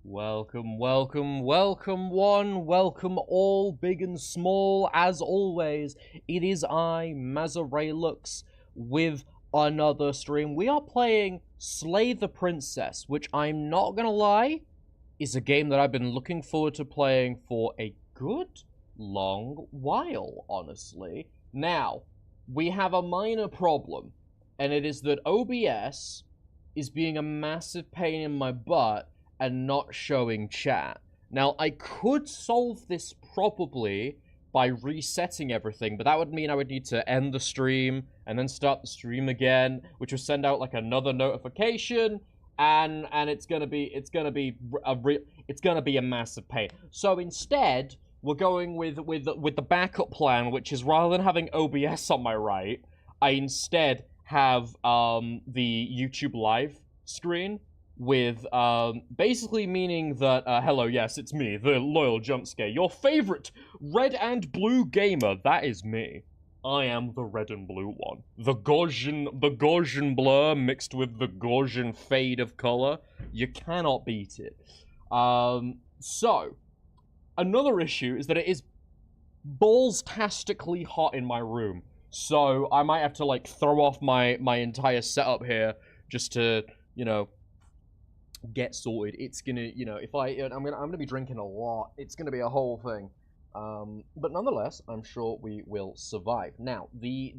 Welcome, welcome, welcome one, welcome all, big and small. As always, it is I, Mazeraylux, with another stream. We are playing Slay the Princess, which I'm not gonna lie, is a game that I've been looking forward to playing for a good long while, honestly. Now, we have a minor problem, and it is that OBS is being a massive pain in my butt and not showing chat. Now, I could solve this probably by resetting everything, but that would mean I would need to end the stream and then start the stream again, which would send out like another notification, and it's gonna be a massive pain. So instead, we're going with the backup plan, which is rather than having OBS on my right, I instead have the YouTube live screen with basically meaning that hello, yes, it's me, the loyal jump scare, your favorite red and blue gamer. That is me. I am the red and blue one. The Gaussian blur mixed with the Gaussian fade of color. You cannot beat it. So another issue is that it is balls-tastically hot in my room. So I might have to like throw off my entire setup here just to, you know, get sorted. It's gonna, you know, if I'm gonna be drinking a lot. It's gonna be a whole thing. But nonetheless, I'm sure we will survive. Now, the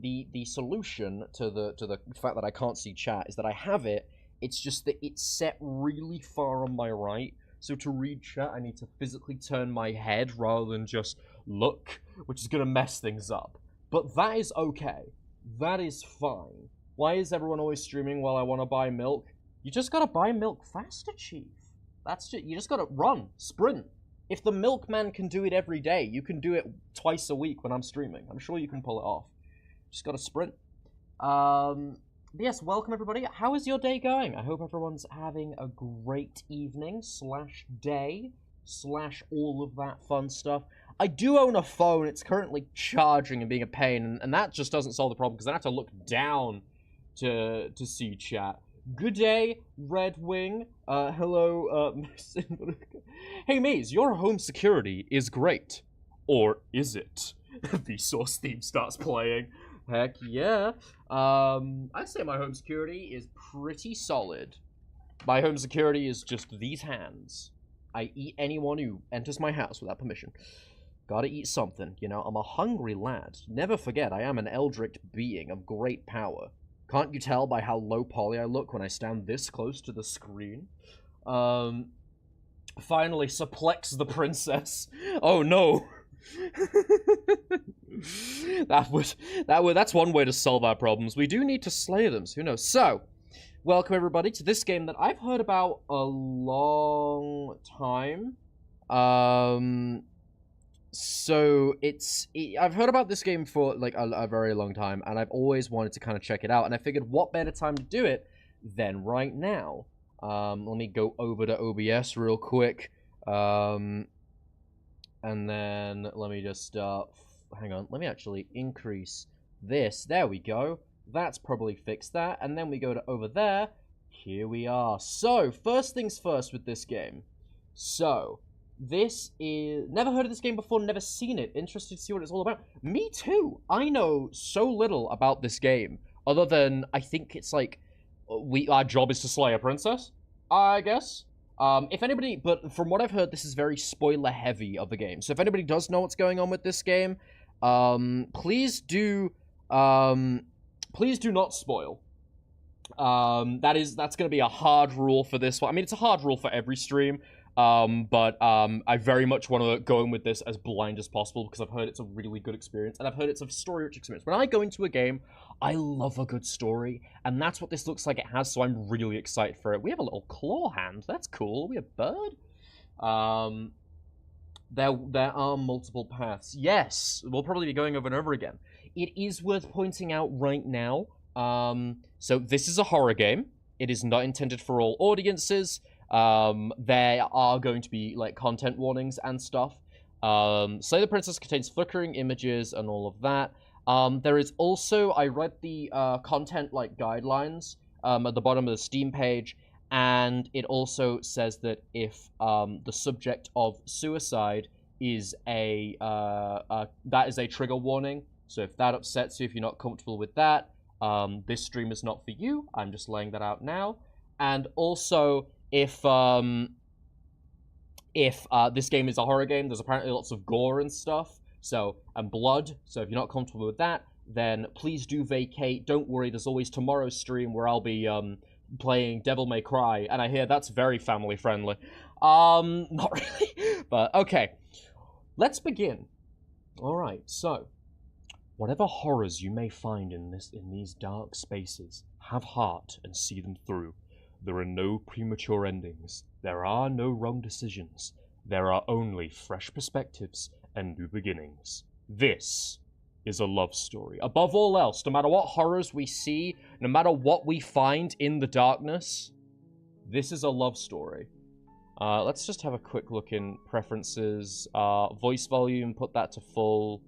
solution to the fact that I can't see chat is that I have it. It's just that it's set really far on my right. So to read chat, I need to physically turn my head rather than just look, which is gonna mess things up. But that is okay. That is fine. Why is everyone always streaming while I want to buy milk? You just gotta buy milk faster, Chief. That's just, you just gotta run, sprint. If the milkman can do it every day, you can do it twice a week when I'm streaming. I'm sure you can pull it off. Just gotta sprint. Yes, welcome everybody. How is your day going? I hope everyone's having a great evening / day / all of that fun stuff. I do own a phone. It's currently charging and being a pain, and that just doesn't solve the problem because I have to look down to see chat. Good day, Red Wing. Hello, Hey, Maze, your home security is great. Or is it? The source theme starts playing. Heck yeah. I'd say my home security is pretty solid. My home security is just these hands. I eat anyone who enters my house without permission. Gotta eat something, you know, I'm a hungry lad. Never forget, I am an eldritch being of great power. Can't you tell by how low poly I look when I stand this close to the screen? Finally, suplex the princess. Oh no! That's one way to solve our problems. We do need to slay them, so who knows? So, welcome everybody to this game that I've heard about a long time. So I've heard about this game for like a very long time, and I've always wanted to kind of check it out, and I figured what better time to do it than right now. Let me go over to OBS real quick, and then let me just hang on, let me actually increase this. There we go. That's probably fixed that, and then we go to over there. Here we are. So first things first with this game. So this is... Never heard of this game before, never seen it. Interested to see what it's all about. Me too! I know so little about this game, other than I think it's like... our job is to slay a princess, I guess. If anybody... But from what I've heard, this is very spoiler-heavy of the game. So if anybody does know what's going on with this game, please do not spoil. That's going to be a hard rule for this one. I mean, it's a hard rule for every stream. But I very much want to go in with this as blind as possible because I've heard it's a really good experience, and I've heard it's a story-rich experience. When I go into a game, I love a good story, and that's what this looks like it has, so I'm really excited for it. We have a little claw hand. That's cool. We have bird. There are multiple paths. Yes, we'll probably be going over and over again. It is worth pointing out right now, so this is a horror game. It is not intended for all audiences. There are going to be, like, content warnings and stuff. Slay the Princess contains flickering images and all of that. There is also, I read the, content, like, guidelines, at the bottom of the Steam page, And it also says that if the subject of suicide is that is a trigger warning. So if that upsets you, if you're not comfortable with that, this stream is not for you. I'm just laying that out now. And also, if this game is a horror game, there's apparently lots of gore and stuff, and blood. So if you're not comfortable with that, then please do vacate. Don't worry, there's always tomorrow's stream where I'll be playing Devil May Cry, and I hear that's very family friendly. Not really, but okay. Let's begin. All right, so whatever horrors you may find in these dark spaces, have heart and see them through. There are no premature endings. There are no wrong decisions. There are only fresh perspectives and new beginnings. This is a love story. Above all else, no matter what horrors we see, no matter what we find in the darkness, this is a love story. Let's just have a quick look in preferences. Voice volume, put that to full.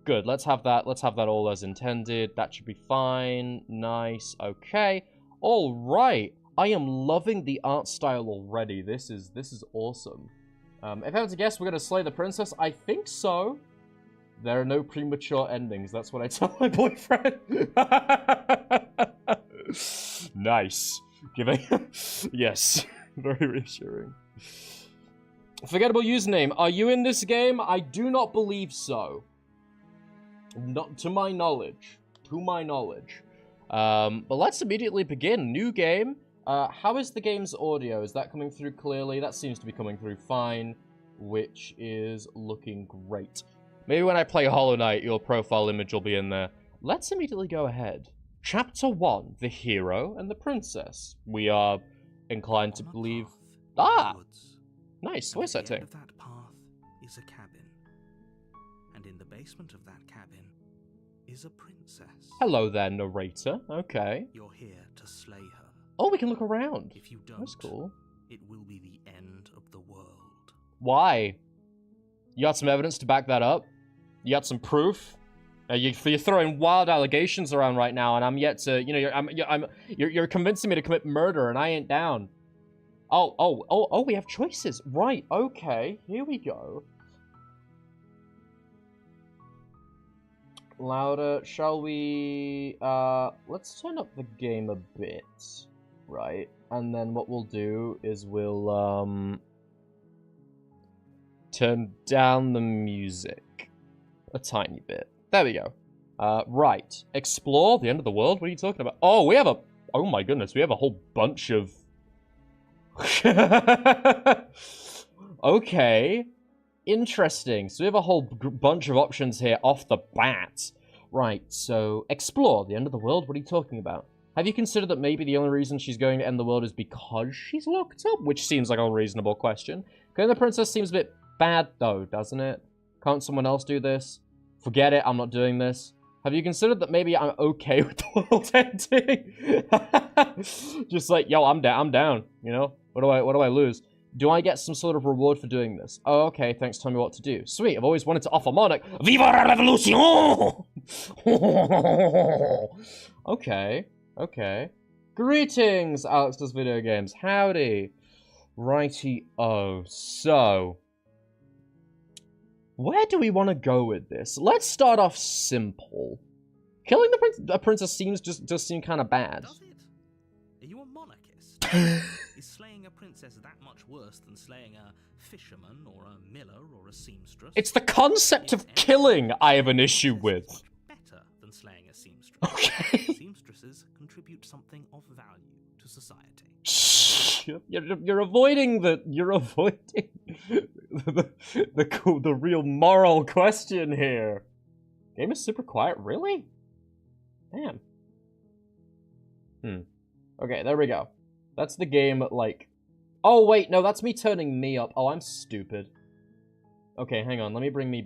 Good, let's have that all as intended. That should be fine. Nice, okay. All right, I am loving the art style already. This is awesome. If I had to guess, we're gonna slay the princess. I think so. There are no premature endings. That's what I tell my boyfriend. Nice. Yes. Very reassuring. Forgettable username. Are you in this game? I do not believe so. Not to my knowledge. But let's immediately begin. New game. How is the game's audio? Is that coming through clearly? That seems to be coming through fine, which is looking great. Maybe when I play Hollow Knight, your profile image will be in there. Let's immediately go ahead. Chapter 1, the hero and the princess. We are inclined to believe... Nice, voice setting. At the end of that path is a cabin. And in the basement of that cabin is a princess. Hello there, narrator. Okay. You're here to slay her. Oh, we can look around. If you don't, that's cool. It will be the end of the world. Why? You got some evidence to back that up? You got some proof? You're throwing wild allegations around right now, and I'm yet to, you know, you're convincing me to commit murder, and I ain't down. Oh, we have choices. Right, okay, here we go. Louder, shall we, let's turn up the game a bit, right? And then what we'll do is we'll, turn down the music a tiny bit. There we go. Right. Explore the end of the world? What are you talking about? Oh, we have a... Oh my goodness, we have a whole bunch of... Okay. Interesting. So we have a whole bunch of options here off the bat. Right, so... Explore the end of the world? What are you talking about? Have you considered that maybe the only reason she's going to end the world is because she's locked up? Which seems like a reasonable question. Killing the princess seems a bit bad, though, doesn't it? Can't someone else do this? Forget it, I'm not doing this. Have you considered that maybe I'm okay with the world ending? Just like, yo, I'm down, you know? What do I lose? Do I get some sort of reward for doing this? Oh, okay, thanks, tell me what to do. Sweet, I've always wanted to offer Monarch. Viva la revolution! Okay. Greetings, Alex does video games. Howdy. Righty-o. So... where do we want to go with this? Let's start off simple. Killing the princess seems just seem kind of bad. Does it? Are you a monarchist? Is slaying a princess that much worse than slaying a fisherman or a miller or a seamstress? It's the concept of killing I have an issue with. Much better than slaying a seamstress. Okay. Seamstresses contribute something of value to society. You're avoiding the real moral question here. Game is super quiet, really? Damn. Okay, there we go. That's the game, like... Oh, wait, no, that's me turning me up. Oh, I'm stupid. Okay, hang on, let me bring me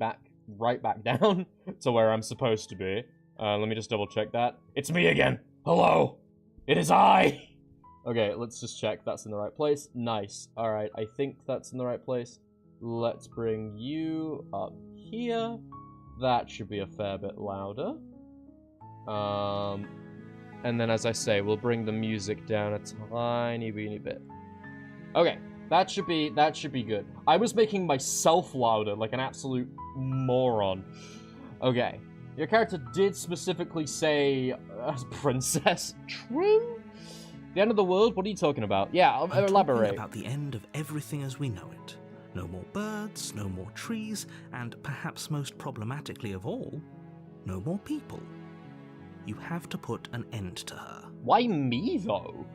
right back down to where I'm supposed to be. Let me just double check that. It's me again! Hello! It is I! Okay, let's just check that's in the right place. Nice. Alright, I think that's in the right place. Let's bring you up here. That should be a fair bit louder. And then, as I say, we'll bring the music down a tiny weeny bit. Okay, that should be good. I was making myself louder like an absolute moron. Okay, your character did specifically say princess. True. The end of the world? What are you talking about? Yeah, elaborate. About the end of everything as we know it. No more birds, no more trees, and perhaps most problematically of all, no more people. You have to put an end to her. Why me, though?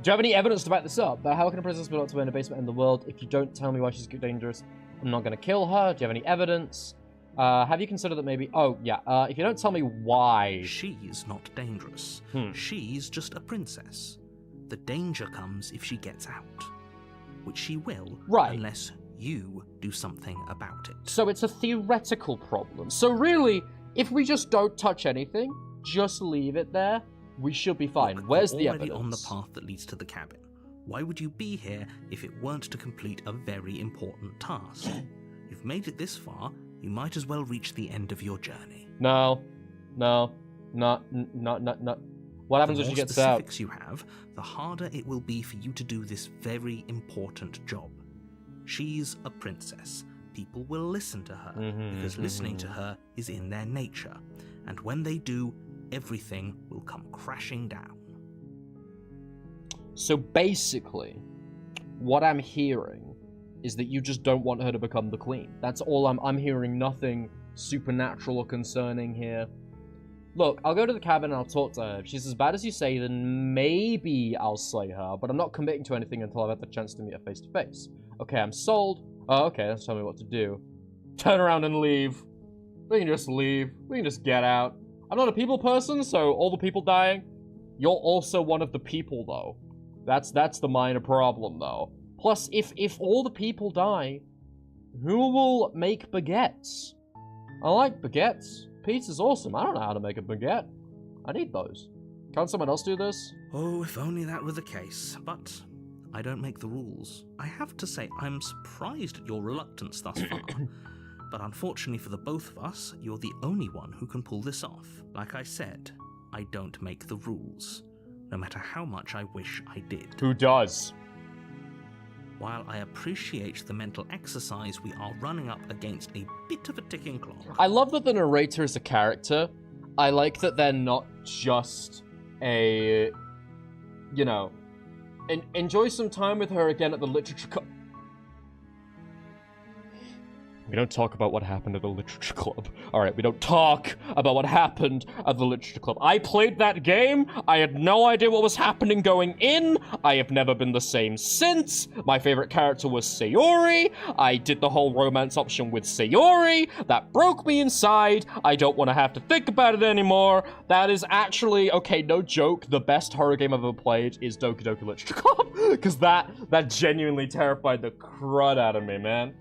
Do you have any evidence to back this up? But how can a princess be locked away in a basement in the world? If you don't tell me why she's dangerous, I'm not going to kill her. Do you have any evidence? Have you considered that maybe... Oh, yeah. If you don't tell me why... She's not dangerous. She's just a princess. The danger comes if she gets out. Which she will, right, unless you do something about it. So it's a theoretical problem. So really, if we just don't touch anything, just leave it there, we should be fine. Look, where's the already evidence? On the path that leads to the cabin. Why would you be here if it weren't to complete a very important task? You've made it this far, you might as well reach the end of your journey. No. Not. What happens when she gets out? The more specifics you have, the harder it will be for you to do this very important job. She's a princess. People will listen to her, because listening to her is in their nature. And when they do, everything will come crashing down. So basically, what I'm hearing is that you just don't want her to become the queen. That's all I'm hearing. Nothing supernatural or concerning here. Look, I'll go to the cabin and I'll talk to her. If she's as bad as you say, then maybe I'll slay her, but I'm not committing to anything until I've had the chance to meet her face to face. Okay, I'm sold. Oh, okay, that's tell me what to do. Turn around and leave. We can just leave. We can just get out. I'm not a people person, so all the people dying. You're also one of the people, though. That's the minor problem, though. Plus, if all the people die, who will make baguettes? I like baguettes. Pizza's awesome. I don't know how to make a baguette. I need those. Can't someone else do this? Oh, if only that were the case. But I don't make the rules. I have to say, I'm surprised at your reluctance thus far. But unfortunately for the both of us, you're the only one who can pull this off. Like I said, I don't make the rules. No matter how much I wish I did. Who does? While I appreciate the mental exercise, we are running up against a bit of a ticking clock. I love that the narrator is a character. I like that they're not just a... You know... enjoy some time with her again at the literature club. We don't talk about what happened at the literature club. Alright, we don't talk about what happened at the literature club. I played that game. I had no idea what was happening going in. I have never been the same since. My favorite character was Sayori. I did the whole romance option with Sayori. That broke me inside. I don't want to have to think about it anymore. That is actually, okay, no joke, the best horror game I've ever played is Doki Doki Literature Club. Because that genuinely terrified the crud out of me, man.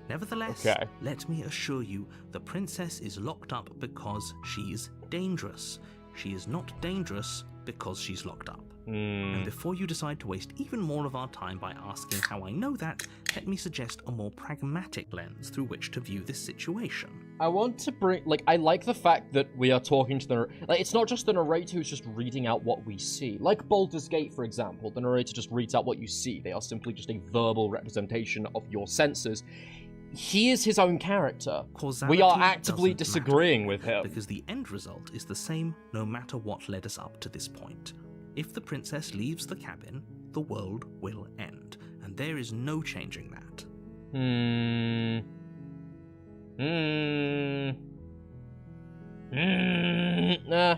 Nevertheless, okay. Let me assure you, the princess is locked up because she's dangerous. She is not dangerous because she's locked up. And before you decide to waste even more of our time by asking how I know that, let me suggest a more pragmatic lens through which to view this situation. I want to bring, I like the fact that we are talking to the, it's not just the narrator who's just reading out what we see. Like Baldur's Gate, for example, the narrator just reads out what you see. They are simply just a verbal representation of your senses. He is his own character. Causality we are actively disagreeing with him. Because the end result is the same no matter what led us up to this point. If the princess leaves the cabin, the world will end. And there is no changing that. Nah.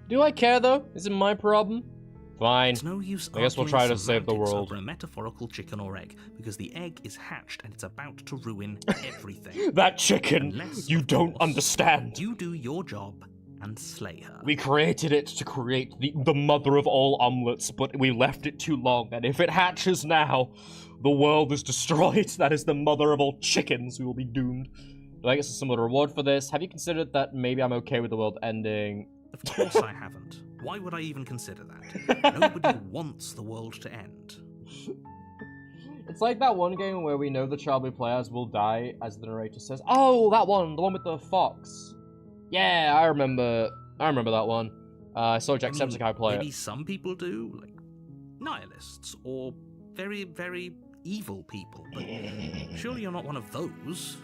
Do I care, though? Is it my problem? Fine. It's no use I guess we'll try to save the world. Over a metaphorical chicken or egg, because the egg is hatched and it's about to ruin everything. That chicken, unless, you don't understand. You do your job and slay her. We created it to create the mother of all omelets, but we left it too long, and if it hatches now, the world is destroyed. That is the mother of all chickens. We will be doomed. But I guess there's some other reward for this. Have you considered that maybe I'm okay with the world ending? Of course I haven't. Why would I even consider that? Nobody wants the world to end. It's like that one game where we know the child we play as will die, as the narrator says. Oh, that one! The one with the fox. Yeah, I remember that one. So Jacksepticeye play maybe it. some people do, like nihilists or very, very evil people. But surely you're not one of those,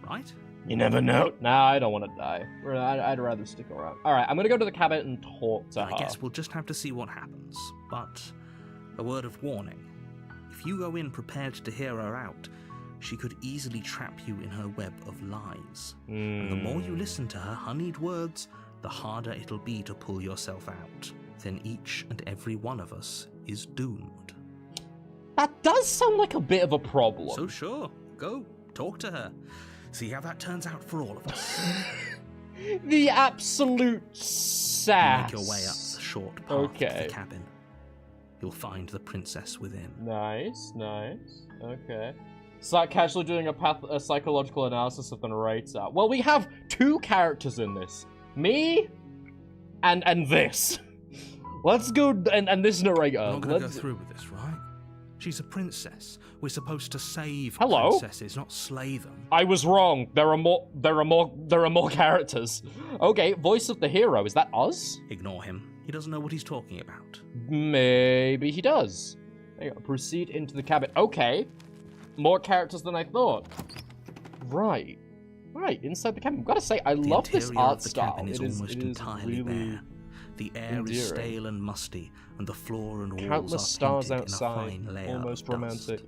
right? You never know. Nah, I don't want to die. I'd rather stick around. Alright, I'm gonna go to the cabinet and talk to her. I guess we'll just have to see what happens. But a word of warning. If you go in prepared to hear her out, she could easily trap you in her web of lies. And the more you listen to her honeyed words, the harder it'll be to pull yourself out. Then each and every one of us is doomed. That does sound like a bit of a problem. So sure, go, talk to her. See how that turns out for all of us. The absolute sass. You make your way up the short path to the cabin. You'll find the princess within. Nice, nice. Okay. Start casually doing a psychological analysis of the narrator. Well, we have two characters in this. Me and this. Let's go, and this narrator. We're not going to go through with this, right? She's a princess. We're supposed to save princesses, not slay them. I was wrong. There are more characters. Okay, voice of the hero. Is that us? Ignore him. He doesn't know what he's talking about. Maybe he does. There you go. Proceed into the cabin. Okay. More characters than I thought. Right. Right, inside the cabin. I've got to say, I love this art style. The interior of the cabin is almost entirely bare. The air is stale and musty, and the floor and walls Countless are stars painted outside, in a fine layer almost of dust. romantic.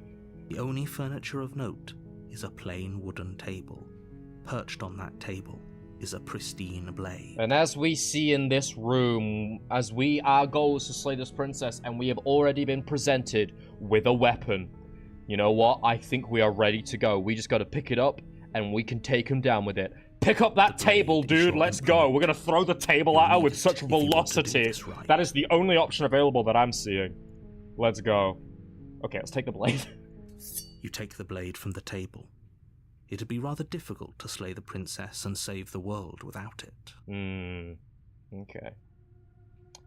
The only furniture of note is a plain wooden table. Perched on that table is a pristine blade. And as we see in this room, our goal is to slay this princess, and we have already been presented with a weapon. You know what? I think we are ready to go. We just got to pick it up, and we can take him down with it. Pick up that table, dude. Let's go. We're going to throw the table at her with such velocity. That is the only option available that I'm seeing. Let's go. Okay, let's take the blade. You take the blade from the table. It'd be rather difficult to slay the princess and save the world without it. Okay.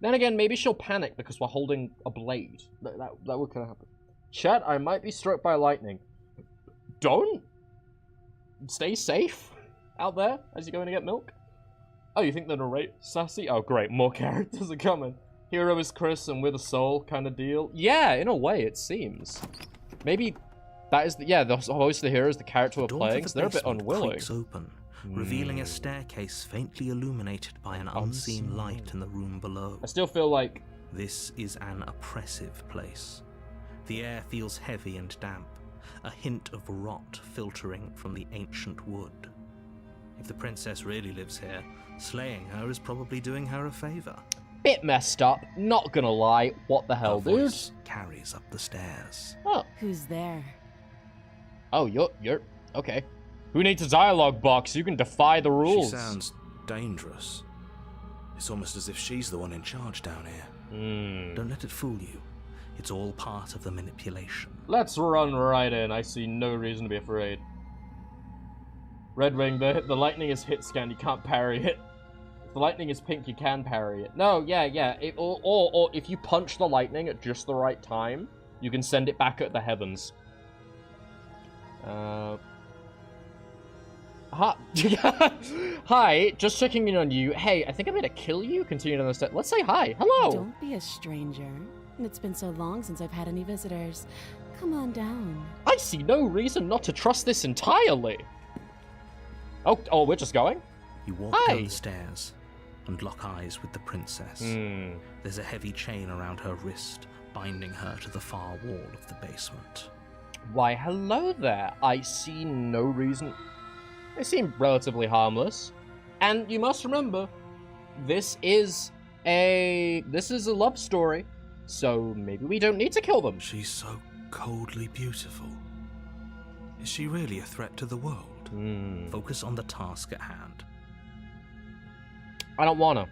Then again, maybe she'll panic because we're holding a blade. That would kind of happen. Chat, I might be struck by lightning. Don't. Stay safe out there as you're going to get milk. Oh, you think the narrator sassy? Oh, great. More characters are coming. Hero is Chris and with a soul kind of deal. Yeah, in a way, it seems. Maybe that is the voice of the hero is the character we're playing, so they're a bit unwilling. Open, revealing a staircase faintly illuminated by an unseen light in the room below. I still feel like this is an oppressive place. The air feels heavy and damp, a hint of rot filtering from the ancient wood. If the princess really lives here, slaying her is probably doing her a favor. Bit messed up, not gonna lie. What the hell, dude? Voice carries up the stairs. Oh. Who's there? Oh, you're okay. Who needs a dialogue box? You can defy the rules. She sounds dangerous. It's almost as if she's the one in charge down here. Don't let it fool you. It's all part of the manipulation. Let's run right in. I see no reason to be afraid. Red Wing, the lightning is hit scan. You can't parry it. If the lightning is pink, you can parry it. No, yeah. Or if you punch the lightning at just the right time, you can send it back at the heavens. Hi, just checking in on you. Hey, I think I'm gonna kill you. Continue on the step. Let's say hi. Hello. Don't be a stranger. It's been so long since I've had any visitors. Come on down. I see no reason not to trust this entirely. Oh, we're just going? You walk down the stairs and lock eyes with the princess. There's a heavy chain around her wrist, binding her to the far wall of the basement. Why, hello there. I see no reason. They seem relatively harmless. And you must remember, this is a love story. So maybe we don't need to kill them. She's so coldly beautiful. Is she really a threat to the world? Focus on the task at hand. I don't wanna.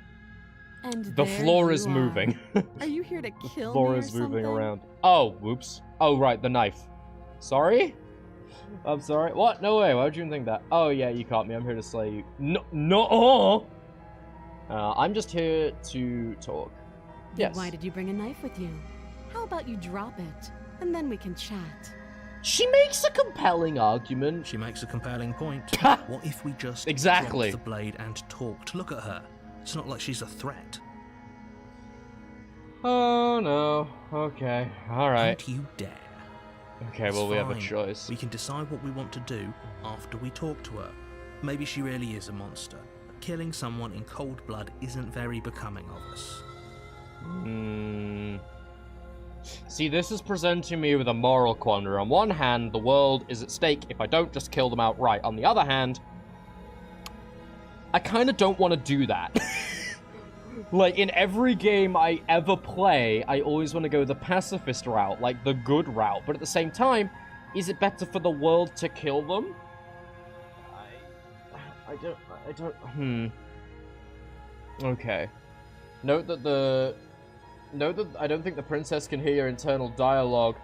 And the floor is moving. Are you here to kill the floor me or is moving something? around. Oh, whoops. Oh, right, the knife. Sorry? I'm sorry. What? No way. Why would you think that? Oh, yeah, you caught me. I'm here to slay you. No. I'm just here to talk. Yes. Why did you bring a knife with you? How about you drop it, and then we can chat. She makes a compelling argument. She makes a compelling point. What if we just drop the blade and talked? Look at her. It's not like she's a threat. Oh no. Okay. Alright. Don't you dare. Okay, It's well, we have a fine. choice. We can decide what we want to do after we talk to her. Maybe she really is a monster. But killing someone in cold blood isn't very becoming of us. See, this is presenting me with a moral quandary. On one hand, the world is at stake if I don't just kill them outright. On the other hand, I kind of don't want to do that. Like, in every game I ever play, I always want to go the pacifist route, like the good route. But at the same time, is it better for the world to kill them? I don't, Okay. Note that I don't think the princess can hear your internal dialogue.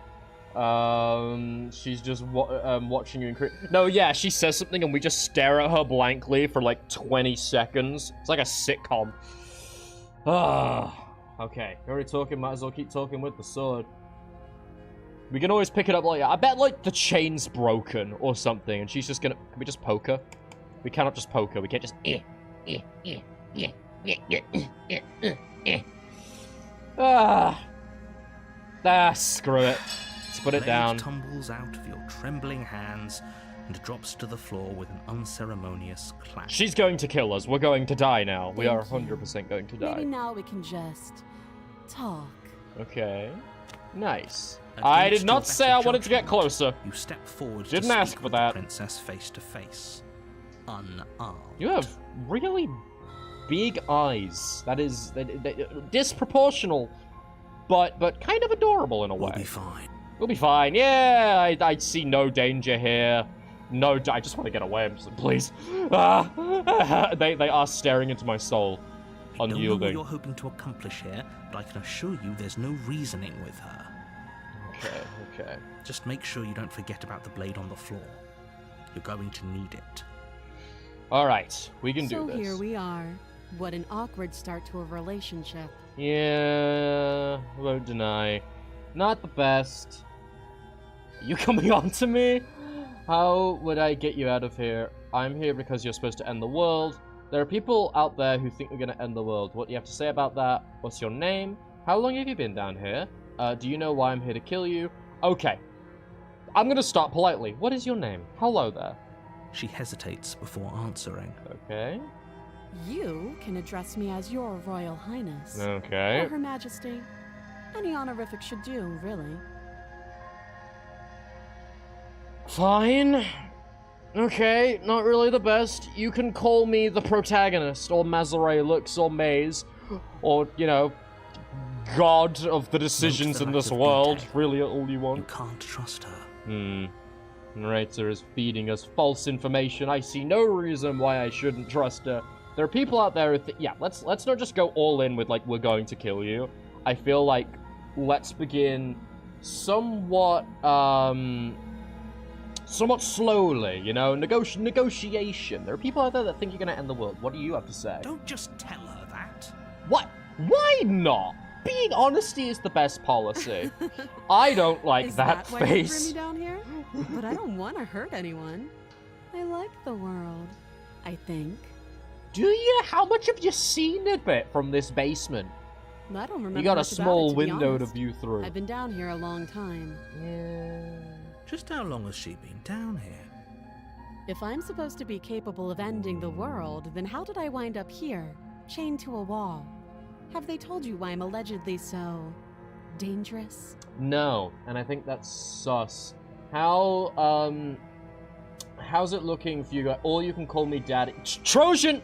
She's just watching you No, yeah, she says something and we just stare at her blankly for like 20 seconds. It's like a sitcom. Okay. You're already talking, might as well keep talking with the sword. We can always pick it up later. I bet, like, the chain's broken or something, and she's just gonna... Can we just poke her? We cannot just poke her. We can't just... Screw it. Let's put it down. The blade tumbles out of your trembling hands and drops to the floor with an unceremonious clash. She's going to kill us. We're going to die now. We are Thank you. 100% going to die. Maybe now we can just talk. Okay. Nice. Against I did your not say I better wanted to get judgment, closer. You step forward Didn't to ask speak for with that. the princess face to face, unarmed. You have really big eyes. That is disproportional, but kind of adorable in a way. We'll be fine. We'll be fine. Yeah, I see no danger here. I just want to get away. I'm just like, please. They are staring into my soul, I don't know what unyielding. you're hoping to accomplish here, but I can assure you there's no reasoning with her. Okay. Just make sure you don't forget about the blade on the floor. You're going to need it. All right, we can do So this. here we are. What an awkward start to a relationship. Yeah, won't deny. Not the best. You coming on to me? How would I get you out of here? I'm here because you're supposed to end the world. There are people out there who think we're going to end the world. What do you have to say about that? What's your name? How long have you been down here? Do you know why I'm here to kill you? Okay. I'm going to start politely. What is your name? Hello there. She hesitates before answering. Okay. You can address me as your Royal Highness. Okay. Or Her Majesty. Any honorific should do, really. Fine. Okay, not really the best. You can call me the protagonist, or Mazeraylux, or Maze, or, you know, God of the decisions the in lack this of world. detail. Really all you You want? can't trust her. Narrator is feeding us false information. I see no reason why I shouldn't trust her. There are people out there who yeah, let's not just go all in with, like, we're going to kill you. I feel like let's begin somewhat slowly, you know, negotiation. There are people out there that think you're gonna end the world. What do you have to say? Don't just tell her that. What? Why not? Being honesty is the best policy. I don't like Is that why you threw face. me down here? But I don't want to hurt anyone. I like the world, I think. Do you? How much have you seen of it from this basement? I don't remember You got a much about small it, to be window to honest. view through. I've been down here a long time. Yeah. Just how long has she been down here? If I'm supposed to be capable of ending the world, then how did I wind up here, chained to a wall? Have they told you why I'm allegedly so dangerous? No, and I think that's sus. How's it looking for you guys? Or you can call me Daddy. Trojan!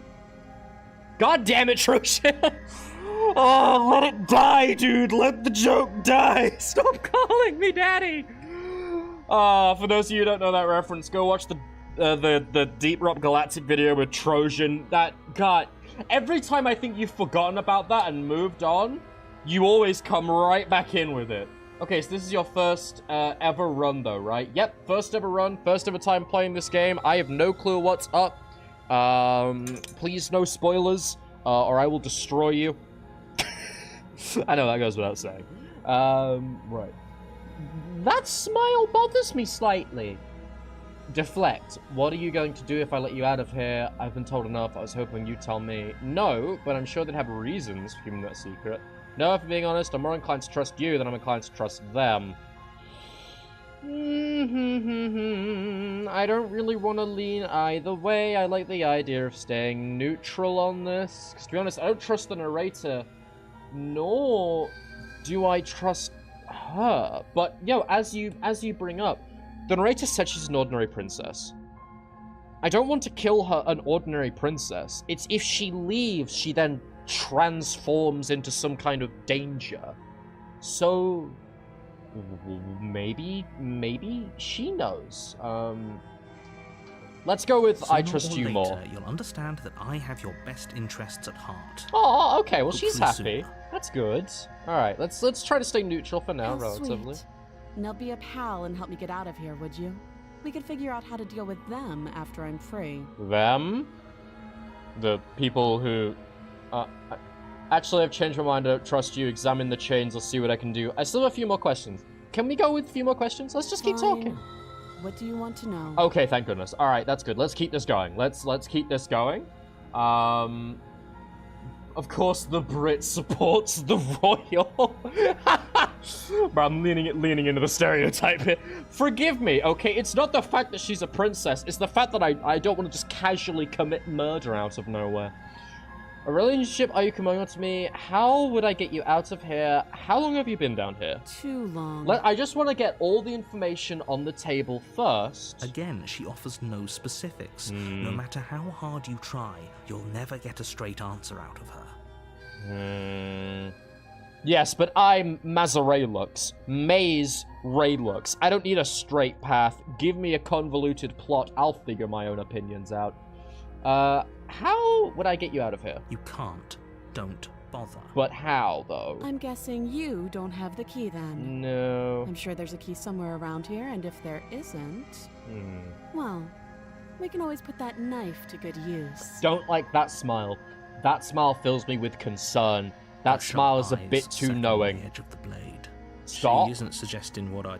God damn it, Trojan! Oh, let it die, dude! Let the joke die! Stop calling me Daddy! For those of you who don't know that reference, go watch the Deep Rock Galactic video with Trojan. God, every time I think you've forgotten about that and moved on, you always come right back in with it. Okay, so this is your first ever run, though, right? Yep, first ever run, first ever time playing this game. I have no clue what's up. Please, no spoilers, or I will destroy you. I know that goes without saying. Right. That smile bothers me slightly. Deflect. What are you going to do if I let you out of here? I've been told enough. I was hoping you'd tell me. No, but I'm sure they'd have reasons for keeping that secret. No, if I'm being honest, I'm more inclined to trust you than I'm inclined to trust them. I don't really want to lean either way. I like the idea of staying neutral on this. Because to be honest, I don't trust the narrator, nor do I trust her. But, yo, as you bring up, the narrator said she's an ordinary princess. I don't want to kill her an ordinary princess. It's if she leaves, she then transforms into some kind of danger. So maybe she knows. Let's go with I trust you more. You'll understand that I have your best interests at heart. Oh, okay. Well, she's Hopefully happy. sooner. That's good. All right. Let's try to stay neutral for now, How relatively. sweet. Now be a pal and help me get out of here, would you? We could figure out how to deal with them after I'm free. Them? The people who... actually, I've changed my mind. I don't trust you. Examine the chains. I'll see what I can do. I still have a few more questions. Can we go with a few more questions? Let's just keep Fine. talking. What do you want to know? Okay, thank goodness. All right, that's good. Let's keep this going. Let's keep this going. Of course, the Brit supports the royal. Bro, I'm leaning into the stereotype here. Forgive me, okay? It's not the fact that she's a princess. It's the fact that I don't want to just casually commit murder out of nowhere. A relationship, are you coming on to me? How would I get you out of here? How long have you been down here? Too long. I just want to get all the information on the table first. Again, she offers no specifics. No matter how hard you try, you'll never get a straight answer out of her. Yes, but I'm Mazeraylux. Mazeraylux. I don't need a straight path. Give me a convoluted plot. I'll figure my own opinions out. How would I get you out of here? You can't. Don't bother. But how, though? I'm guessing you don't have the key then. No. I'm sure there's a key somewhere around here, and if there isn't, well, we can always put that knife to good use. Don't like that smile. That smile fills me with concern. That smile is a bit too knowing. The edge of the blade. Stop. She isn't suggesting what I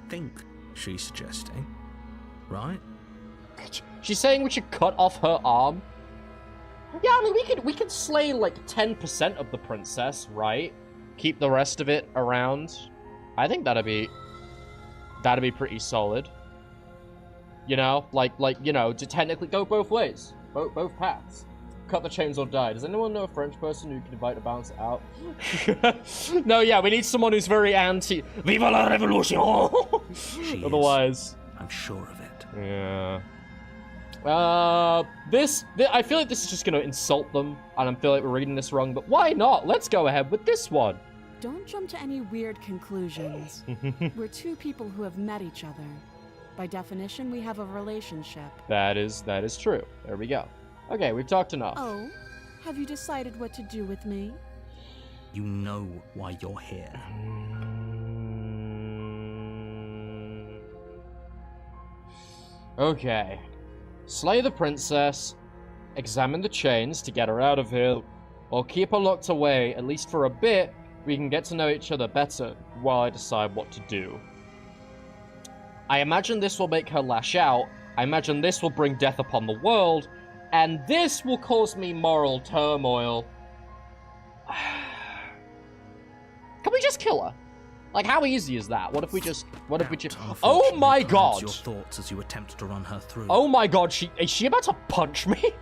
think she's suggesting, right? She's saying we should cut off her arm. Yeah, I mean, we could slay like 10% of the princess, right? Keep the rest of it around. I think that'd be pretty solid. You know, you know, to technically go both ways, both paths. Cut the chains or die. Does anyone know a French person who can invite to balance it out? No, yeah, we need someone who's very anti. Viva la revolution! Otherwise, I'm sure of it. Yeah. I feel like this is just gonna insult them, and I feel like we're reading this wrong, but why not? Let's go ahead with this one. Don't jump to any weird conclusions. We're two people who have met each other. By definition, we have a relationship. That is true. There we go. Okay, we've talked enough. Oh, have you decided what to do with me? You know why you're here. Okay. Slay the princess, examine the chains to get her out of here, or keep her locked away, at least for a bit. We can get to know each other better while I decide what to do. I imagine this will make her lash out. I imagine this will bring death upon the world, and this will cause me moral turmoil. Can we just kill her? Like, how easy is that? What if we just... Oh my god! Your thoughts as you attempt to run her through. Oh my god, is she about to punch me?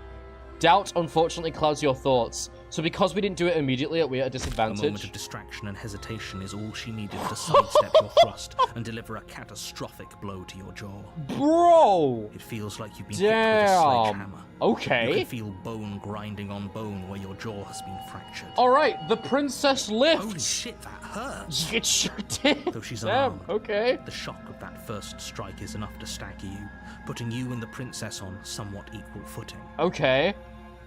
Doubt, unfortunately, clouds your thoughts. So because we didn't do it immediately, we're at a disadvantage. A moment of distraction and hesitation is all she needed to sidestep your thrust and deliver a catastrophic blow to your jaw. Bro! It feels like you've been hit with a sledgehammer. Okay. You can feel bone grinding on bone where your jaw has been fractured. Alright, the princess lifts! Holy shit, that hurts! It sure did! Though she's Damn, unarmed, okay. the shock of that first strike is enough to stagger you, putting you and the princess on somewhat equal footing. Okay.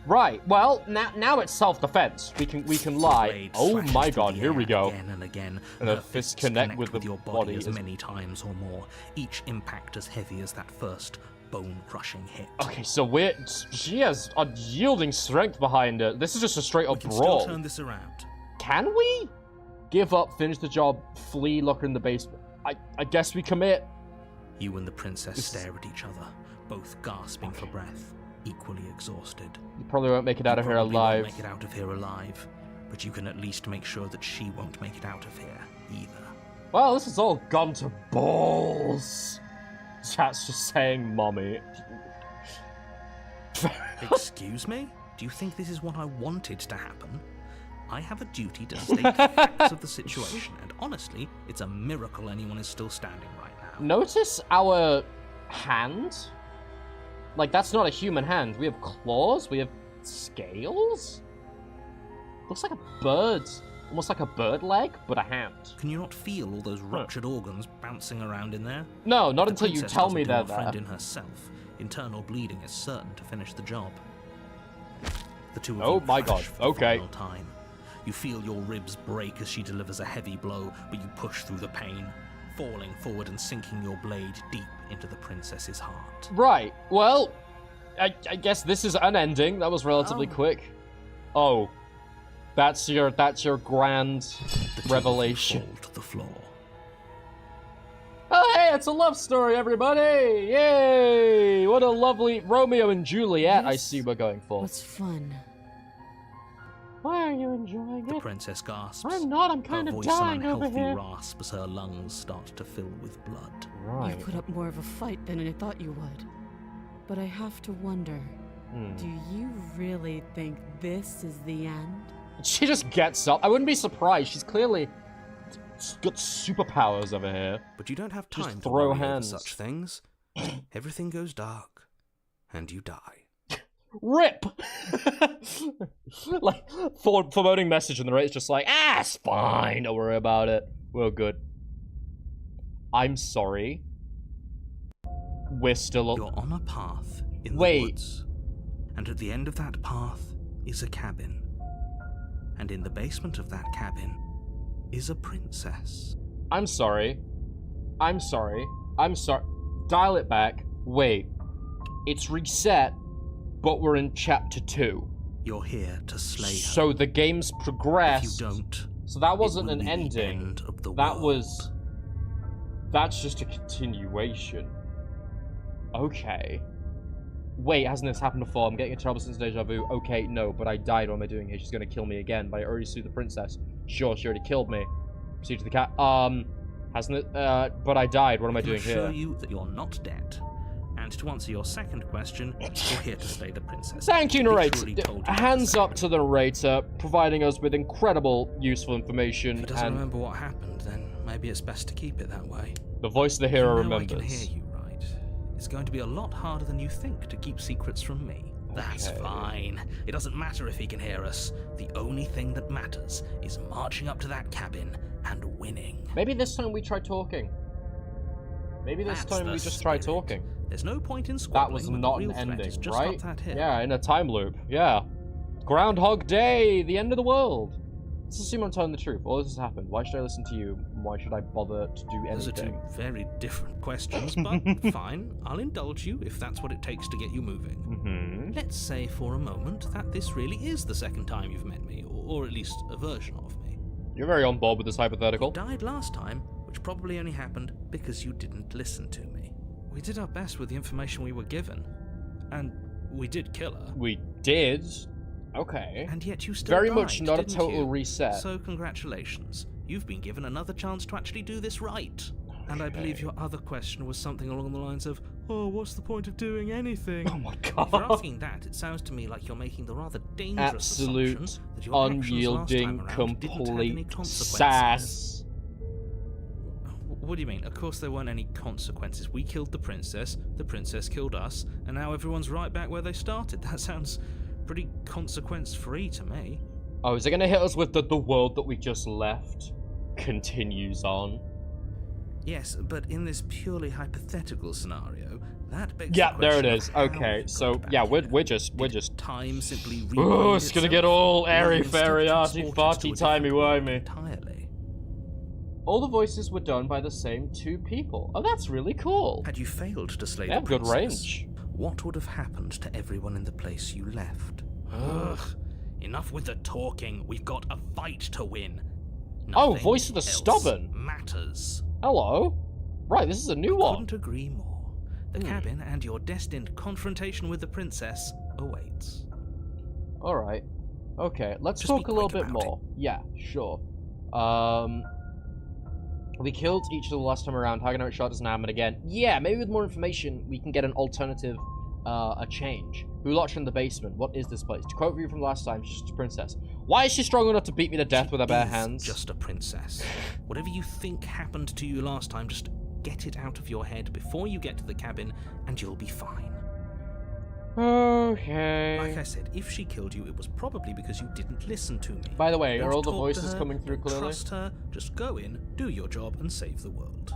Right, well, now it's self-defense. We can lie. Oh my god, here we go. Again and again, and the fists connect with your body as many times or more, each impact as heavy as that first bone-crushing hit. Okay, so she has unyielding strength behind her. This is just a straight-up brawl. We can still turn this around. Can we? Give up, finish the job, flee, lock her in the basement. I guess we commit. You and the princess stare at each other, both gasping for breath, equally exhausted. You probably won't make it out of here alive. Make it out of here alive, but you can at least make sure that she won't make it out of here, either. Well, this has all gone to balls. Chat's just saying, mommy. Excuse me? Do you think this is what I wanted to happen? I have a duty to state the facts of the situation, and honestly, it's a miracle anyone is still standing right now. Notice our hand? Like, that's not a human hand. We have claws, we have scales? Looks like a bird. Almost like a bird leg, but a hand. Can you not feel all those ruptured organs bouncing around in there? No, not The until you princess tell doesn't me do they're a friend there. in herself. Internal bleeding is certain to finish the job. The two of Oh you my crash God, for the okay. final time. You feel your ribs break as she delivers a heavy blow, but you push through the pain, falling forward and sinking your blade deep into the princess's heart. Right, well, I guess this is unending. That was relatively quick. Oh, that's your grand The two revelation. of you fall to the floor. Oh, hey, it's a love story, everybody! Yay! What a lovely Romeo and Juliet I This see we're going for. was fun. Why are you enjoying The it? princess gasps. I'm not, I'm Her kind of voice dying an over unhealthy here. rasp as her lungs start to fill with blood. Right. You put up more of a fight than I thought you would. But I have to wonder, do you really think this is the end? She just gets up. I wouldn't be surprised. She's clearly got superpowers over here. But you don't have Just time to throw worry over hands. such things. Everything goes dark, and you die. RIP! Like, foreboding message in the right is just like, it's fine, don't worry about it. We're good. I'm sorry. We're still... You're on a path in Wait. the woods, and at the end of that path is a cabin. And in the basement of that cabin is a princess. I'm sorry. I'm sorry. I'm sorry. Dial it back. Wait. It's reset, but we're in chapter 2. You're here to slay her. So the game's progressed. If you don't, So that it wasn't will an be the ending. end of the That world. was... That's just a continuation. Okay. Wait, hasn't this happened before? I'm getting a terrible sense of deja vu. Okay, no, but I died. What am I doing here? She's gonna kill me again, but I already slew the princess. Sure, she already killed me. Proceed to the cat. Hasn't it? But I died. What am I doing I can assure here? you that you're not dead. And to answer your second question, you're here to slay the princess. Thank you, narrator. Literally told you Hands that. up to the narrator, providing us with incredible, useful If information. he doesn't And remember what happened, then maybe it's best to keep it that way. the voice of the hero You know I can remembers. hear you, right? It's going to be a lot harder than you think to keep secrets from me. That's Okay. fine. It doesn't matter if he can hear us. The only thing that matters is marching up to that cabin and winning. Maybe this time we try talking. Maybe this That's time the we just try spirit. talking. There's no point in That squabbling was when not the an real threat ending, is just right? up that hill. Yeah, in a time loop. Yeah. Groundhog Day, the end of the world. Let's assume I'm telling the truth. All this has happened. Why should I listen to you? Why should I bother to do Those are anything? two very different questions, but fine. I'll indulge you if that's what it takes to get you moving. Mm-hmm. Let's say for a moment that this really is the second time you've met me, or at least a version of me. You're very on board with this hypothetical. You died last time, which probably only happened because you didn't listen to me. We did our best with the information we were given, and we did kill her. We did. Okay. And yet you still Very died, much not a didn't total you? reset. So congratulations. You've been given another chance to actually do this right. And I believe your other question was something along the lines of, oh, what's the point of doing anything? Oh my If you're god. asking that, it sounds to me like you're making the rather dangerous Absolute, assumption that your actions last unyielding, time around didn't have any complete consequences. sass. What do you mean? Of course there weren't any consequences. We killed the princess killed us, and now everyone's right back where they started. That sounds pretty consequence-free to me. Oh, is it gonna hit us with the world that we just left continues on? Yes, but in this purely hypothetical scenario, that begs Yeah, the there it question is. of how Okay, we so got yeah, back we're here. just. Time simply Oh, it's gonna get all airy instead fairy, transport arty us to a farty, timey different world wimey. entirely. All the voices were done by the same two people. Oh, that's really cool. Had you failed to slay They the have good princess, range. what would have happened to everyone in the place you left? Ugh. Enough with the talking. We've got a fight to win. Oh, Nothing voice of the else stubborn. matters. Hello. Right, this is a new one. Couldn't agree more. The cabin and your destined confrontation with the princess awaits. All right. Okay, let's Just talk be a little quick bit about more. Yeah, sure. We killed each of the last time around. Hagenite shot doesn't happen again. Yeah, maybe with more information, we can get an alternative, a change. Who locked her in the basement? What is this place? To quote you from last time, she's just a princess. Why is she strong enough to beat me to death with her bare hands? Just a princess. Whatever you think happened to you last time, just get it out of your head before you get to the cabin, and you'll be fine. Okay. Like I said, if she killed you, it was probably because you didn't listen to me. By the way, Don't are all the talk to voices her, coming through don't clearly? Trust her. Just go in, do your job, and save the world.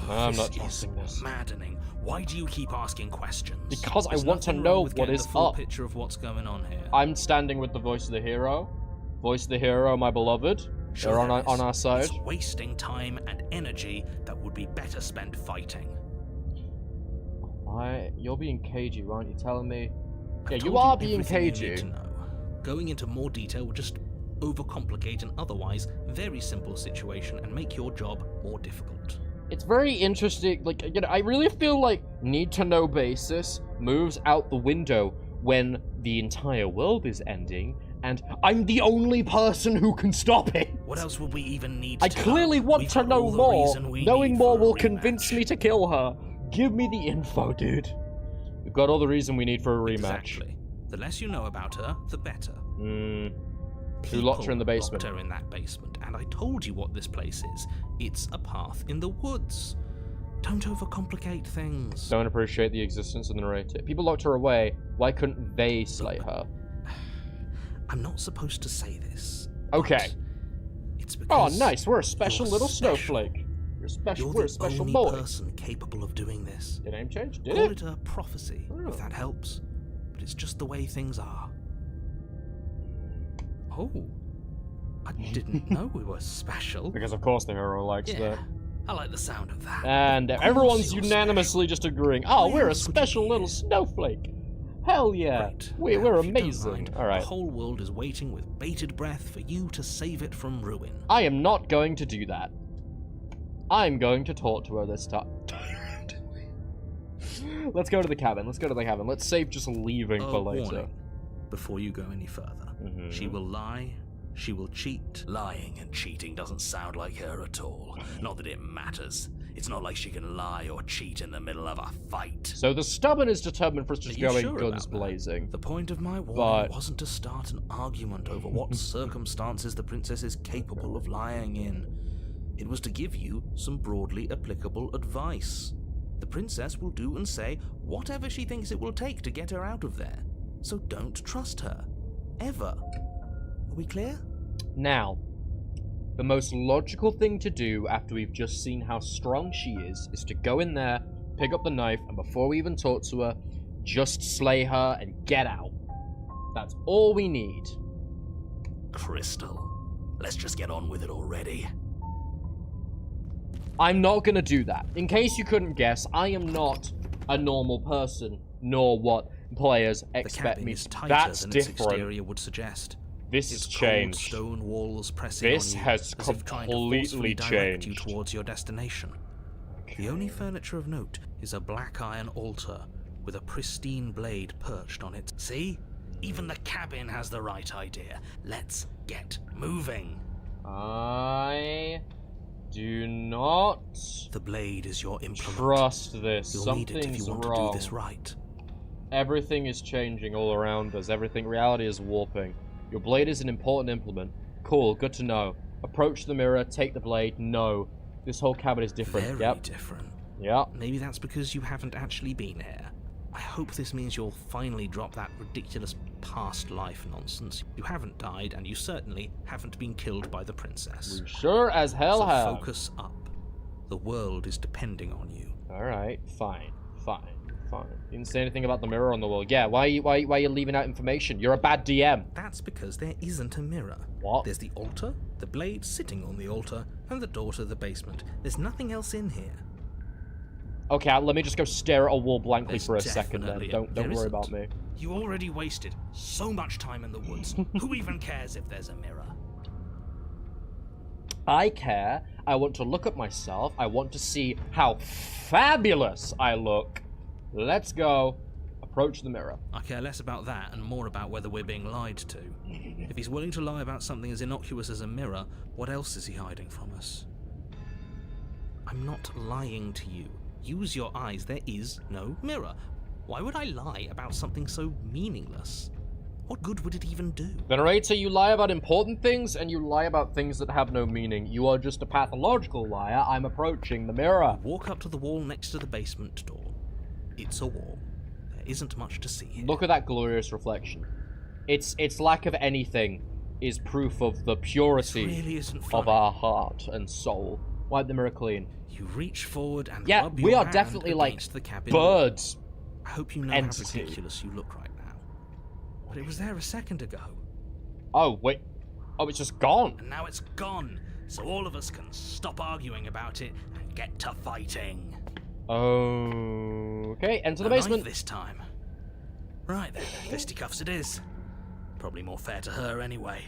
I'm not This trusting is this. maddening. Why do you keep asking questions? Because There's I want to nothing know wrong with what getting is the full up. picture of what's going on here. I'm standing with the voice of the hero. Voice of the hero, my beloved. Sure They're there is. on our side. It's wasting time and energy that would be better spent fighting. You're being cagey, aren't you? Telling me? Yeah, I've you told are being everything you need cagey. to know. Going into more detail would just overcomplicate an otherwise very simple situation and make your job more difficult. It's very interesting. Like, you know, I really feel like need-to-know basis moves out the window when the entire world is ending, and I'm the only person who can stop it. What else would we even need I to know? clearly want We've to got know all the more. reason we Knowing need more for a will convince rematch. me to kill her. Give me the info, dude. We've got all the reason we need for a rematch. Exactly. The less you know about her, the better. Who locked her in the basement? Locked her in that basement, and I told you what this place is. It's a path in the woods. Don't overcomplicate things. Don't appreciate the existence of the narrator. People locked her away. Why couldn't they slay her? I'm not supposed to say this. Okay. It's Oh, because nice. We're a special you're little special. snowflake. You're special. You're We're a the special only boy. person capable of doing this. Your name changed? Did Call it? it a prophecy, Oh. if that helps. But it's just the way things are. Oh. I didn't know we were special. Because of course the hero likes Yeah. that. I like the sound of that. And Of course everyone's you're unanimously just agreeing. Oh, Why we're a else would you special be little here? snowflake. Hell yeah. Great. We're Now, if you don't amazing. mind, Alright. The whole world is waiting with bated breath for you to save it from ruin. I am not going to do that. I'm going to talk to her this time. Let's go to the cabin. Let's go to the cabin. Let's save just leaving for later. Warning, before you go any further. Mhm. She will lie, she will cheat. Lying and cheating doesn't sound like her at all. Not that it matters. It's not like she can lie or cheat in the middle of a fight. So the stubborn is determined for us Are just you going sure guns about that? blazing. The point of my warning But- wasn't to start an argument over what circumstances the princess is capable of lying in. It was to give you some broadly applicable advice. The princess will do and say whatever she thinks it will take to get her out of there. So don't trust her. Ever. Are we clear? Now, the most logical thing to do after we've just seen how strong she is to go in there, pick up the knife, and before we even talk to her, just slay her and get out. That's all we need. Crystal. Let's just get on with it already. I'm not gonna do that. In case you couldn't guess, I am not a normal person, nor what players The expect cabin me is to. tighter That's than its different. exterior would suggest. This Its has cold changed. stone walls pressing This on you, has as if trying to completely forcefully direct you changed. towards your destination. The only furniture of note is a black iron altar with a pristine blade perched on it. See? Even the cabin has the right idea. Let's get moving. I do not The blade is your implement. trust this. You'll need it if Something's you want wrong. to do this right. Everything is changing all around us. Reality is warping. Your blade is an important implement. Cool, good to know. Approach the mirror, take the blade. No. This whole cabin is different. Very Yep. different. Yep. Maybe that's because you haven't actually been here. I hope this means you'll finally drop that ridiculous past life nonsense. You haven't died, and you certainly haven't been killed by the princess. We sure as hell So have. focus up. The world is depending on you. Alright, fine. You didn't say anything about the mirror on the wall. Yeah, why are you leaving out information? You're a bad DM. That's because there isn't a mirror. What? There's the altar, the blade sitting on the altar, and the door to the basement. There's nothing else in here. Okay, let me just go stare at a wall blankly There's for a second then. definitely Don't there worry isn't. about me. You already wasted so much time in the woods. Who even cares if there's a mirror? I care. I want to look at myself. I want to see how fabulous I look. Let's go. Approach the mirror. I care less about that and more about whether we're being lied to. If he's willing to lie about something as innocuous as a mirror, what else is he hiding from us? I'm not lying to you. Use your eyes. There is no mirror. Why would I lie about something so meaningless? What good would it even do? Venerator, you lie about important things, and you lie about things that have no meaning. You are just a pathological liar. I'm approaching the mirror. Walk up to the wall next to the basement door. It's a wall. There isn't much to see here. Look at that glorious reflection. Its lack of anything is proof of the purity really isn't of our heart and soul. Wipe the mirror clean. You reach forward and yeah, rub we your are hand definitely like against the cabin birds. wall. I hope you know entity. how ridiculous you look right now. But it was there a second ago. Oh, wait. Oh, it's just gone. And now it's gone. So all of us can stop arguing about it and get to fighting. Okay, enter the basement. This time. Right then, fisticuffs it is. Probably more fair to her anyway.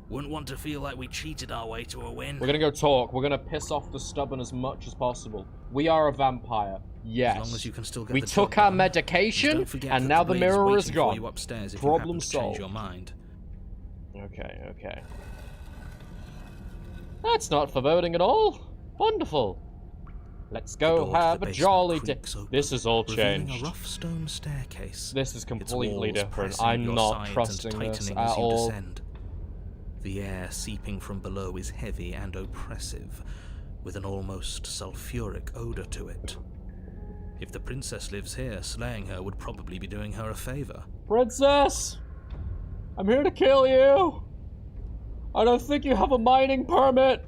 Wouldn't want to feel like we cheated our way to a win. We're gonna go talk. We're gonna piss off the stubborn as much as possible. We are a vampire. Yes. As long as you can still get we the took job our done. medication, and now the Blade's mirror waiting is for gone. you upstairs if Problem you happen to solved. change your mind. Okay. That's not foreboding at all. Wonderful. Let's go have a jolly day. This is all changed. A rough stone staircase. This is completely different. pressing I'm your not sides trusting and this tightening at as you all. descend. The air seeping from below is heavy and oppressive, with an almost sulfuric odor to it. If the princess lives here, slaying her would probably be doing her a favor. Princess! I'm here to kill you! I don't think you have a mining permit!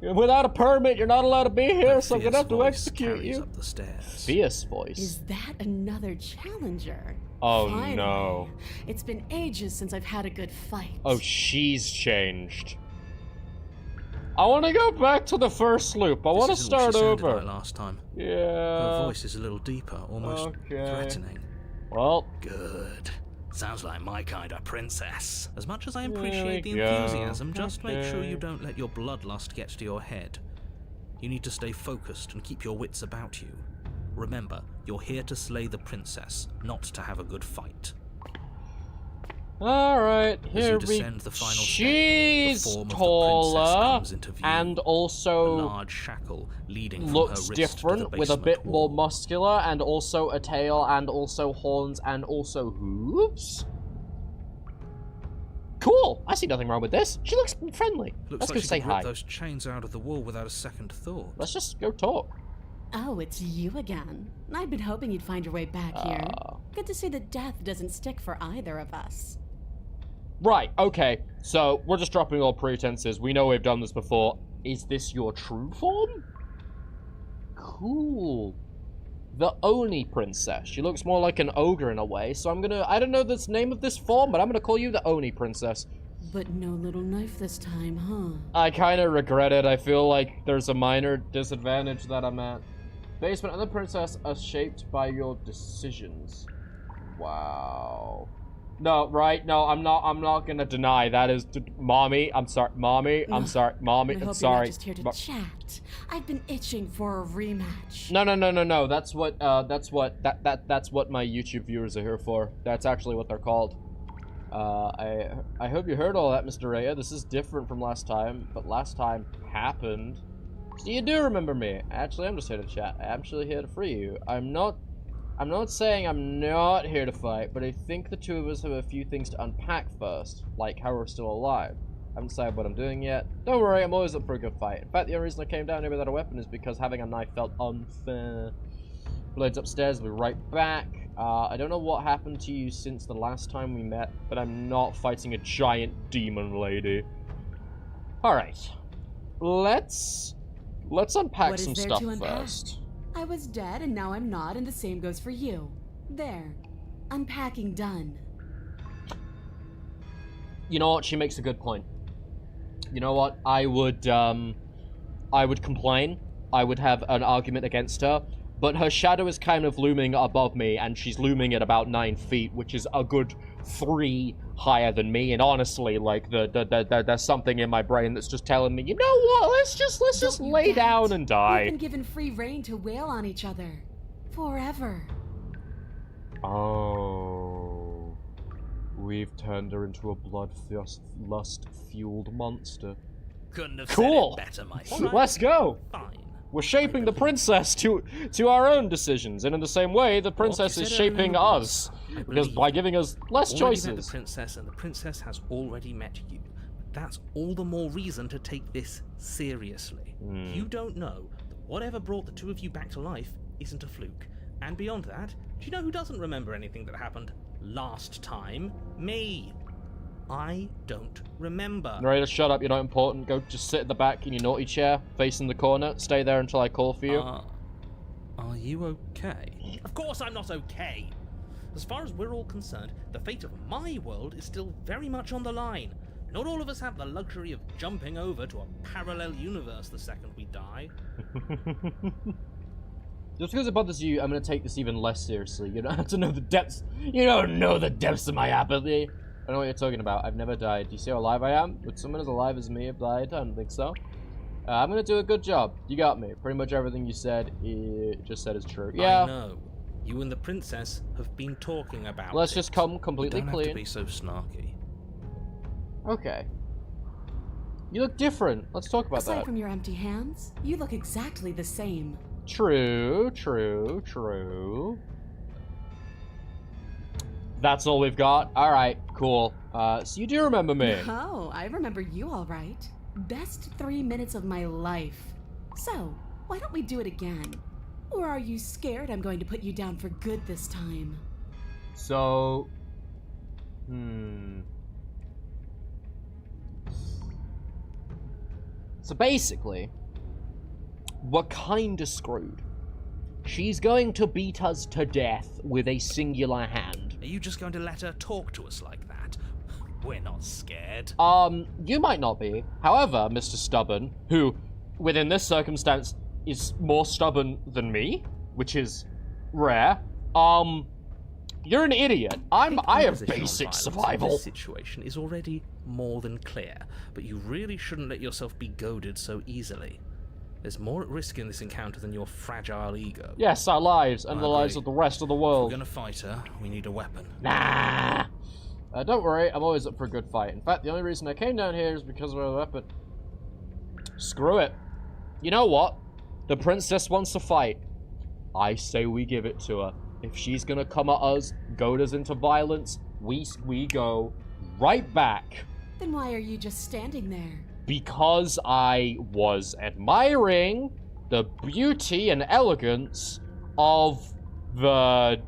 Without a permit, you're not allowed to be here, so I'm gonna have to execute you. Up the stairs. Fierce voice. Is that another challenger? Oh Finally. no. It's been ages since I've had a good fight. Oh, she's changed. I want to go back to the first loop. I want to start over. Like last time. Yeah. Her voice is a little deeper, almost threatening. Well. Good. Sounds like my kind of princess. As much as I There appreciate the we go. enthusiasm, just make sure Okay. you don't let your bloodlust get to your head. You need to stay focused and keep your wits about you. Remember, you're here to slay the princess, not to have a good fight. Alright, here you we descend the final step, she's the form of the princess taller comes into view. and A also large shackle leading from looks her wrist different to the with a bit basement more wall. muscular and also a tail and also horns and also hooves. Cool! I see nothing wrong with this. She looks friendly. Looks Let's like go she say could rip hi. those chains out of the wall without a second thought. Let's just go talk. Oh, it's you again. I'd been hoping you'd find your way back here. Good to see that death doesn't stick for either of us. Right, okay. So, we're just dropping all pretenses. We know we've done this before. Is this your true form? Cool. The Oni Princess. She looks more like an ogre in a way, so I'm gonna... I don't know the name of this form, but I'm gonna call you the Oni Princess. But no little knife this time, huh? I kind of regret it. I feel like there's a minor disadvantage that I'm at. Basement and the princess are shaped by your decisions. Wow. No, right? No, I'm not gonna deny that is mommy. I'm sorry, mommy. I'm sorry, mommy. I I'm hope sorry. you're not just here to chat. I've been itching for a rematch. No. That's what that's what my YouTube viewers are here for. That's actually what they're called. I hope you heard all that, Mr. Raya. This is different from last time, but last time happened. So you do remember me. Actually, I'm just here to chat. I'm actually here to free you. I'm not saying I'm not here to fight, but I think the two of us have a few things to unpack first, like how we're still alive. I haven't decided what I'm doing yet. Don't worry, I'm always up for a good fight. In fact, the only reason I came down here without a weapon is because having a knife felt unfair. Blades upstairs, we'll be right back. I don't know what happened to you since the last time we met, but I'm not fighting a giant demon lady. Alright. Let's unpack What is some there stuff to unpack? first. I was dead and now I'm not, and the same goes for you. There. Unpacking done. You know what? She makes a good point. You know what? I would complain. I would have an argument against her. But her shadow is kind of looming above me, and she's looming at about 9 feet, which is a good 3 higher than me. And honestly, like, there's something in my brain that's just telling me, you know what? Let's just Don't lay you get down it? and die. We've been given free rein to wail on each other. Forever. Oh. We've turned her into a bloodlust-fueled monster. Couldn't have Cool. said it better, my friend. Let's go! Fine. We're shaping the princess to our own decisions, and in the same way, the princess is shaping us. Because by giving us less choices. Met the princess, and the princess has already met you. That's all the more reason to take this seriously. You don't know that whatever brought the two of you back to life isn't a fluke. And beyond that, do you know who doesn't remember anything that happened last time? Me. I don't remember. Narrator, shut up, you're not important. Go just sit at the back in your naughty chair, facing the corner. Stay there until I call for you. Are you okay? Of course I'm not okay. As far as we're all concerned, the fate of my world is still very much on the line. Not all of us have the luxury of jumping over to a parallel universe the second we die. Just because it bothers you, I'm going to take this even less seriously. You don't have to know the depths. You don't know the depths of my apathy. I know what you're talking about. I've never died. Do you see how alive I am? Would someone as alive as me have died? I don't think so. I'm going to do a good job. You got me. Pretty much everything you said, just said is true. Yeah. I know. You and the princess have been talking about Let's just come completely you don't clean. Have to be so snarky. Okay. You look different. Let's talk about Aside that. from your empty hands, you look exactly the same. True, true, true. That's all we've got? Alright, cool. So you do remember me? Oh, I remember you all right. Best 3 minutes of my life. So, why don't we do it again? Or are you scared I'm going to put you down for good this time? So... So basically, we're kinda screwed. She's going to beat us to death with a singular hand. Are you just going to let her talk to us like that? We're not scared. You might not be. However, Mr. Stubborn, who, within this circumstance, is more stubborn than me, which is rare, you're an idiot. I have basic survival. This situation is already more than clear, but you really shouldn't let yourself be goaded so easily. There's more at risk in this encounter than your fragile ego. Yes, our lives and the lives of the rest of the If world. we're gonna fight her, we need a weapon. Nah. Don't worry, I'm always up for a good fight. In fact, the only reason I came down here is because of a weapon. Screw it. You know what? The princess wants to fight. I say we give it to her. If she's gonna come at us, goad us into violence, we go right back. Then why are you just standing there? Because I was admiring the beauty and elegance of the,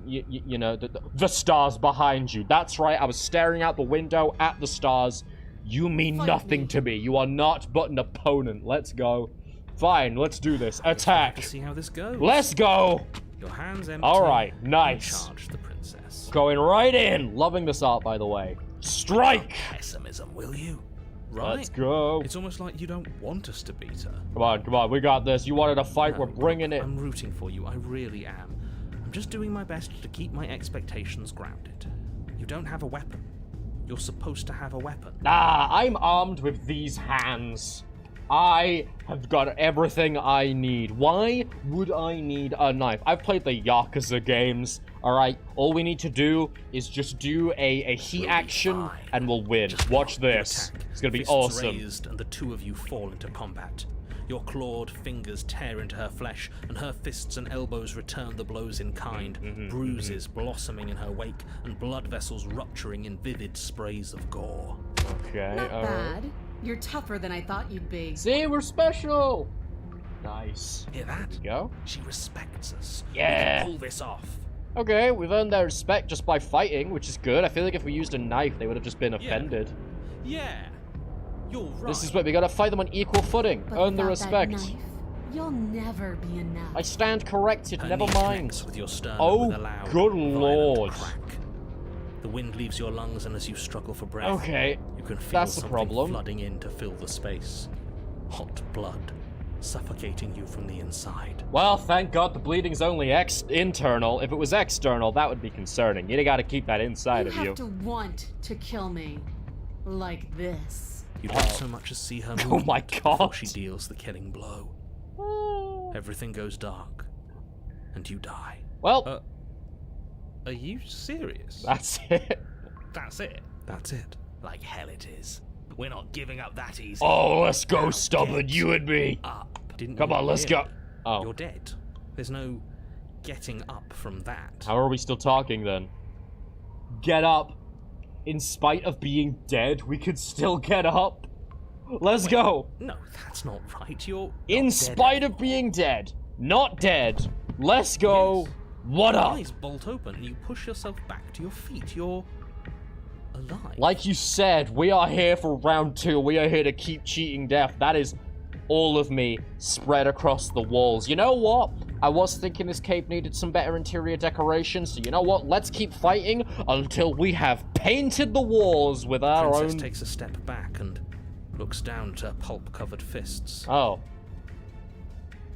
you know, the stars behind you. That's right, I was staring out the window at the stars. You mean nothing to me. You are not but an opponent. Let's go. Fine, let's do this. Attack. Let's see how this goes. Let's go. Your hands empty. All right, nice. Charge the princess. Going right in. Loving this art, by the way. Strike. Pessimism, will you? Right. Let's go. It's almost like you don't want us to beat her. Come on, we got this. You wanted a fight, we're bringing it. I'm rooting for you, I really am. I'm just doing my best to keep my expectations grounded. You don't have a weapon. You're supposed to have a weapon. Nah, I'm armed with these hands. I have got everything I need. Why would I need a knife? I've played the Yakuza games, alright? All we need to do is just do a heat action and we'll win. Watch this. It's gonna be awesome. Raised and the two of you fall into combat. Your clawed fingers tear into her flesh, and her fists and elbows return the blows in kind, bruises blossoming in her wake, and blood vessels rupturing in vivid sprays of gore. Okay, Not bad. You're tougher than I thought you'd be. See, we're special. Nice. Hear that? There you go. She respects us. Yeah. We can pull this off. Okay, we've earned their respect just by fighting, which is good. I feel like if we used a knife, they would have just been offended. Yeah. You're right. This is what we gotta fight them on equal footing. But Earn the without respect. that knife, you'll never be enough. I stand corrected, Her never knee mind. connects with your sternum Oh, with a loud, good violent lord. crack. The wind leaves your lungs, and as you struggle for breath, Okay, you can feel that's the something problem. flooding in to fill the space. Hot blood, suffocating you from the inside. Well, thank God the bleeding's only internal. If it was external, that would be concerning. You gotta keep that inside You of have you. to want to kill me. Like this. You don't so much as see her move Oh my before God. she deals the killing blow. Everything goes dark, and you die. Well, Are you serious? That's it. That's it. That's it. Like hell it is. We're not giving up that easy. Oh, let's go, Now stubborn, get you and me. Up. Didn't Come you on, let's hear go. me? Oh. You're dead. There's no getting up from that. How are we still talking then? Get up. In spite of being dead, we could still get up. Let's go. No, that's not right. You're In not dead spite of anymore. being dead, not dead. Let's go. Yes. What Your up? eyes bolt open. You push yourself back to your feet. You're alive. Like you said, we are here for round 2. We are here to keep cheating death. That is all of me spread across the walls. You know what? I was thinking this cape needed some better interior decoration, so you know what? Let's keep fighting until we have painted the walls with our Princess own... takes a step back and looks down at her pulp-covered fists. Oh.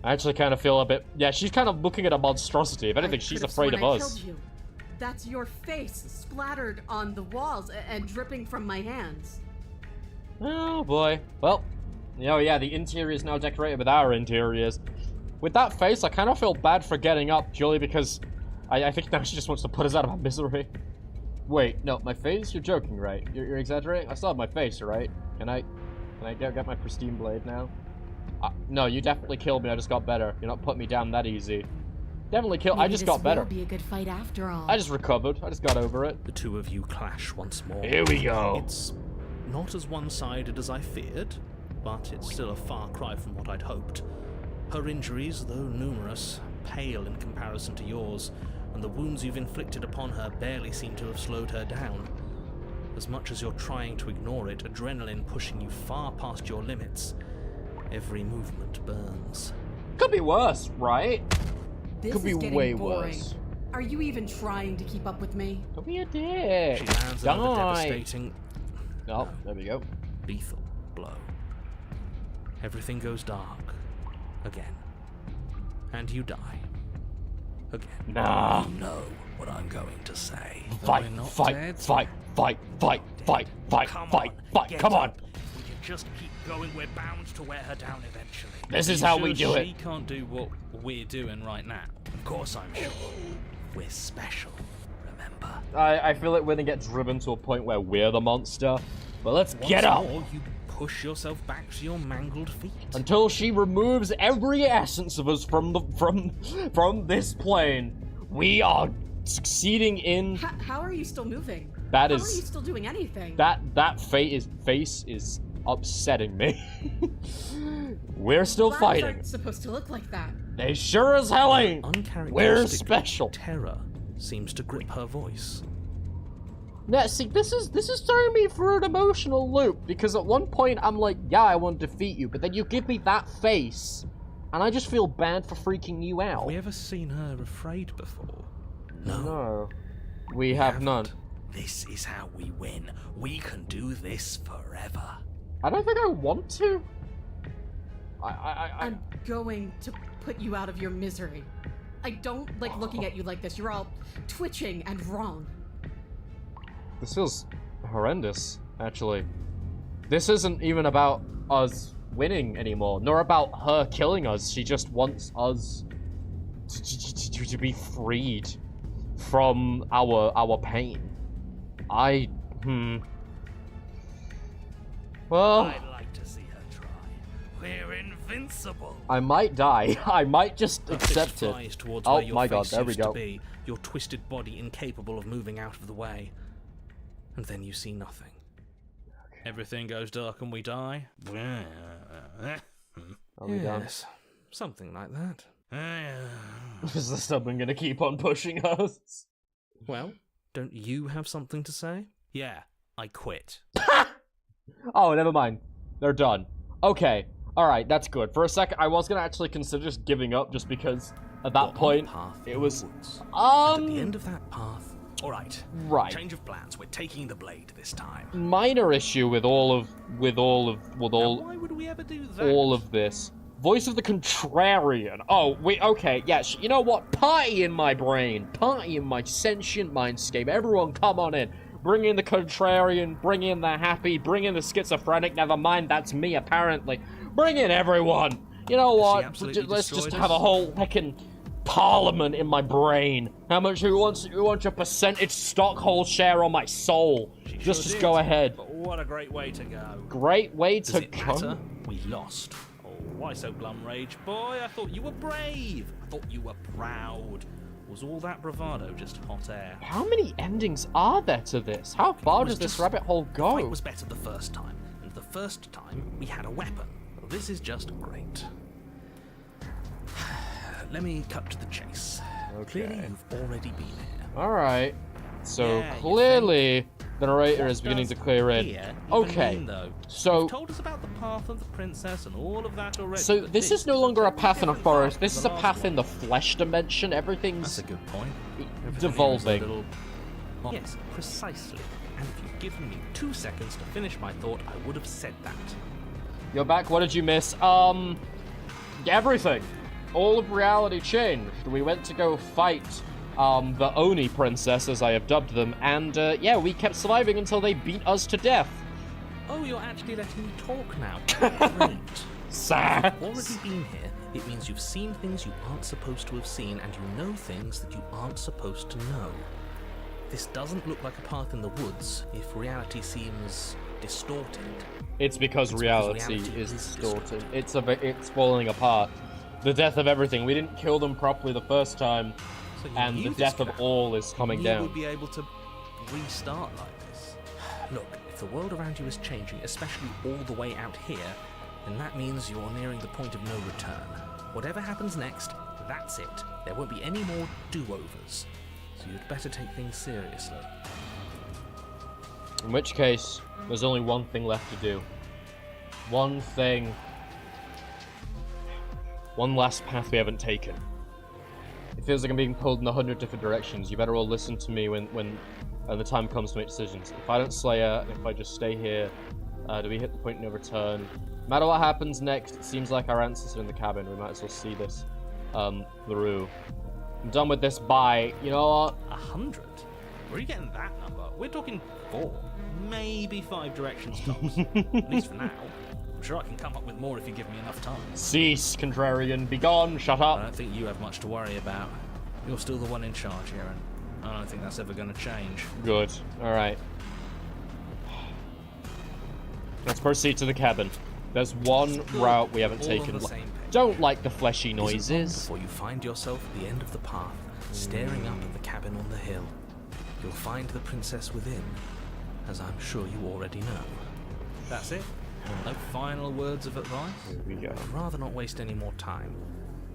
I actually kind of feel a bit... Yeah, she's kind of looking at a monstrosity. If anything, I she's could've afraid of sworn I us. killed you. That's your face splattered on the walls and dripping from my hands. Oh, boy. Well, yeah, the interior is now decorated with our interiors. With that face, I kind of feel bad for getting up, purely because I think now she just wants to put us out of our misery. Wait, no, my face? You're joking, right? You're exaggerating? I still have my face, right? Can I get my pristine blade now? No, you definitely killed me. I just got better. You're not putting me down that easy. Definitely killed. I Maybe just this got better. will be a good fight after all. I just recovered. I just got over it. The two of you clash once more. Here we go. It's not as one-sided as I feared, but it's still a far cry from what I'd hoped. Her injuries, though numerous, pale in comparison to yours, and the wounds you've inflicted upon her barely seem to have slowed her down. As much as you're trying to ignore it, adrenaline pushing you far past your limits, every movement burns. Could be worse, right? This Could be is getting way boring. worse. Are you even trying to keep up with me? Don't be a dick. She lands another Die. devastating, Oh, there we go. lethal blow. Everything goes dark. Again. And you die. Again. Nah. You know what I'm going to say. Fight, we're not fight, dead. fight, fight, fight, fight, fight, Come fight, on, fight. get Come on. up. We can just keep going. We're bound to wear her down eventually. This is You how sure we do it. She can't do what we're doing right now. Of course I'm sure. We're special, remember? I feel like we're gonna get driven to a point where we're the monster. But let's Once get up. more, you push yourself back to your mangled feet. Until she removes every essence of us from this plane. We are succeeding in How are you still moving? That How is- are you still doing anything? that face is upsetting me. We're still Labs fighting. aren't supposed to look like that. They sure as hell ain't. We're Uncharacteristic special. terror seems to grip her voice. Now, see, this is throwing me through an emotional loop, because at one point I'm like, yeah, I want to defeat you, but then you give me that face, and I just feel bad for freaking you out. Have we ever seen her afraid before? No. We have none. This is how we win. We can do this forever. I don't think I want to. I'm going to put you out of your misery. I don't like looking at you like this. You're all twitching and wrong. This feels horrendous, actually. This isn't even about us winning anymore, nor about her killing us. She just wants us to be freed from our pain. Well, I'd like to see her try. We're invincible. I might die. I might just Her accept fist it. flies towards Oh where your my God, face there we used go. to be, your twisted body incapable of moving out of the way. And then you see nothing. Everything goes dark and we die. Are we done? Yes, something like that. Is the stubborn gonna keep on pushing us? Well, don't you have something to say? Yeah, I quit. Oh, never mind. They're done. Okay. Alright, that's good. For a second, I was gonna actually consider just giving up, just because at that You're on point, the path it was... inwards. And at the end of that path, All right. Right. Change of plans. We're taking the blade this time. Minor issue with all why would we ever do that? all of this. Voice of the Contrarian. Oh, wait, okay, yes. You know what? Party in my brain. Party in my sentient mindscape. Everyone come on in. Bring in the Contrarian. Bring in the happy. Bring in the schizophrenic. Never mind, that's me, apparently. Bring in everyone. You know She what? absolutely Let's just destroyed have a us. whole heckin' Parliament in my brain. How much who wants a percentage stockhold share on my soul? Just go ahead. But what a great way to go. Great way Does to it matter? go. We lost. Oh, why so glum, Rage? Boy, I thought you were brave. I thought you were proud. Was all that bravado just hot air? How many endings are there to this? How far does this rabbit hole The fight go? was better the first time, and the first time we had a weapon. Well, this is just great. Let me cut to the chase. Clearly, you've already been here. Alright. So Yeah, you clearly the narrator What is beginning to does clear in. here even Okay. mean, though? So You've told us about the path of the princess and all of that already. So but this is no longer a path in a different forest. path This from is a the last path in one. the flesh dimension. That's Everything's a good point. devolving. Yes, precisely. And if you'd given me 2 seconds to finish my thought, I would have said that. You're back. What did you miss? Everything. All of reality changed. We went to go fight the Oni princess, as I have dubbed them, and yeah, we kept surviving until they beat us to death. Oh, you're actually letting me talk now. Great. Sad. You've already been here. It means you've seen things you aren't supposed to have seen, and you know things that you aren't supposed to know. This doesn't look like a path in the woods if reality seems distorted. It's because reality is distorted. It's falling apart. The death of everything. We didn't kill them properly the first time, So you and knew the this death could of happen. all is coming You down. would be able to restart like this. Look, if the world around you is changing, especially all the way out here, then that means you're nearing the point of no return. Whatever happens next, that's it. There won't be any more do-overs. So you'd better take things seriously. In which case, there's only one thing left to do. One thing. One last path we haven't taken. It feels like I'm being pulled in 100 different directions. You better all listen to me when the time comes to make decisions. If I don't slay her, if I just stay here, do we hit the point of no return? No matter what happens next, it seems like our answers are in the cabin. We might as well see this through. I'm done with this. Bye. You know what? 100? Where are you getting that number? We're talking 4, maybe 5 directions tops. At least for now. I'm sure I can come up with more if you give me enough time. Cease, contrarian. Be gone. Shut I up. don't think you have much to worry about. You're still the one in charge here, and I don't think that's ever going to change. Good. Alright. Let's proceed to the cabin. There's one route we haven't All taken. on the same page. Don't like the fleshy Isn't long noises. before you find yourself at the end of the path, staring up at the cabin on the hill. You'll find the princess within, as I'm sure you already know. That's it. No final words of advice? Here we go. I'd rather not waste any more time.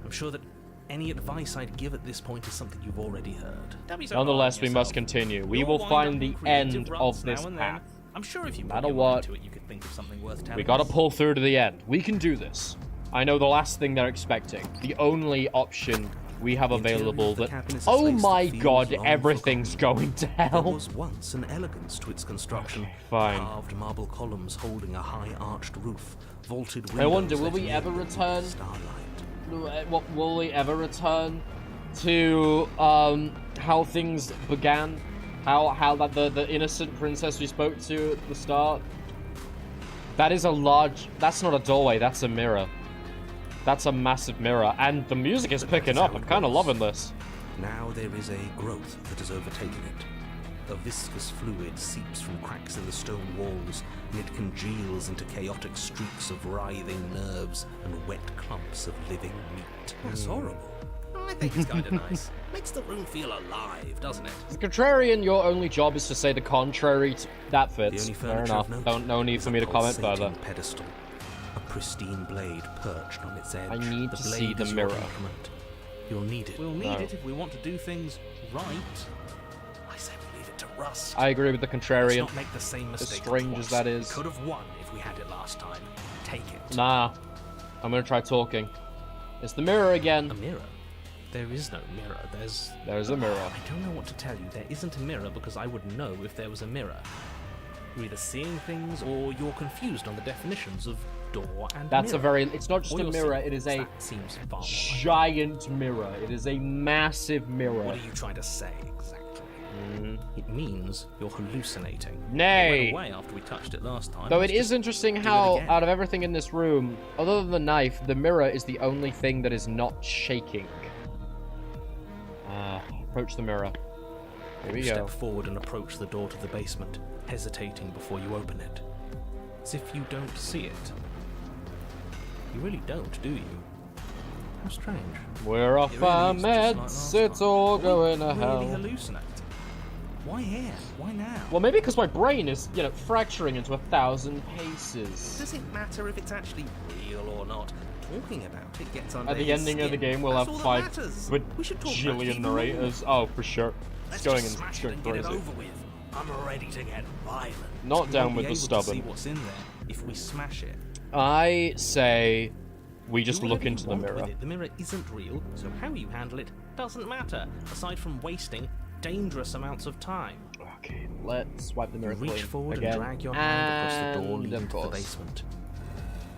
I'm sure that any advice I'd give at this point is something you've already heard. Don't be so hard on Nonetheless, we must yourself. continue. We You'll will wind find up the in creative end ruts of this now and path. then. I'm sure if you No put matter your what, mind to it, you could think of something worth telling We gotta us. pull through to the end. We can do this. I know the last thing they're expecting. The only option we have The interior available of the that... cabin is a Oh place that my feels god, long everything's going to There hell. was once an elegance to its construction. Okay, fine. Carved marble columns holding a high arched roof, vaulted windows. I wonder, will letting we in ever return? Starlight. What will we ever return to how things began? How that the innocent princess we spoke to at the start? That is a large... That's not a doorway, that's a mirror. That's a massive mirror. And the music is picking up. I'm kind of loving this. Now there is a growth that has overtaken it. A viscous fluid seeps from cracks in the stone walls, and it congeals into chaotic streaks of writhing nerves and wet clumps of living meat. That's horrible. I think it's kind of nice. Makes the room feel alive, doesn't it? The contrarian, your only job is to say the contrary to... That The fits. only Fair furniture enough. of note No need is for a me to comment pulsating further. pedestal. A pristine blade perched on its edge. I need the to blade see the is your mirror. implement. You'll need it. We'll need No. it if we want to do things right. I say we leave it to Rust. I agree with the Let's contrarian. not make the same mistake strange twice. as that is. We could have won if we had it last time. Take it. Nah. I'm gonna try talking. It's the mirror again. A mirror? There is no mirror. There's a mirror. I don't know what to tell you. There isn't a mirror because I would know if there was a mirror. You're either seeing things or you're confused on the definitions of door and That's mirror. a very... It's not just Or a you're mirror, seeing it is things. a That seems far more likely. giant mirror. It is a massive mirror. What are you trying to say exactly? It means you're hallucinating. It Nay. went away after we touched it last time. Though Let's it is just interesting do it how, again. out of everything in this room, other than the knife, the mirror is the only thing that is not shaking. Approach the mirror. Here we You go. step forward and approach the door to the basement, hesitating before you open it. As if you don't see it. You really don't, do you? How strange. We're off It really our is just like meds, last it's time. all Or we going to really hell. hallucinate. Why here? Why now? Well, maybe because my brain is, you know, fracturing into 1,000 pieces. Does it matter if it's actually real or not? Talking about it gets under At the his ending of the skin. game, we'll That's have all that 5 matters. We should talk about bajillion keeping narrators. Oh, for sure. Let's It's going, just smash it's it going and get it crazy. over with. I'm ready to get violent. Not We down won't with be the able to see stubborn. what's in there if we smash it. I say we just Do look whatever into you the want mirror. with it. The mirror isn't real, so how you handle it doesn't matter, aside from wasting dangerous amounts of time. Okay, let's wipe the mirror You reach clean forward again. and drag your hand across the door And leading of to the course. basement.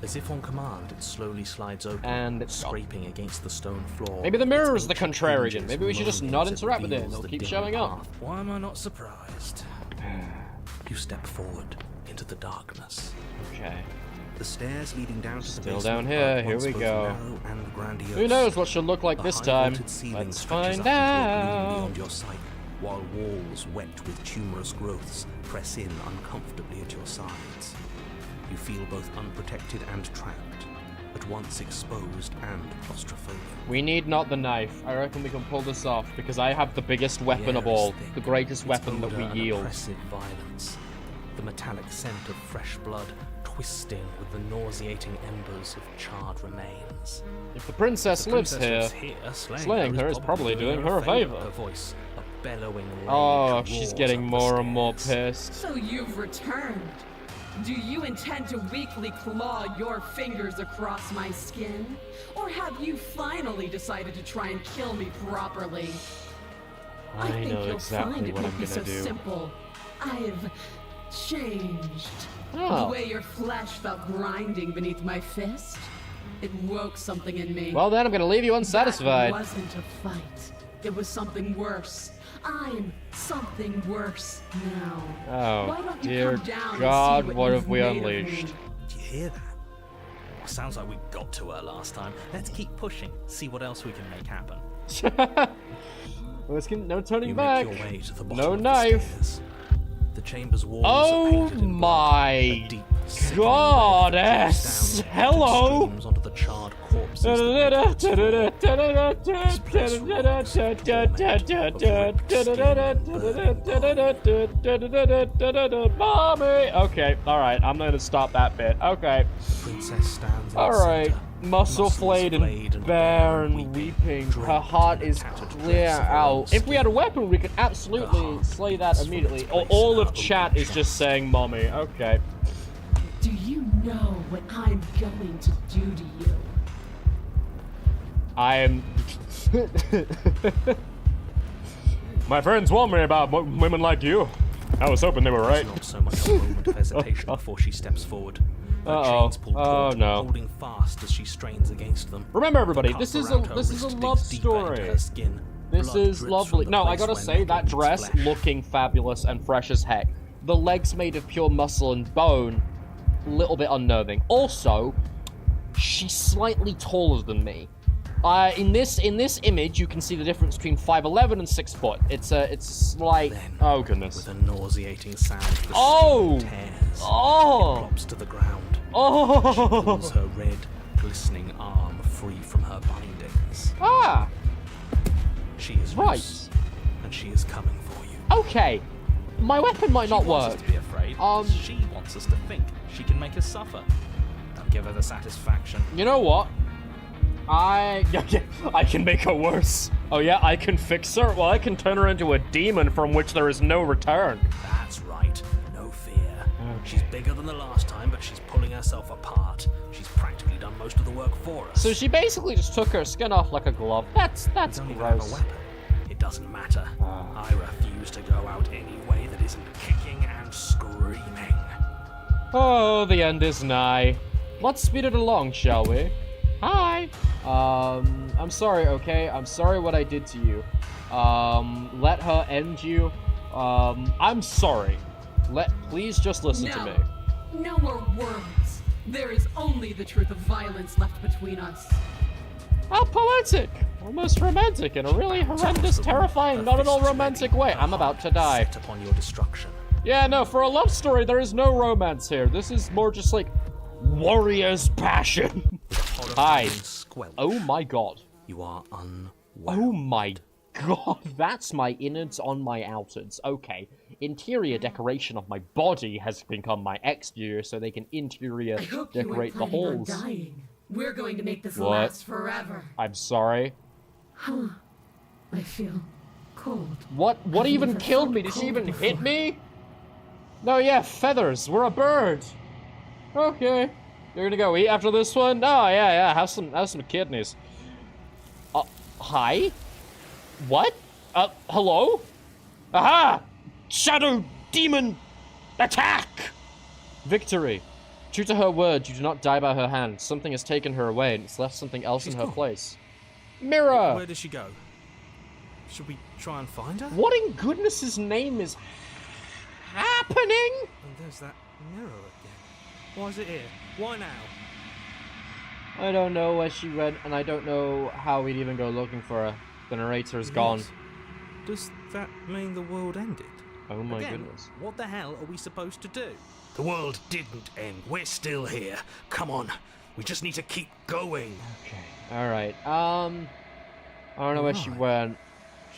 As if on command, it slowly slides open, And it's gone. scraping against the stone floor. Maybe the mirror its is the ancient contrarian. hinges Maybe we should just moaning not as it interact with it. reveals It'll the keep dim showing up. path. Why am I not surprised? You step forward into the darkness. Okay. The stairs leading down to the Still basement down are here. at Here once we both go. narrow and grandiose. Who knows what she'll look like The this time? high-vaulted ceiling Let's stretches find up into a gloom out. beyond your sight, while walls wet with tumorous growths press in uncomfortably at your sides. You feel both unprotected and trapped, at once exposed and claustrophobic. We need not the knife. I reckon we can pull this off because I have the biggest weapon of air is all, thick, the greatest its weapon that odor we an yield. oppressive violence, the metallic scent of fresh blood twisting with the nauseating embers of charred remains. If the princess The lives princess here, lives slaying her is probably doing her a favor. Her voice, a bellowing rage oh, she's roars getting up the more and more stairs. pissed. So you've returned. Do you intend to weakly claw your fingers across my skin? Or have you finally decided to try and kill me properly? I think know you'll exactly find it what won't I'm be gonna so do. simple. I've changed. Oh. The way your flesh felt grinding beneath my fist, it woke something in me. Well then, I'm gonna leave you That unsatisfied. wasn't a fight. It was something worse. I'm something worse now. Why Oh, don't you dear come down and God, see what you've have we made of me? unleashed? Do you hear that? Well, sounds like we got to her last time. Let's keep pushing, see what else we can make happen. No turning You back. make your way to the bottom No of the knife. stairs. The chamber's walls Oh are painted in blood. my A deep, sickening red goddess. drips down Hello. and streams onto the charred corpses that make up its floor. Mommy. Okay, alright, I'm gonna stop that bit. Okay. The princess stands in the Alright. center, Muscle muscles flayed and bare and weeping. Her draped heart in a is tattered clear dress of her own out. If we had a skin. weapon, we could absolutely heart slay that beats from immediately. its place All in of her chat open is just chest. saying mommy. Okay. Do you know what I'm going to do to you? I am. My friends warned me about women like you. I was hoping they were right. Not so much a moment of hesitation before she steps forward. Her Uh-oh. chains pull Oh, taut, no. holding fast as she strains against them. Remember, everybody, The this cuff is around her a wrist love digs deeper into story. her skin. This Blood is drips lovely. from the No, I place gotta where say, metal that meets dress flesh. looking fabulous and fresh as heck. The legs made of pure muscle and bone, little bit unnerving. Also, she's slightly taller than me. In this image, you can see the difference between 5'11" and 6 foot. It's a slight. Then, Oh goodness. With a nauseating sound, the Oh! skin tears. Oh! It drops to the ground. She Oh! pulls her red, glistening arm free from her bindings. Ah! She is Right. loose, and she is coming for you. Okay. My weapon might not She wants work. us to be afraid. She wants us to think she can make us suffer. Don't give her the satisfaction. You know what? I can make her worse. Oh yeah, I can fix her? Well, I can turn her into a demon from which there is no return. That's right. No fear. She's bigger than the last time, but she's pulling herself apart. She's practically done most of the work for us. So she basically just took her skin off like a glove. That's We don't even have a gross. weapon. It doesn't matter. I refuse to go out any way that isn't kicking and screaming. Oh, the end is nigh. Let's speed it along, shall we? Hi. I'm sorry, okay? I'm sorry what I did to you. Let her end you. I'm sorry. Please just listen to me. No more words. There is only the truth of violence left between us. How poetic! Almost romantic in a really horrendous, terrifying, not at all romantic way. I'm about to die. Set upon your destruction. Yeah, no, for a love story, there is no romance here. This is more just like warrior's passion. Hi. Squelch. Oh my god. You are unwell. Oh my god. That's my innards on my outards. Okay. Interior decoration of my body has become my exterior so they can interior I hope decorate you the weren't planning on holes. dying. We're going to make this What? last forever. I'm sorry. Huh. I feel cold. What I've even never killed felt me? Did she cold even hit before. me? No, yeah, feathers. We're a bird. Okay. You're gonna go eat after this one? Oh, yeah. Have some kidneys. Hi? What? Hello? Aha! Shadow demon attack! Victory. True to her word, you do not die by her hand. Something has taken her away and it's left something else in her gone. place. Mirror! Where does she go? Should we try and find her? What in goodness's name is happening? And there's that mirror again. Why is it here? Why now? I don't know where she went, and I don't know how we'd even go looking for her. The narrator is gone. Yes. Does that mean the world ended? Oh my Again, goodness. what the hell are we supposed to do? The world didn't end. We're still here. Come on. We just need to keep going. Okay. Alright. I don't know where she Right. went.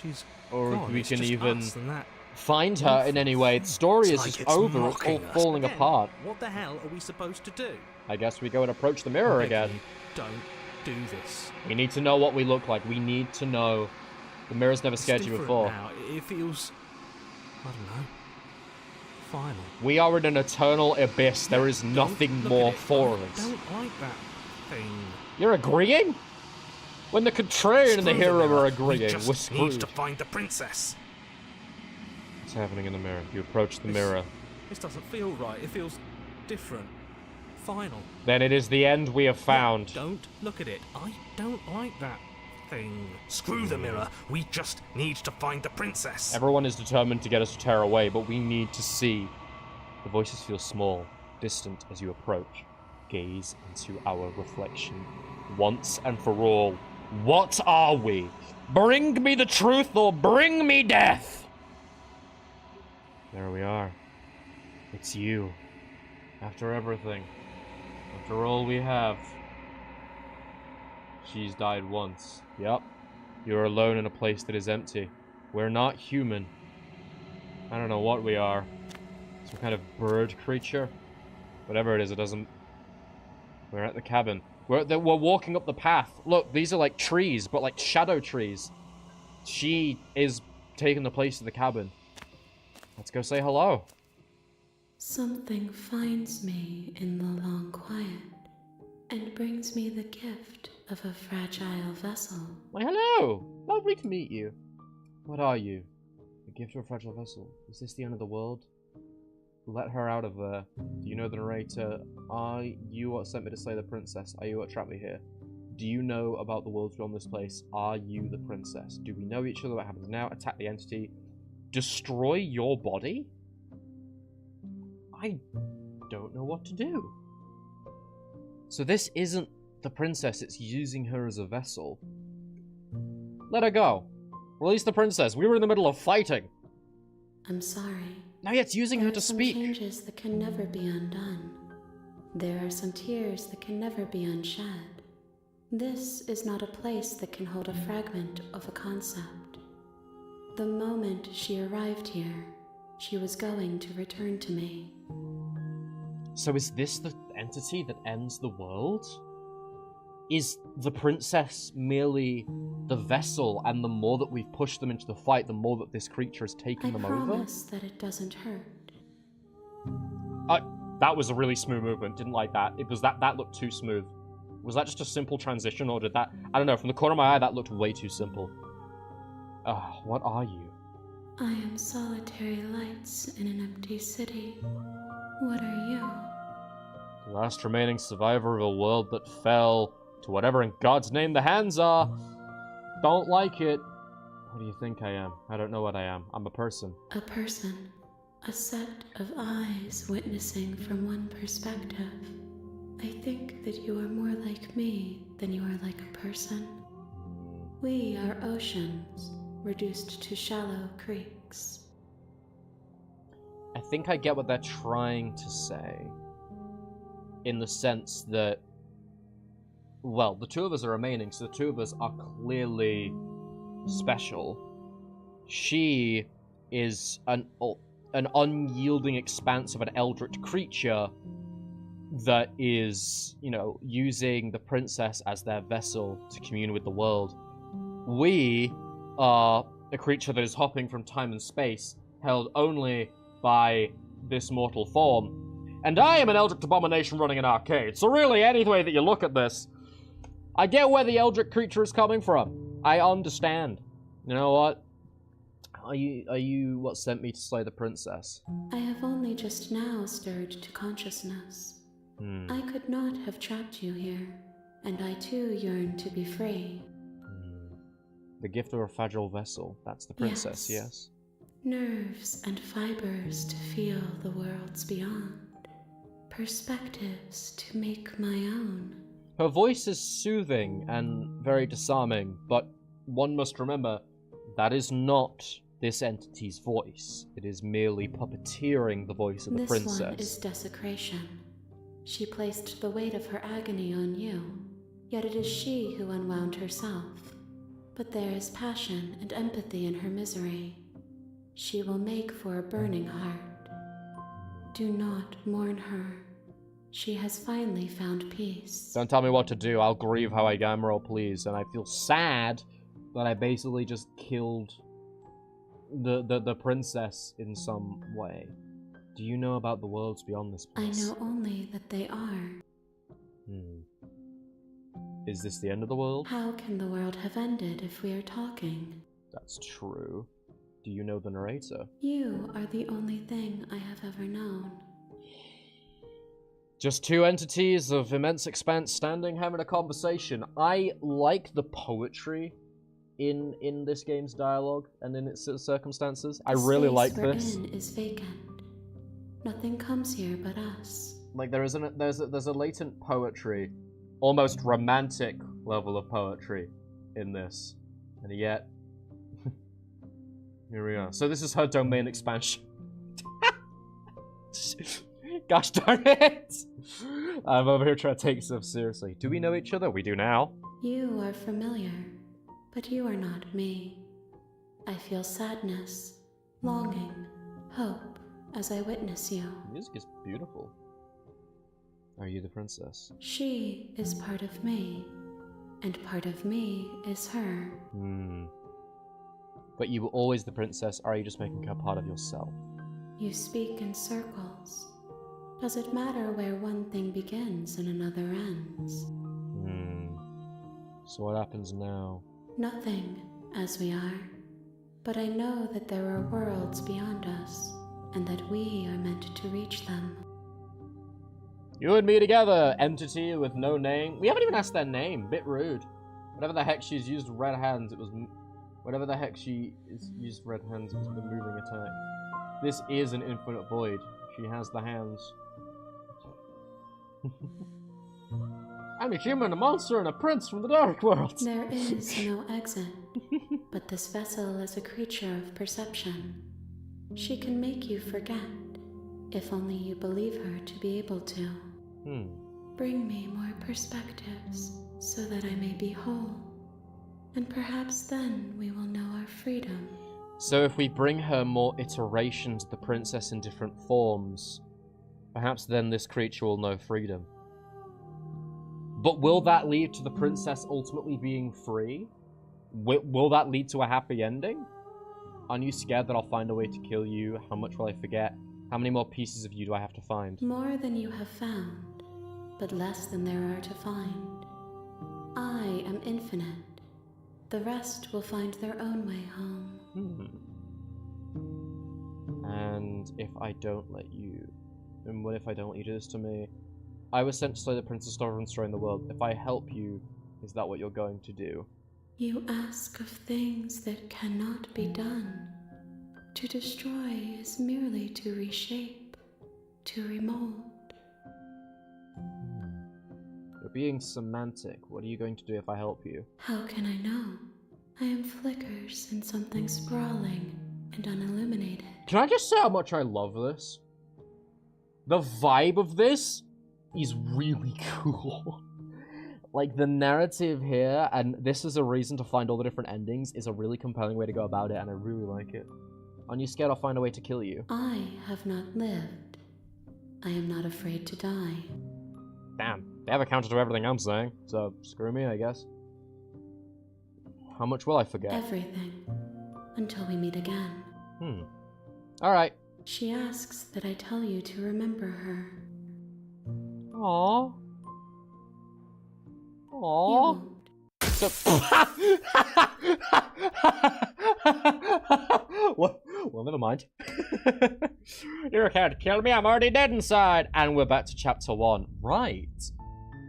She's Or gone. we It's can just even us and that. find her in any way. The story It's is like just it's over. It's all mocking us. falling Again, apart. What the hell are we supposed to do? I guess we go and approach the mirror I beg again. you, don't do this. We need to know what we look like. We need to know. The mirror's never It's scared you different before. Now. It feels, I don't know, final. We are in an eternal abyss. There is Don't nothing look more at it. for I us. don't like that thing. You're agreeing? When the contrarian and the Screw hero mirror. are We agreeing, just we're need screwed. to find the princess. What's happening in the mirror? You approach the mirror. This doesn't feel right. It feels different. Final. Then it is the end we have found. Don't look at it. I don't like that thing. Screw the mirror. We just need to find the princess. Everyone is determined to get us to tear away, but we need to see. The voices feel small, distant as you approach. Gaze into our reflection. Once and for all, what are we? Bring me the truth or bring me death! There we are. It's you. After everything. After all we have. She's died once. Yep. You're alone in a place that is empty. We're not human. I don't know what we are. Some kind of bird creature? Whatever it is, it doesn't... We're at the cabin. We're walking up the path. Look, these are like trees, but like shadow trees. She is taking the place of the cabin. Let's go say hello. Something finds me in the long quiet and brings me the gift of a fragile vessel. Why, hello! Lovely to meet you. What are you? A gift of a fragile vessel. Is this the end of the world? Let her out of there. Do you know the narrator? Are you what sent me to slay the princess? Are you what trapped me here? Do you know about the worlds beyond this place? Are you the princess? Do we know each other? What happens now? Attack the entity. Destroy your body? I don't know what to do. So this isn't the princess, it's using her as a vessel. Let her go. Release the princess. We were in the middle of fighting. I'm sorry. Now it's using her There to are some speak. changes that can never be undone. There are some tears that can never be unshed. This is not a place that can hold a fragment of a concept. The moment she arrived here, she was going to return to me. So is this the entity that ends the world? Is the princess merely the vessel, and the more that we've pushed them into the fight, the more that this creature is taking I them over? promise that it doesn't hurt. That was a really smooth movement. Didn't like that. It was that looked too smooth. Was that just a simple transition, or did that... I don't know, from the corner of my eye, that looked way too simple. What are you? I am solitary lights in an empty city. What are you? The last remaining survivor of a world that fell to whatever in God's name the hands are. Don't like it. What do you think I am? I don't know what I am. I'm a person. A person. A set of eyes witnessing from one perspective. I think that you are more like me than you are like a person. We are oceans, reduced to shallow creeks. I think I get what they're trying to say. In the sense that, well, the two of us are remaining, so the two of us are clearly special. She is an unyielding expanse of an eldritch creature that is, you know, using the princess as their vessel to commune with the world. We are a creature that is hopping from time and space, held only by this mortal form. And I am an eldritch abomination running an arcade. So really, any way that you look at this, I get where the eldritch creature is coming from. I understand. You know what? Are you what sent me to slay the princess? I have only just now stirred to consciousness. I could not have trapped you here, and I too yearn to be free. The gift of a fragile vessel. That's the princess, yes? Nerves and fibers to feel the worlds beyond. Perspectives to make my own. Her voice is soothing and very disarming, but one must remember that is not this entity's voice. It is merely puppeteering the voice of the princess. This one is desecration. She placed the weight of her agony on you, yet it is she who unwound herself. But there is passion and empathy in her misery. She will make for a burning heart. Do not mourn her. She has finally found peace. Don't tell me what to do. I'll grieve how I gamroll, please. And I feel sad that I basically just killed the princess in some way. Do you know about the worlds beyond this place? I know only that they are. Is this the end of the world? How can the world have ended if we are talking? That's true. Do you know the narrator? You are the only thing I have ever known. Just two entities of immense expanse standing, having a conversation. I like the poetry in this game's dialogue and in its circumstances. I really like this. The space we're in is vacant. Nothing comes here but us. Like there's a latent poetry, almost romantic level of poetry in this, and yet here we are. So this is her domain expansion. Gosh darn it! I'm over here trying to take stuff seriously. Do we know each other? We do now. You are familiar, but you are not me. I feel sadness, longing, hope as I witness you. The music is beautiful. Are you the princess? She is part of me, and part of me is her. But you were always the princess, or are you just making her part of yourself? You speak in circles. Does it matter where one thing begins and another ends? So what happens now? Nothing, as we are. But I know that there are worlds beyond us, and that we are meant to reach them. You and me together, entity with no name. We haven't even asked their name. Bit rude. Whatever the heck she's used red hands, it was... Whatever the heck she is used red hands, it was the moving attack. This is an infinite void. She has the hands. I'm a human, a monster, and a prince from the dark world. There is no exit, but this vessel is a creature of perception. She can make you forget, if only you believe her to be able to. Bring me more perspectives, so that I may be whole. And perhaps then we will know our freedom. So if we bring her more iterations of the princess in different forms, perhaps then this creature will know freedom. But will that lead to the princess ultimately being free? Will that lead to a happy ending? Aren't you scared that I'll find a way to kill you? How much will I forget? How many more pieces of you do I have to find? More than you have found, but less than there are to find. I am infinite. The rest will find their own way home. And if I don't let you... And what if I don't let you do this to me? I was sent to slay the princess of destroying the world. If I help you, is that what you're going to do? You ask of things that cannot be done. To destroy is merely to reshape, to remold. You're being semantic. What are you going to do if I help you? How can I know? I am flickers in something sprawling and unilluminated. Can I just say how much I love this? The vibe of this is really cool. Like, the narrative here, and this is a reason to find all the different endings, is a really compelling way to go about it, and I really like it. Aren't you scared I'll find a way to kill you? I have not lived. I am not afraid to die. Damn, they have a counter to everything I'm saying, so screw me, I guess. How much will I forget? Everything. Until we meet again. Alright. She asks that I tell you to remember her. Aww. You Aww. won't. So well, never mind. You're okay to kill me, I'm already dead inside. And we're back to chapter 1. Right.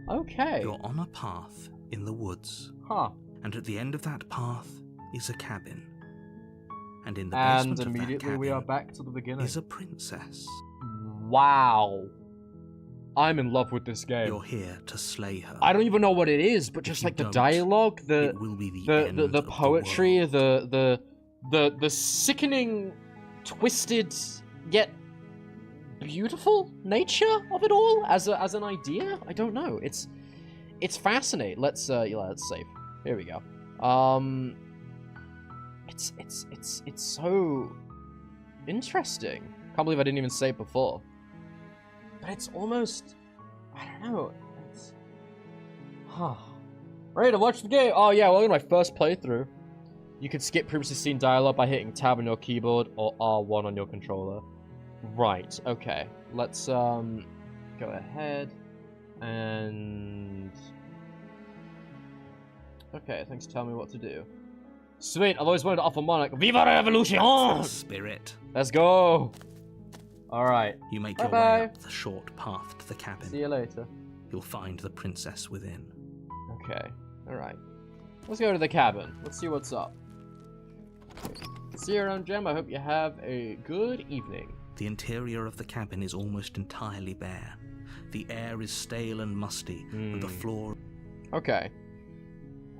Okay. You're on a path in the woods. Huh. And at the end of that path is a cabin. And in the basement And of that immediately we are cabin back to the beginning. is a princess. Wow. I'm in love with this game. You're here to slay her. I don't even know what it is, but If just you like the don't, dialogue, it will be the end the of poetry, world. the sickening, twisted yet beautiful nature of it all as an idea. I don't know. It's fascinating. Let's save. Here we go. It's so interesting. Can't believe I didn't even say it before. But it's almost, I don't know, it's, Ready to watch the game? Oh yeah, well in my first playthrough, you could skip previously seen dialogue by hitting tab on your keyboard or R1 on your controller. Right, okay. Let's, go ahead and... Okay, thanks for telling me what to do. Sweet, I've always wanted to offer Monarch. Viva la Revolution! Spirit. Let's go! Alright. You make your Bye-bye. way up the short path to the cabin. See you later. You'll find the princess within. Okay. Alright. Let's go to the cabin. Let's see what's up. See you around, Gem. I hope you have a good evening. The interior of the cabin is almost entirely bare. The air is stale and musty, and the floor... Okay.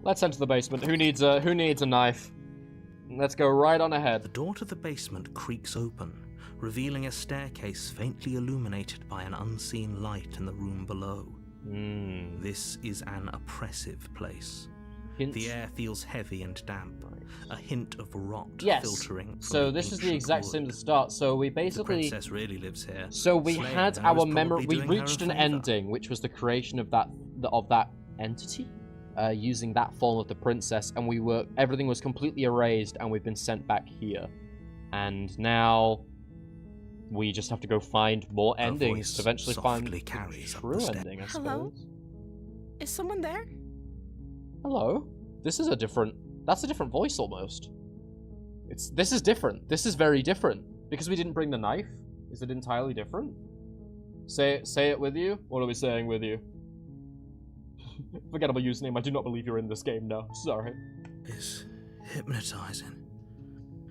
Let's enter the basement. Who needs a knife? Let's go right on ahead. The door to the basement creaks open, revealing a staircase faintly illuminated by an unseen light in the room below. This is an oppressive place. Hints? The air feels heavy and damp, a hint of rot filtering from So the this is the ancient exact wood. same at the start. So we The basically... princess really lives here. So we Slaying had her our is memory. probably We doing her reached a an favour. ending, which was the creation of that entity, using that form of the princess, and everything was completely erased, and we've been sent back here, and now we just have to go find more Her endings voice to eventually find softly the carries up true the step. ending. I Hello? suppose. Is someone there? Hello. This is a different. That's a different voice almost. This is different. This is very different because we didn't bring the knife. Is it entirely different? Say it with you. What are we saying with you? Forgettable username. I do not believe you're in this game now. Sorry. It's hypnotizing.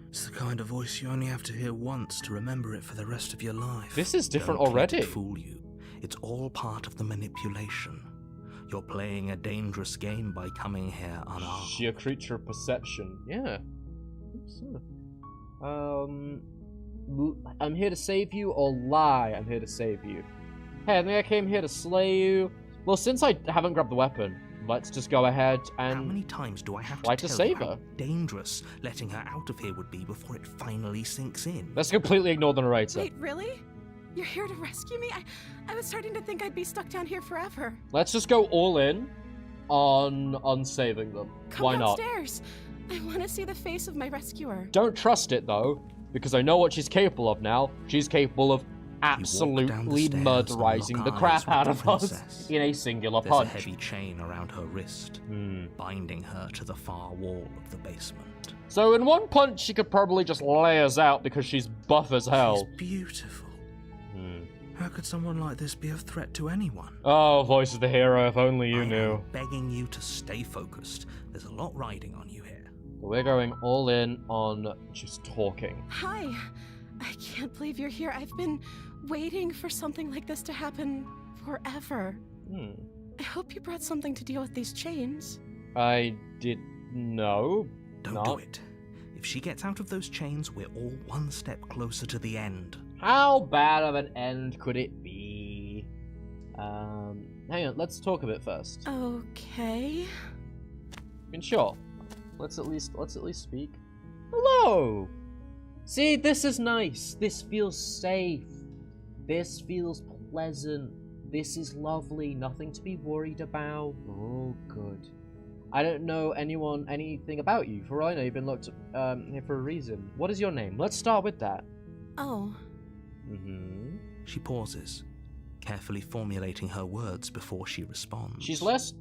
It's the kind of voice you only have to hear once to remember it for the rest of your life. This is different Don't let already. it fool you. It's all part of the manipulation. You're playing a dangerous game by coming here unarmed. Sheer creature of perception. Yeah. I'm here to save you, or lie. I'm here to save you. Hey, I think I came here to slay you. Well, since I haven't grabbed the weapon, let's just go ahead and... How many times do I have try to to tell save you how her. dangerous letting her out of here would be before it finally sinks in? Let's completely ignore the narrator. Wait, really? You're here to rescue me? I was starting to think I'd be stuck down here forever. Let's just go all in on saving them. Come Why not? downstairs. I want to see the face of my rescuer. Don't trust it, though, because I know what she's capable of now. She's capable of absolutely stairs and murderizing lock the eyes crap with out the of us princess. in a singular There's a punch. heavy chain around her wrist, binding her to the far wall of the basement. So in one punch, she could probably just lay us out because she's buff as hell. She's beautiful. How could someone like this be a threat to anyone? Oh, voice of the hero, if only you I knew. am begging you to stay focused. There's a lot riding on you here. We're going all in on just talking. Hi. I can't believe you're here. I've been waiting for something like this to happen forever. I hope you brought something to deal with these chains. I did know, Don't do it. If she gets out of those chains, we're all one step closer to the end. How bad of an end could it be? Hang on, let's talk a bit first. Okay. I mean, sure. Let's at least speak. Hello! See, this is nice. This feels safe. This feels pleasant. This is lovely. Nothing to be worried about. Oh, good. I don't know anything about you. For all I know, you've been locked here for a reason. What is your name? Let's start with that. Oh. Mm-hmm. She pauses, carefully formulating her words before she responds. She's less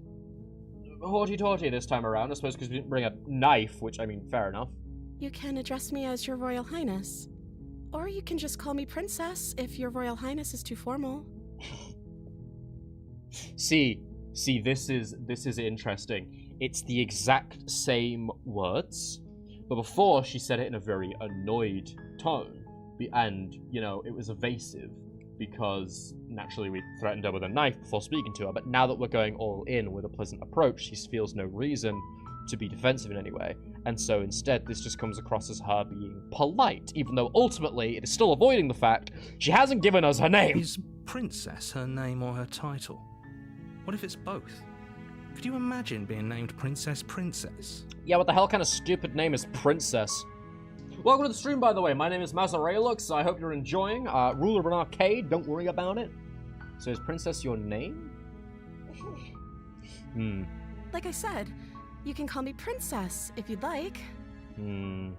haughty-taughty this time around, I suppose, because we didn't bring a knife, which, I mean, fair enough. You can address me as Your Royal Highness. Or you can just call me Princess if Your Royal Highness is too formal. See, this is interesting. It's the exact same words, but before she said it in a very annoyed tone, and, you know, it was evasive, because naturally we threatened her with a knife before speaking to her, but now that we're going all in with a pleasant approach, she feels no reason to be defensive in any way, and so instead this just comes across as her being polite, even though ultimately it is still avoiding the fact she hasn't given us her name. Is Princess her name or her title? What if it's both? Could you imagine being named Princess? Yeah, what the hell kind of stupid name is Princess? Welcome to the stream, by the way. My name is Mazeraylux. I hope you're enjoying. Ruler of an arcade, don't worry about it. So is Princess your name? Like I said, you can call me Princess if you'd like. I'm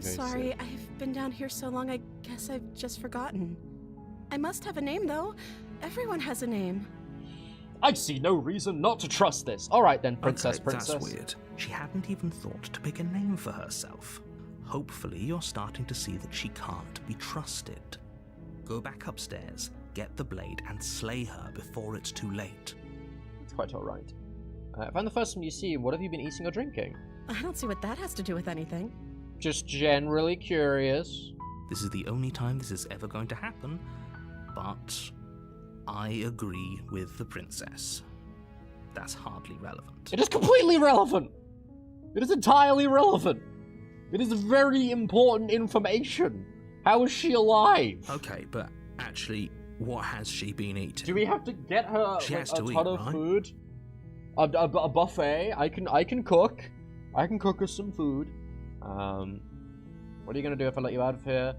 sorry, I've been down here so long, I guess I've just forgotten. I must have a name, though. Everyone has a name. I see no reason not to trust this. Alright then, Princess. That's weird. She hadn't even thought to pick a name for herself. Hopefully you're starting to see that she can't be trusted. Go back upstairs, get the blade, and slay her before it's too late. It's quite alright. If I'm the first one you see, what have you been eating or drinking? I don't see what that has to do with anything. Just generally curious. This is the only time this is ever going to happen, but I agree with the princess. That's hardly relevant. It is completely relevant! It is entirely relevant! It is very important information! How is she alive? Okay, but actually, what has she been eating? Do we have to get her She like, has a to ton eat, of right? food? A buffet? I can cook. I can cook us some food. What are you gonna do if I let you out of here?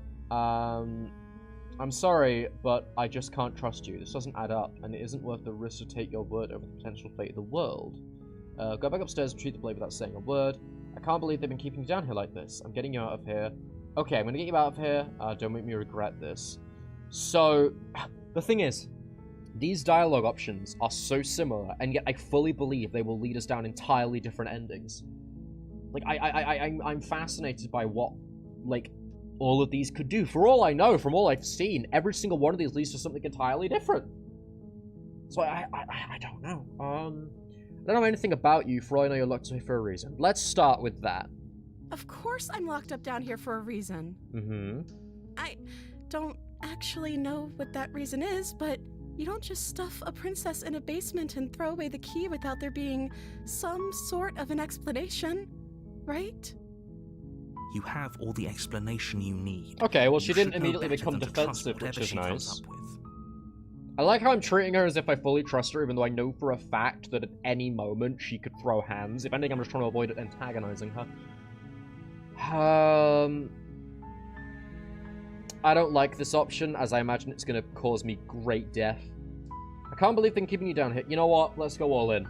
I'm sorry, but I just can't trust you. This doesn't add up, and it isn't worth the risk to take your word over the potential fate of the world. Go back upstairs and treat the blade without saying a word. I can't believe they've been keeping you down here like this. I'm getting you out of here. Okay, I'm gonna get you out of here. Don't make me regret this. So, the thing is, these dialogue options are so similar, and yet I fully believe they will lead us down entirely different endings. Like, I'm fascinated by what, like, all of these could do. For all I know, from all I've seen, every single one of these leads to something entirely different. So I don't know. I don't know anything about you. For all I know, you're locked away for a reason. Let's start with that. Of course I'm locked up down here for a reason. I don't actually know what that reason is, but you don't just stuff a princess in a basement and throw away the key without there being some sort of an explanation, right? You have all the explanation you need. Okay, well, she You didn't should know immediately better become than to trust defensive, which whatever is she comes nice. up with. I like how I'm treating her as if I fully trust her, even though I know for a fact that at any moment she could throw hands. If anything, I'm just trying to avoid antagonizing her. I don't like this option, as I imagine it's going to cause me great death. I can't believe they're keeping you down here. You know what? Let's go all in.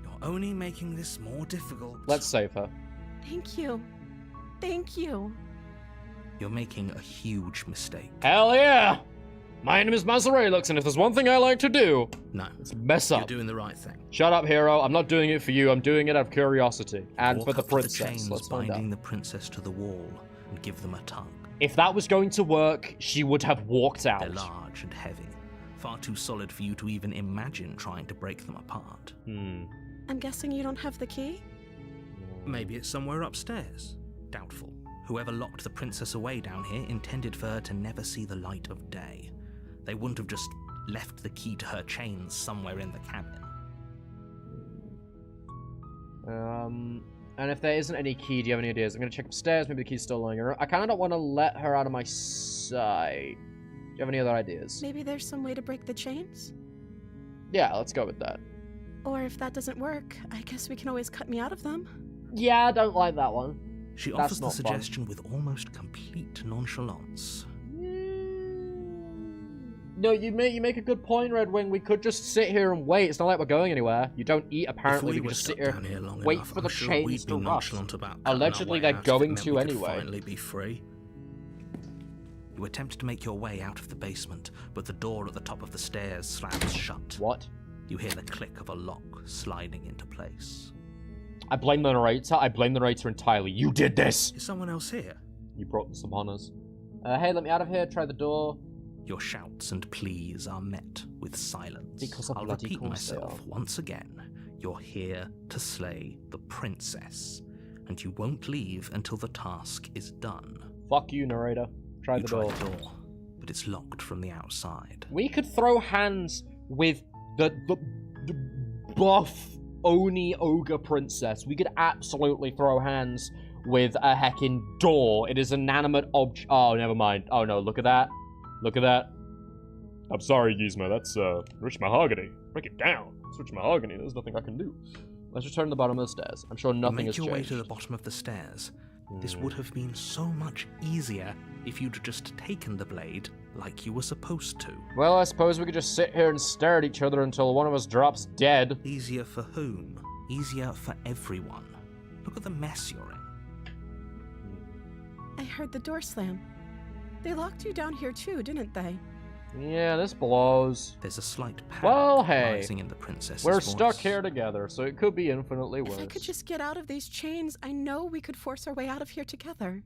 You're only making this more difficult. Let's save her. Thank you. Thank you. You're making a huge mistake. Hell yeah! My name is Mazeraylux, and if there's one thing I like to do, No, it's mess you're up. doing the right thing. Shut up, hero. I'm not doing it for you. I'm doing it out of curiosity. And Walk for the up to princess. chains Let's find out. binding the princess to the wall and give them a tug. If that was going to work, she would have walked out. They're large and heavy, far too solid for you to even imagine trying to break them apart. I'm guessing you don't have the key? Maybe it's somewhere upstairs. Doubtful. Whoever locked the princess away down here intended for her to never see the light of day. They wouldn't have just left the key to her chains somewhere in the cabin. And if there isn't any key, do you have any ideas? I'm gonna check upstairs. Maybe the key's still lying around. I kind of don't want to let her out of my sight. Do you have any other ideas? Maybe there's some way to break the chains? Yeah, let's go with that. Or if that doesn't work, I guess we can always cut me out of them. Yeah, I don't like that one. She That's offers the not fun. suggestion with almost complete nonchalance. No, you make a good point, Red Wing. We could just sit here and wait. It's not like we're going anywhere. You don't eat, apparently. If we We were can just stuck sit here, down here long wait enough, for I'm the sure chains we'd to be rust. nonchalant about cutting our Allegedly, way they're out if it going meant to we could anyway. Finally be free. You attempt to make your way out of the basement, but the door at the top of the stairs slams shut. What? You hear the click of a lock sliding into place. I blame the narrator. I blame the narrator entirely. You did this! Is someone else here? You brought this upon us. Hey, let me out of here. Try the door. Your shouts and pleas are met with silence. Because of I'll bloody repeat course they myself are. once again. You're here to slay the princess, and you won't leave until the task is done. Fuck you, narrator. Try You the try door. the door, but it's locked from the outside. We could throw hands with the buff Oni ogre princess. We could absolutely throw hands with a heckin' door. It is an inanimate object. Oh, never mind. Oh no, look at that. Look at that. I'm sorry, Gizmo. That's rich mahogany. Break it down. It's rich mahogany. There's nothing I can do. Let's return to the bottom of the stairs. I'm sure nothing has You make your way changed. to the bottom of the stairs. This would have been so much easier if you'd just taken the blade like you were supposed to. Well, I suppose we could just sit here and stare at each other until one of us drops dead. Easier for whom? Easier for everyone. Look at the mess you're in. I heard the door slam. They locked you down here too, didn't they? Yeah, this blows. There's a slight panic Well, hey, rising in the princess's we're voice. stuck here together, so it could be infinitely worse. If I could just get out of these chains, I know we could force our way out of here together.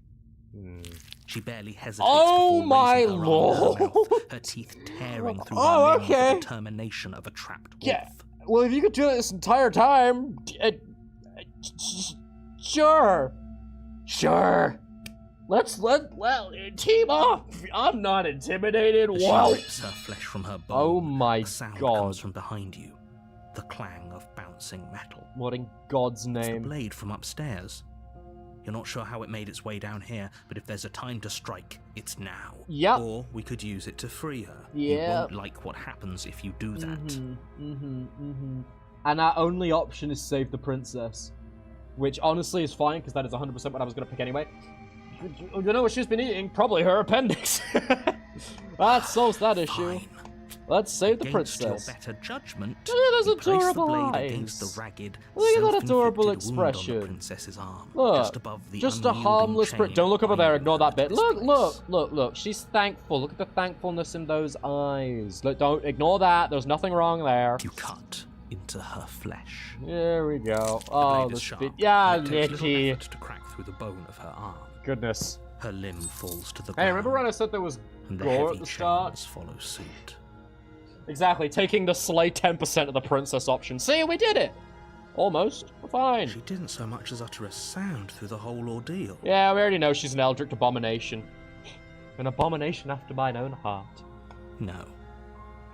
She barely hesitates Oh before my raising her arm to her lord! mouth, her teeth tearing through Oh, her nails okay. with the determination of a trapped wolf. Yeah. Well, if you could do it this entire time, sure. Let's team up. I'm not intimidated. As she Wow. rips her flesh from her bone, Oh my a sound god. comes from behind you. The clang of bouncing metal. What in God's It's the name? blade from upstairs. You're not sure how it made its way down here, but if there's a time to strike, it's now. Yep. Or we could use it to free her. Yep. You won't like what happens if you do that. And our only option is save the princess. Which honestly is fine, because that is 100% what I was going to pick anyway. You know what she's been eating? Probably her appendix. That solves that issue. Fine. Let's save the Against princess. your better judgment, Look at those you place the adorable blade eyes. against the ragged, Look at that self-inflicted adorable wound expression. on the princess's arm, Look, just above the just a unyielding harmless chain Don't look over there, binding ignore her that to bit. this Look, place. look. She's thankful. Look at the thankfulness in those eyes. Look, don't ignore that. There's nothing wrong there. You cut into her flesh. There we go. The Oh, blade the is sharp, speed. Yeah, and it takes little Nicky. effort to crack through the bone of her arm. Goodness. Her limb falls to the Hey, ground. remember when I said there was and the gore heavy at the start? chains follow suit. Exactly, taking the slay 10% of the princess option. See, we did it! Almost. We're fine. She didn't so much as utter a sound through the whole ordeal. Yeah, we already know she's an Eldritch abomination. An abomination after mine own heart. No,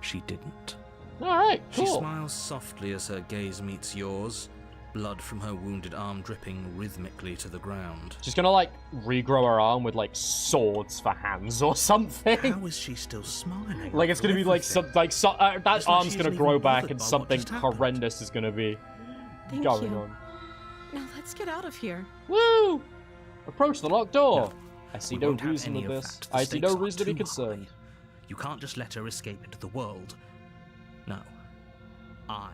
she didn't. Alright, She cool. smiles softly as her gaze meets yours, blood from her wounded arm dripping rhythmically to the ground. She's gonna, like, regrow her arm with, like, swords for hands or something. How is she still smiling? Like, it's gonna be, like, that It's like arm's she gonna isn't grow even back bothered and by what something just happened. horrendous is gonna be Thank going you. on. Now let's get out of here. Woo! Approach the locked door. No, I see we no won't have reason any with of this. that. The I see no stakes are reason to be too concerned. high. You can't just let her escape into the world. No, I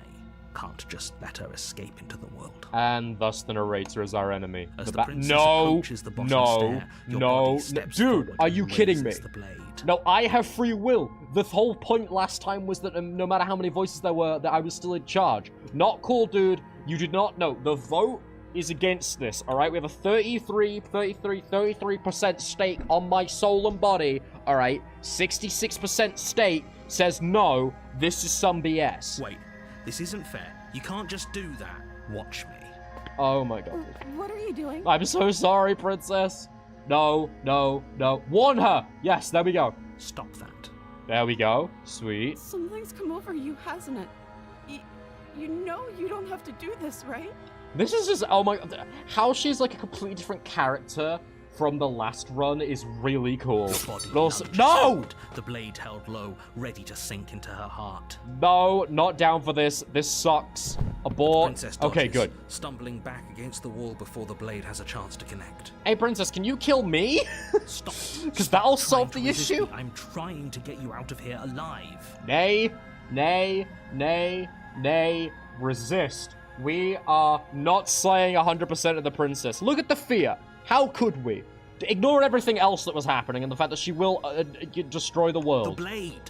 can't just let her escape into the world. And thus the narrator is our enemy. As the ba- princess no, approaches the bottom no, stair, your no, body no. steps Dude, forward are and you kidding me? raises the blade. No, I have free will. The whole point last time was that no matter how many voices there were, that I was still in charge. Not cool, dude. You did not know. The vote is against this, alright? We have a 33% stake on my soul and body, alright? 66% stake says no, this is some BS. Wait, this isn't fair. You can't just do that. Watch me. Oh my god. What are you doing? I'm so sorry, princess. No, no, no. Warn her! Yes, there we go. Stop that. There we go. Sweet. Something's come over you, hasn't it? You know you don't have to do this, right? This is just, oh my god, how she's like a completely different character from the last run is really cool. The body But also, lunged no! forward, the blade held low, ready to sink into her heart. No, not down for this. This sucks. Abort. Princess Okay, dodges, good. stumbling back against the wall before the blade has a chance to connect. Hey, Princess, can you kill me? Stop. Because that'll Stop solve trying the to resist issue. me. I'm trying to get you out of here alive. Nay, nay, nay, nay, resist. We are not slaying 100% of the princess. Look at the fear. How could we? Ignore everything else that was happening and the fact that she will destroy the world. The blade.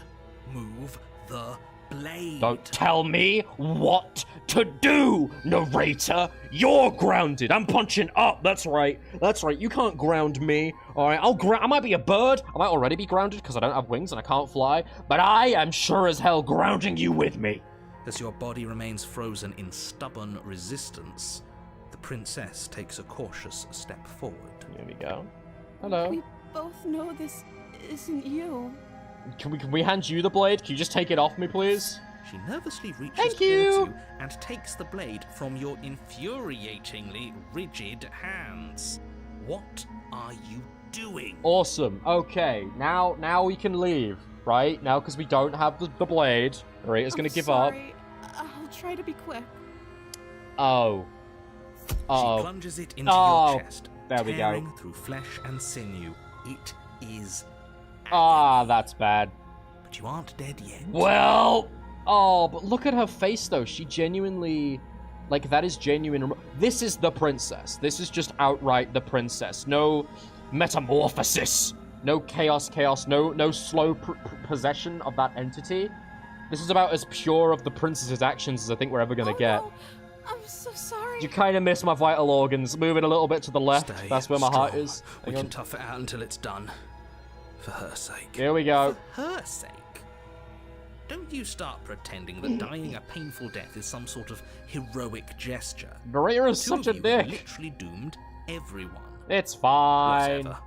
Move the blade. Don't tell me what to do, narrator. You're grounded. I'm punching up. That's right. That's right. You can't ground me. All right. I might be a bird. I might already be grounded because I don't have wings and I can't fly. But I am sure as hell grounding you with me. As your body remains frozen in stubborn resistance, the princess takes a cautious step forward. Here we go. Hello. We both know this isn't you. Can we hand you the blade? Can you just take it off me, please? She nervously reaches Thank towards you. you and takes the blade from your infuriatingly rigid hands. What are you doing? Awesome. Okay. Now we can leave, right? Now, because we don't have the blade. Narrator's gonna give up. I'll try to be quick. Oh. She Uh-oh. plunges it into Oh, your chest, there we go. tearing through flesh and sinew. It is Ah, agony. that's bad. But you aren't dead yet. Well, oh, but look at her face, though. She genuinely, like, that is genuine. This is the princess. This is just outright the princess. No metamorphosis. No chaos. No slow possession of that entity. This is about as pure of the princess's actions as I think we're ever gonna get. No. I'm so sorry. You kind of miss my vital organs. Moving a little bit to the left. Stay That's where my heart strong. is. We Hang can on. tough it out until it's done. For her sake. Here we go. For her sake? Don't you start pretending that dying a painful death is some sort of heroic gesture. Narrator is Two such of a you dick. literally doomed everyone. It's fine. Whatever.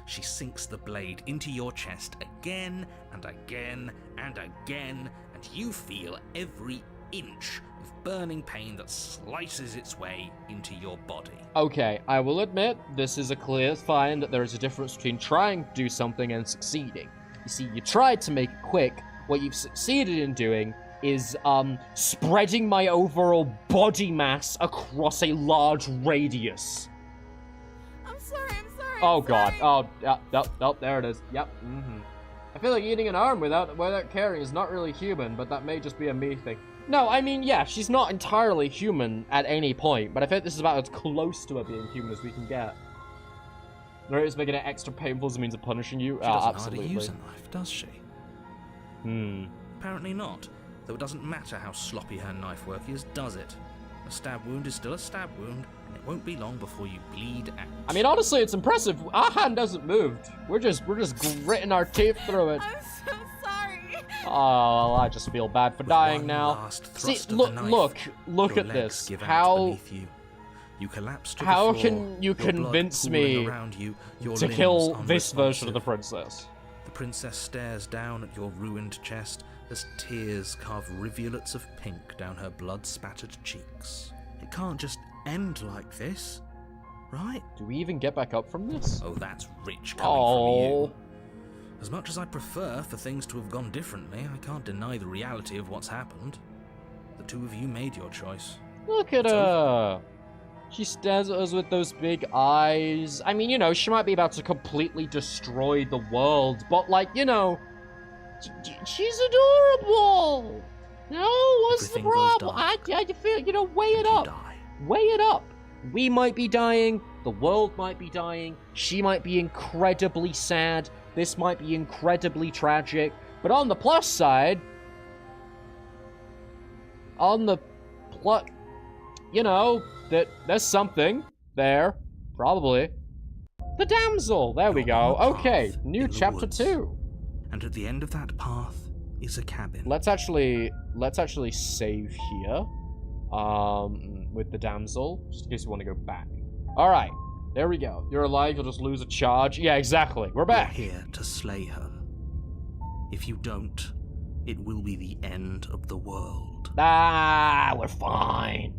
She sinks the blade into your chest again and again and again, and you feel every inch of burning pain that slices its way into your body. Okay, I will admit, this is a clear sign that there is a difference between trying to do something and succeeding. You see, you tried to make it quick. What you've succeeded in doing is, spreading my overall body mass across a large radius. I'm sorry. Oh I'm god. sorry. Oh, there it is. Yep. I feel like eating an arm without caring is not really human, but that may just be a me thing. No, I mean, yeah, she's not entirely human at any point, but I think this is about as close to her being human as we can get. Narrator's making it extra painful as a means of punishing you? She doesn't Absolutely. know how to use a knife, does she? Apparently not. Though it doesn't matter how sloppy her knife work is, does it? A stab wound is still a stab wound, and it won't be long before you bleed out. I mean, honestly, it's impressive. Our hand hasn't moved. We're just gritting our teeth through it. I'm so sorry. Oh, I just feel bad for dying One now. last See, thrust of look, the knife, look your at legs this. give out How beneath you. You collapse to how the floor, can you your blood convince pooling me around you, your to limbs kill this version of the unresponsive. princess? The princess stares down at your ruined chest as tears carve rivulets of pink down her blood-spattered cheeks. It can't just end like this, right? Do we even get back up from this? Oh, that's rich coming from you. Oh, As much as I prefer for things to have gone differently, I can't deny the reality of what's happened. The two of you made your choice. look at her. She stares at us with those big eyes. I mean, you know, she might be about to completely destroy the world, but, like, you know, she's adorable. No, what's Everything the goes problem? dark. I feel, you know, weigh it You up. die. Weigh it up. We might be dying. The world might be dying. She might be incredibly sad. This might be incredibly tragic. But on the plus side, you know, that there's something there, probably. The damsel. There we You're on go. a path Okay, in new the chapter woods. 2. And at the end of that path is a cabin. Let's actually save here. With the damsel, just in case we want to go back. All right, there we go. You're alive. You'll just lose a charge. Yeah, exactly. We're We're back. here to slay her. If you don't, it will be the end of the world. Ah, we're fine.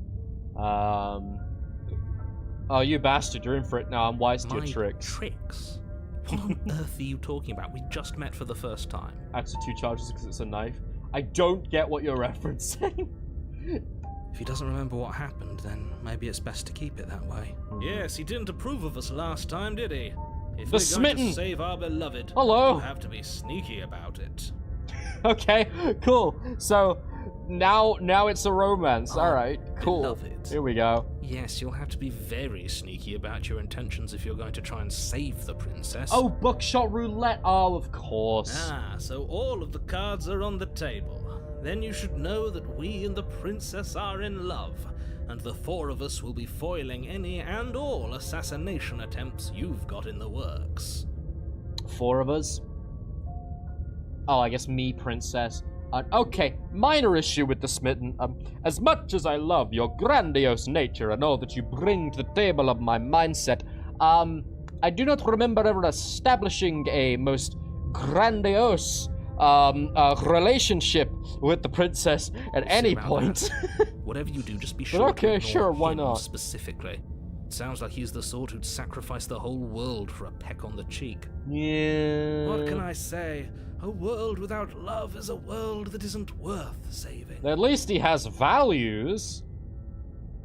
Oh, you bastard, you're in for it now. I'm wise to your My tricks. Tricks? What on earth are you talking about? We just met for the first time. After 2 charges because it's a knife. I don't get what you're referencing. If he doesn't remember what happened, then maybe it's best to keep it that way. Yes, he didn't approve of us last time, did he? If The we're smitten! going to save our beloved, Hello! we'll have to be sneaky about it. Okay, cool. So, now it's a romance. Alright, cool. Beloved. Here we go. Yes, you'll have to be very sneaky about your intentions if you're going to try and save the princess. Oh, buckshot roulette. Oh, of course. Ah, so all of the cards are on the table. Then you should know that we and the princess are in love, and the 4 of us will be foiling any and all assassination attempts you've got in the works. 4 of us? Oh, I guess me, princess. Okay, minor issue with the smitten. As much as I love your grandiose nature and all that you bring to the table of my mindset, I do not remember ever establishing a most grandiose relationship with the princess at any point. Whatever you do, just be sure okay, to ignore sure, why him not? Specifically. It sounds like he's the sort who'd sacrifice the whole world for a peck on the cheek. Yeah. What can I say? A world without love is a world that isn't worth saving. At least he has values.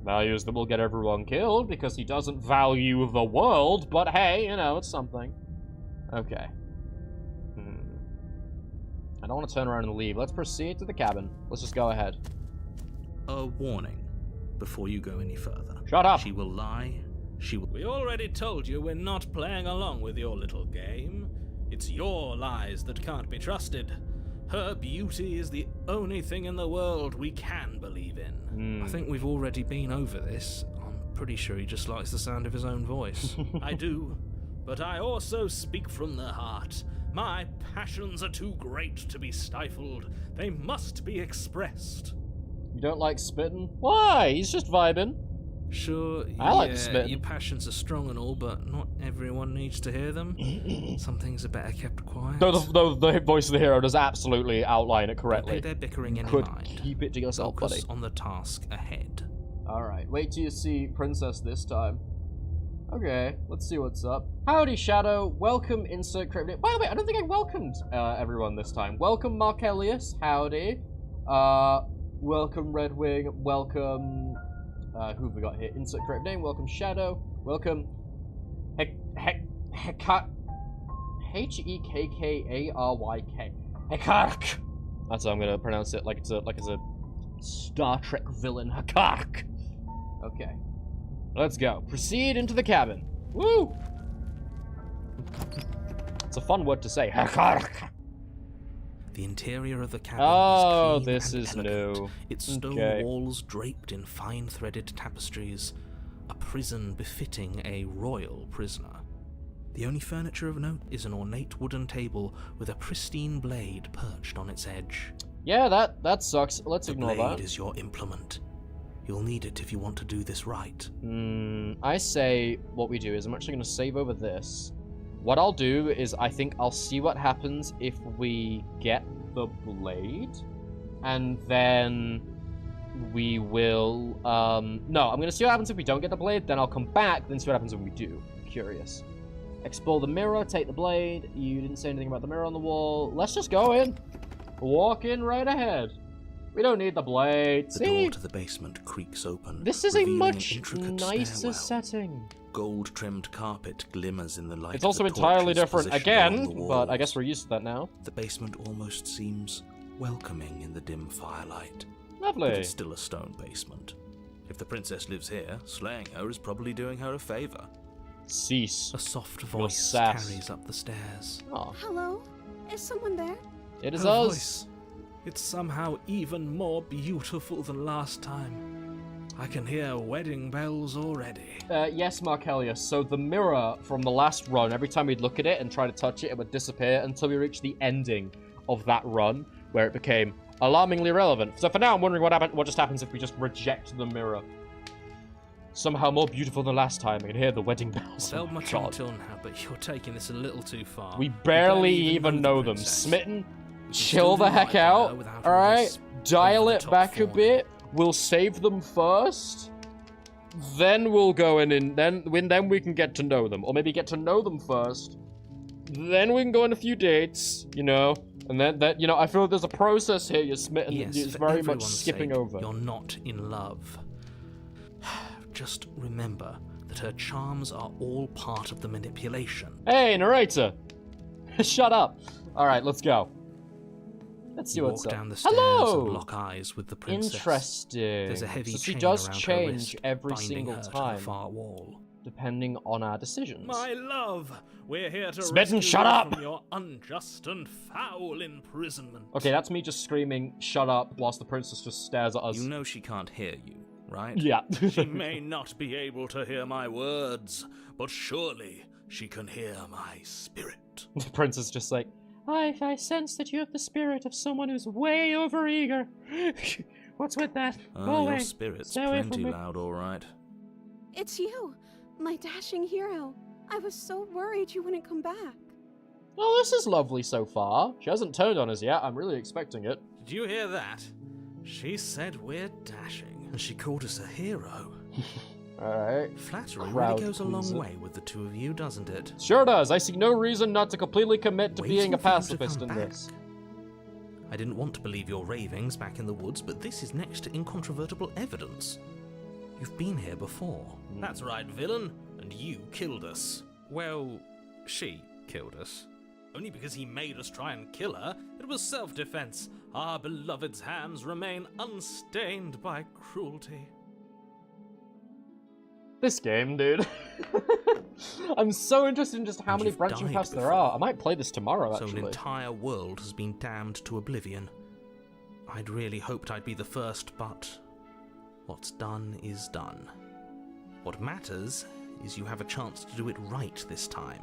Values that will get everyone killed because he doesn't value the world, but hey, you know, it's something. Okay. I don't want to turn around and leave. Let's proceed to the cabin. Let's just go ahead. A warning before you go any further. Shut up! She will lie. She will. We already told you we're not playing along with your little game. It's your lies that can't be trusted. Her beauty is the only thing in the world we can believe in. I think we've already been over this. I'm pretty sure he just likes the sound of his own voice. I do, but I also speak from the heart. My passions are too great to be stifled. They must be expressed. You don't like spitting? Why? He's just vibing. Sure, I like spitting. your passions are strong and all, but not everyone needs to hear them. Some things are better kept quiet. Though the voice of the hero does absolutely outline it Don't correctly. pay their bickering any Could mind. keep it to yourself, buddy. Focus on the task ahead. Alright, wait till you see Princess this time. Okay, let's see what's up. Howdy, Shadow. Welcome, insert crypt name. By the way, I don't think I welcomed everyone this time. Welcome, Markellius. Howdy. Welcome, Redwing. Welcome... who have we got here? Insert correct name. Welcome, Shadow. Welcome, Hekkark. H-E-K-K-A-R-Y-K. Hekkark. That's how I'm gonna pronounce it. Like it's a Star Trek villain. Hekkark. Okay. Let's go. Proceed into the cabin. Woo! It's a fun word to say. Hekkark. The interior of the cabin Oh, is clean this and is elegant. new. Its stone Okay. walls draped in fine threaded tapestries. A prison befitting a royal prisoner. The only furniture of note is an ornate wooden table with a pristine blade perched on its edge. Yeah, that sucks. Let's The ignore blade that. is your implement. You'll need it if you want to do this right. I say what we do is I'm actually going to save over this. What I'll do is I think I'll see what happens if we get the blade. And then we will... no, I'm going to see what happens if we don't get the blade. Then I'll come back, then see what happens when we do. I'm curious. Explore the mirror, take the blade. You didn't say anything about the mirror on the wall. Let's just go in. Walk in right ahead. We don't need the blade. The See? door to the basement creaks open. This is a revealing an much intricate nicer stairwell. setting. Gold-trimmed carpet glimmers in the light. It's also of the entirely torches different positioned along again, the but I guess walls. we're used to that now. The basement almost seems welcoming in the dim firelight. But Lovely. it's still a stone basement. If the princess lives here, slaying her is probably doing her a favor. Cease. A soft voice sass. carries up the stairs. Oh, Hello? Is someone there? it is Her us. voice. It's somehow even more beautiful than last time. I can hear wedding bells already. Yes, Markellius. So the mirror from the last run, every time we'd look at it and try to touch it, it would disappear until we reached the ending of that run, where it became alarmingly relevant. So for now, I'm wondering what just happens if we just reject the mirror. Somehow more beautiful than last time. I can hear the wedding bells. Felt Oh, much God. until now, but you're taking this a little too far. We barely even know them. princess. Smitten, We can chill still the do heck right by her out. without all Alright, this dial it over-the-top back a forming. bit. We'll save them first. then we'll go in and then we can get to know them. Or maybe get to know them first. Then we can go on a few dates, you know. And then you know, I feel like there's a process here you're smitten. Yes, it's for very much everyone's skipping sake, over. You're not in love. Just remember that her charms are all part of the manipulation. Hey, narrator! Shut up. Alright, let's go. Let's see You what's walk up. down the stairs Hello! and lock eyes with the princess. Interesting. There's a heavy so she chain does around her change wrist, every binding single her to time, the far wall. depending on our decisions. My love, we're here to Smitten, rescue shut you up! from your unjust and foul imprisonment. Okay, that's me just screaming, shut up, whilst the princess just stares at us. You know she can't hear you, right? Yeah. She may not be able to hear my words, but surely she can hear my spirit. The princess just like, I sense that you have the spirit of someone who's way overeager. What's with that? Go away. Your spirit's Stay away from plenty me. loud, all right. It's you, my dashing hero. I was so worried you wouldn't come back. Oh, this is lovely so far. She hasn't turned on us yet. I'm really expecting it. Did you hear that? She said we're dashing. And she called us a hero. Alright. Flattery Crowd really goes a long pleaser. way with the two of you, doesn't it? Sure does. I see no reason not to completely commit to Waiting being a for you to pacifist come in back. this. I didn't want to believe your ravings back in the woods, but this is next to incontrovertible evidence. You've been here before. That's right, villain. And you killed us. Well, she killed us. Only because he made us try and kill her. It was self-defense. Our beloved's hands remain unstained by cruelty. This game, dude. I'm so interested in just how And many you've branching died paths there before. are. I might play this tomorrow, So an actually. entire world has been damned to oblivion. I'd really hoped I'd be the first, but what's done is done. What matters is you have a chance to do it right this time.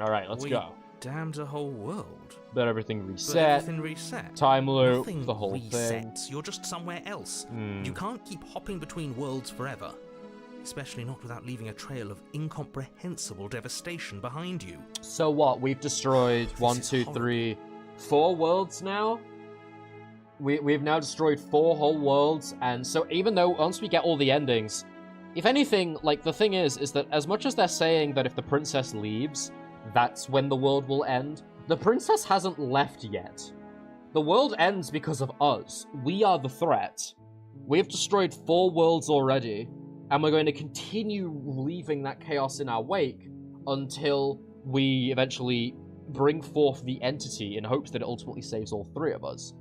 Alright, let's We go. damned a whole world. Let everything But reset. everything reset. Time loop, Nothing the whole thing. resets. You're just somewhere else. Hmm. You can't keep hopping between worlds forever. Especially not without leaving a trail of incomprehensible devastation behind you. So what? We've destroyed This is 4 worlds now? We've now destroyed 4 whole worlds, and so even though once we get all the endings, if anything, like, the thing is that as much as they're saying that if the princess leaves, that's when the world will end, the princess hasn't left yet. The world ends because of us. We are the threat. We've destroyed 4 worlds already, and we're going to continue leaving that chaos in our wake until we eventually bring forth the entity in hopes that it ultimately saves all 3 of us.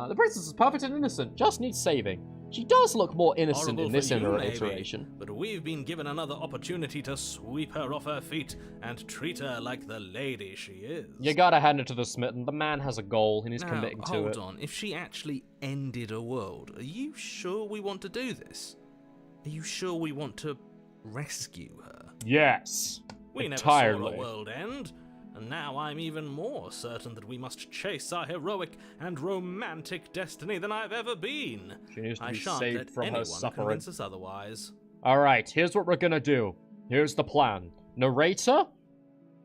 The princess is perfect and innocent, just needs saving. She does look more innocent Horrible in this for you, maybe, iteration. but we've been given another opportunity to sweep her off her feet and treat her like the lady she is. You gotta hand it to the smitten. The man has a goal and he's Now, committing to hold it. on. If she actually ended a world, are you sure we want to do this? Are you sure we want to rescue her? Yes. We entirely. never saw a world end, and now I'm even more certain that we must chase our heroic and romantic destiny than I've ever been. She needs to I be shan't saved let from her anyone suffering. convince us otherwise. Alright, here's what we're gonna do. Here's the plan. Narrator,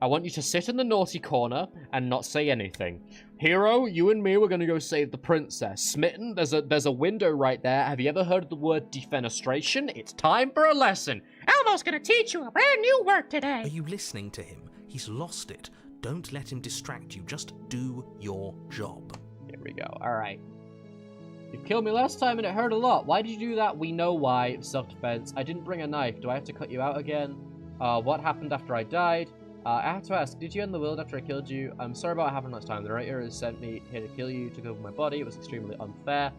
I want you to sit in the naughty corner and not say anything. Hero, you and me, we're gonna go save the princess. Smitten, there's a window right there. Have you ever heard of the word defenestration? It's time for a lesson. Elmo's gonna teach you a brand new word Are today. you listening to him? He's lost it. Don't let him distract you. Just do your job. Here we go. Alright. You killed me last time and it hurt a lot. Why did you do that? We know why. It was self-defense. I didn't bring a knife. Do I have to cut you out again? What happened after I died? I have to ask, did you end the world after I killed you? I'm sorry about what happened last time. The narrator has sent me here to kill you, took over my body. It was extremely unfair.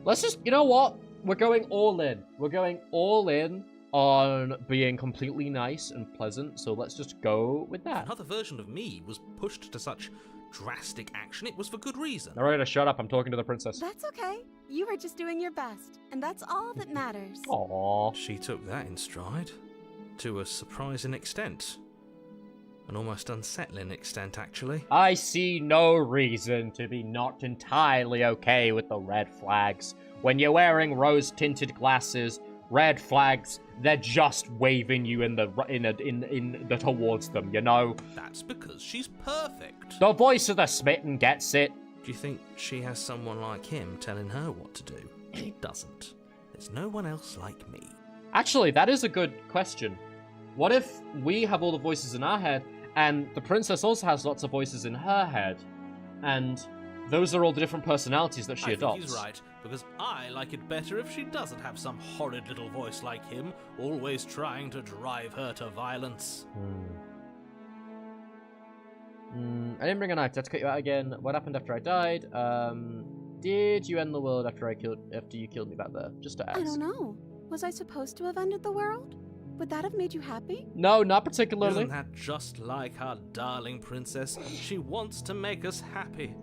Let's just, you know what? We're going all in. We're going all in on being completely nice and pleasant, so let's just go with that. Another version of me was pushed to such drastic action. It was for good reason. Narrator, shut up. I'm talking to the princess. That's okay. You were just doing your best, and that's all that matters. Aww. She took that in stride. To a surprising extent. An almost unsettling extent, actually. I see no reason to be not entirely okay with the red flags. When you're wearing rose-tinted glasses, red flags, they're just waving you in the towards them, you know? That's because she's perfect. The voice of the smitten gets it. Do you think she has someone like him telling her what to do? She doesn't. There's no one else like me. Actually, that is a good question. What if we have all the voices in our head, and the princess also has lots of voices in her head, and those are all the different personalities that she adopts? I think he's right, because I like it better if she doesn't have some horrid little voice like him, always trying to drive her to violence. I didn't bring a knife. Did I have to cut you out again? What happened after I died? Did you end the world after you killed me back there? Just to ask. I don't know. Was I supposed to have ended the world? Would that have made you happy? No, not particularly. Isn't that just like our darling princess? She wants to make us happy.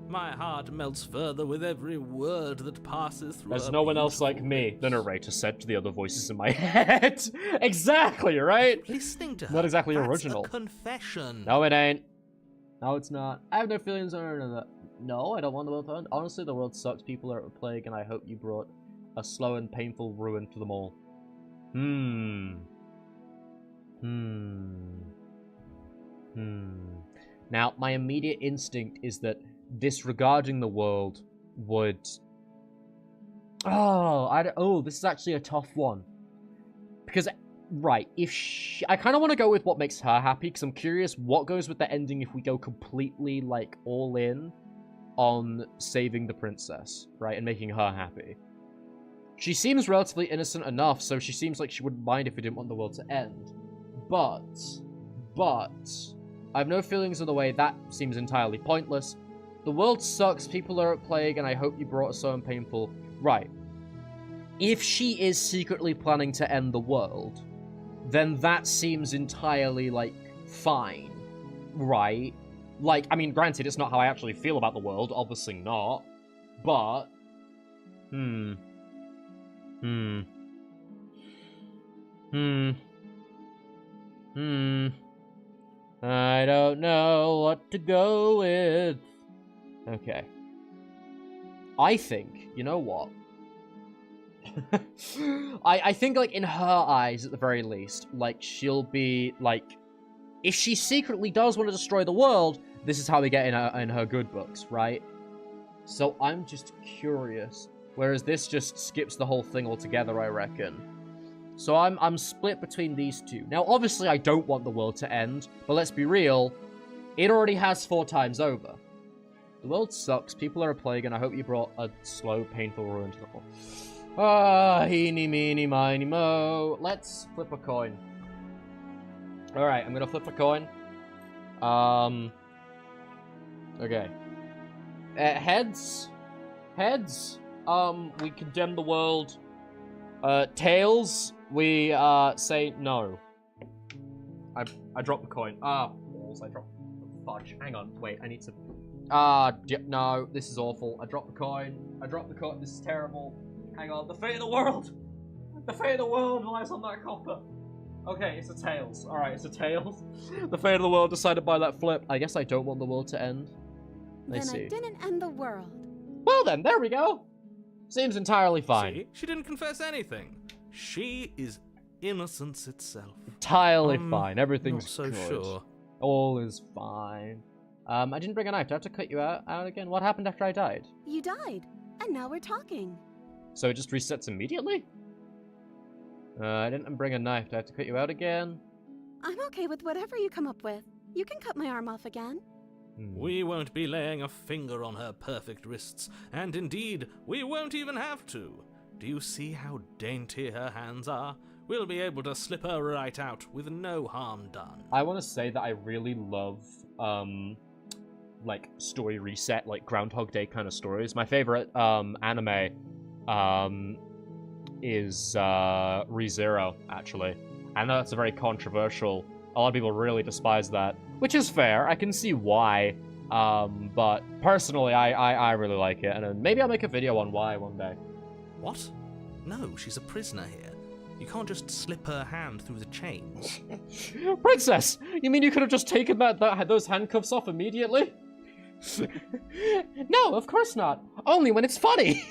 My heart melts further with every word that passes through. There's no one else like me, the narrator said to the other voices in my head. Exactly, right? Listening to her. Not exactly That's original. A confession. No, it ain't. No, it's not. I have no feelings on that. No, I don't want the world to end. Honestly, the world sucks. People are at a plague, and I hope you brought a slow and painful ruin to them all. Now, my immediate instinct is that disregarding the world would... this is actually a tough one. Because, right, I kind of want to go with what makes her happy, because I'm curious what goes with the ending if we go completely, like, all in on saving the princess, right, and making her happy. She seems relatively innocent enough, so she seems like she wouldn't mind if we didn't want the world to end. But, I have no feelings in the way that seems entirely pointless. The world sucks, people are at plague, and I hope you brought us so painful. Right. If she is secretly planning to end the world, then that seems entirely, like, fine. Right? Like, I mean, granted, it's not how I actually feel about the world, obviously not. But, I don't know what to go with. Okay. I think, you know what? I think, like, in her eyes, at the very least, like, she'll be, like, if she secretly does want to destroy the world, this is how we get in her good books, right? So I'm just curious. Whereas this just skips the whole thing altogether, I reckon. So I'm split between these two. Now, obviously, I don't want the world to end, but let's be real, it already has 4 times over. The world sucks, people are a plague, and I hope you brought a slow, painful ruin to the world. Ah, eeny, meeny, miny, mo. Let's flip a coin. Alright, I'm gonna flip a coin. Okay. Heads. Heads. We condemn the world. Tails. We, say no. I dropped the coin. Balls. I dropped the fudge. Hang on. Wait, I need to... no. This is awful. I dropped the coin. This is terrible. Hang on. The fate of the world! The fate of the world lies on that copper. Okay, it's a tails. Alright, it's a tails. The fate of the world decided by that flip. I guess I don't want the world to end. Then I didn't end the world. Well then, there we go. Seems entirely fine. See? She didn't confess anything. She is innocence itself. Entirely fine. Everything's not so good. sure. All is fine. I didn't bring a knife. Do I have to cut you out again? What happened after I died? You died, and now we're talking. So it just resets immediately? I didn't bring a knife. Do I have to cut you out again? I'm okay with whatever you come up with. You can cut my arm off again. We won't be laying a finger on her perfect wrists, and indeed, we won't even have to. Do you see how dainty her hands are? We'll be able to slip her right out with no harm done. I want to say that I really love, like, story reset, like Groundhog Day kind of stories. My favorite, anime, is, ReZero, actually. I know that's a very controversial... A lot of people really despise that, which is fair. I can see why, but personally, I really like it, and maybe I'll make a video on why one day. What? No, she's a prisoner here. You can't just slip her hand through the chains. Princess! You mean you could have just taken those handcuffs off immediately? No, of course not. Only when it's funny.